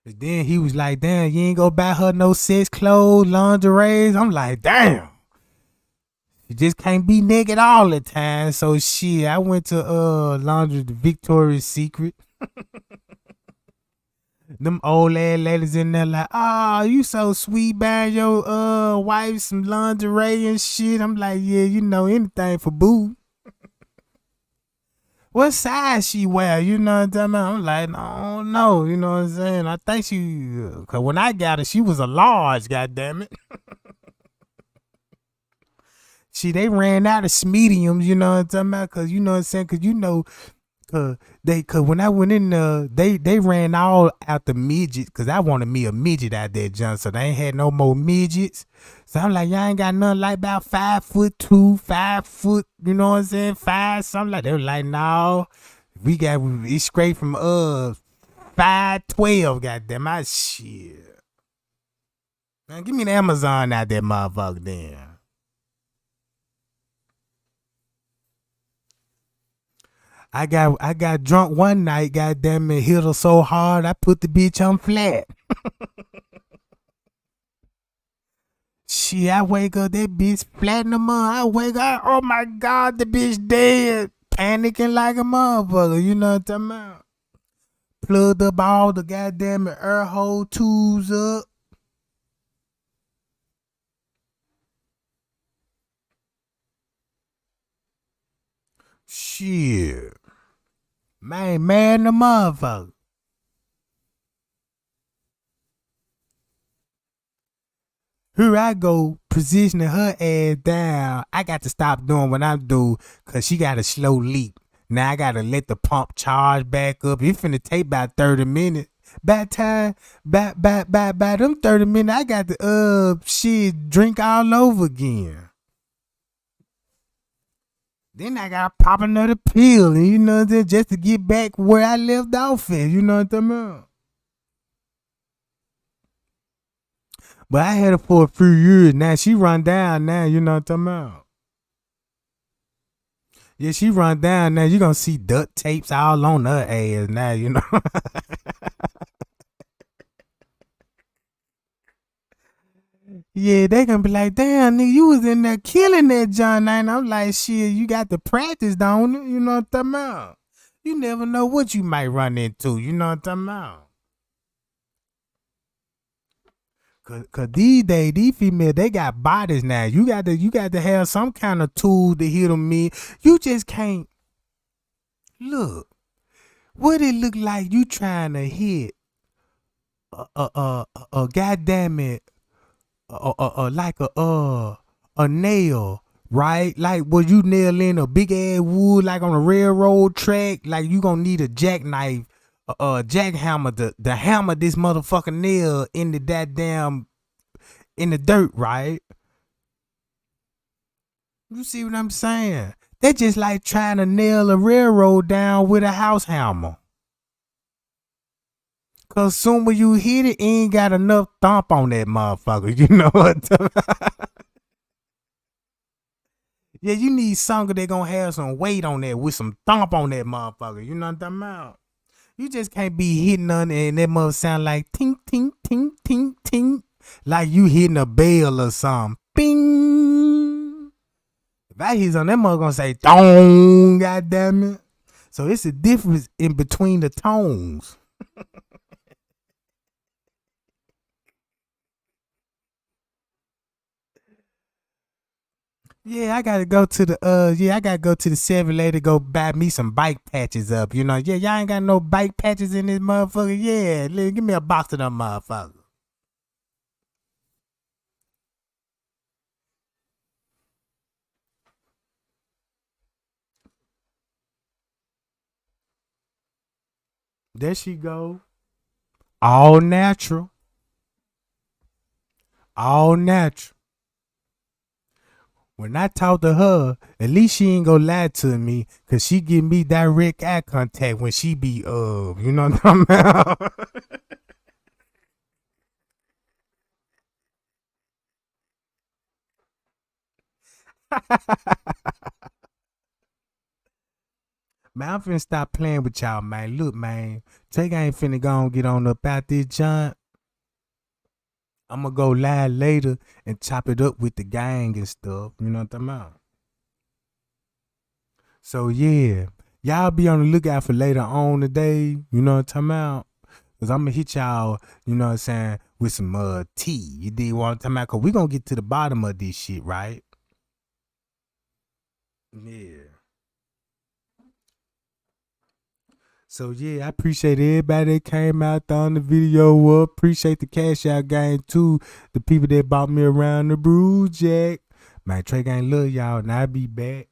And then he was like, damn, you ain't go buy her no sex clothes, lingerie. I'm like, damn. You just can't be naked all the time. So shit, I went to laundry the Victoria's Secret. Them old ass ladies in there like, oh, you so sweet buying your wife some lingerie and shit. I'm like, yeah, you know, anything for boo. What size she wear? You know what I'm talking about? I'm like, I don't know. You know what I'm saying? I think cause when I got her, she was a large, goddamn it. See, they ran out of mediums, you know what I'm talking about? Cause you know what I'm saying? Cause you know, cause when I went in they ran all out the midgets, cause I wanted me a midget out there, John. So they ain't had no more midgets. So I'm like, y'all ain't got nothing like about 5'2", 5 foot, you know what I'm saying? 5 something like that. They were like, no, we got it's straight from 5'12", goddamn my shit. Man, give me the Amazon out there, motherfucker then. I got drunk one night, goddamn it, hit her so hard I put the bitch on flat. Shit, I wake up, that bitch platinum on. I wake up, oh my god, the bitch dead. Panicking like a motherfucker, you know what I'm talking about? Plugged up all the goddamn air hole tubes up. Shit. Man, mad in the motherfucker. Here I go, positioning her ass down. I got to stop doing what I'm doing because she got a slow leak. Now I got to let the pump charge back up. It finna take about 30 minutes. By time, by them 30 minutes, I got to, shit, drink all over again. Then I got to pop another pill, and you know what I'm saying, just to get back where I left off at. You know what I'm saying? But I had her for a few years. Now she run down now, you know what I'm talking about? Yeah, she run down now. You gonna see duct tapes all on her ass now, you know. Yeah, they gonna be like, damn, nigga, you was in there killing that John. And I'm like, shit, you got to practice, don't you? You know what I'm talking about? You never know what you might run into, you know what I'm talking about? Cause these days, these females, they got bodies now. You got to have some kind of tool to hit them in. You just can't look. What it look like you trying to hit a goddamn it, like a nail, right? Like was you nail in a big ass wood like on a railroad track? Like you gonna need a jackknife, jackhammer to hammer this motherfucking nail in the goddamn in the dirt, right? You see what I'm saying? They just like trying to nail a railroad down with a house hammer. Cause soon when you hit it, ain't got enough thump on that motherfucker. You know what? Yeah, you need something that gonna have some weight on that with some thump on that motherfucker. You know what I'm talking about? You just can't be hitting on it and that mother sound like tink, tink, tink, tink, tink. Like you hitting a bell or something. Bing. If I hit on that mother gonna say dong, goddamn it. So it's a difference in between the tones. Yeah, I gotta go to the 7-Eleven to go buy me some bike patches up. You know, yeah, y'all ain't got no bike patches in this motherfucker. Yeah, give me a box of them motherfuckers. There she go. All natural. All natural. When I talk to her, at least she ain't gonna lie to me, cause she give me direct eye contact when she be you know what I'm talking about? Man, I'm finna stop playing with y'all, man. Look, man, Take ain't finna go and get on up out this joint. I'm gonna go live later and chop it up with the gang and stuff. You know what I'm talking about? So yeah, y'all be on the lookout for later on today. You know what I'm talking about? Cause I'm gonna hit y'all, you know what I'm saying, with some tea. You did what I'm talking about? Cause we gonna get to the bottom of this shit, right? Yeah. So yeah, I appreciate everybody that came out throwing the video up. Appreciate the cash out gang too. The people that bought me around the Bruise Jack. Man, Trey Gang love y'all and I'll be back.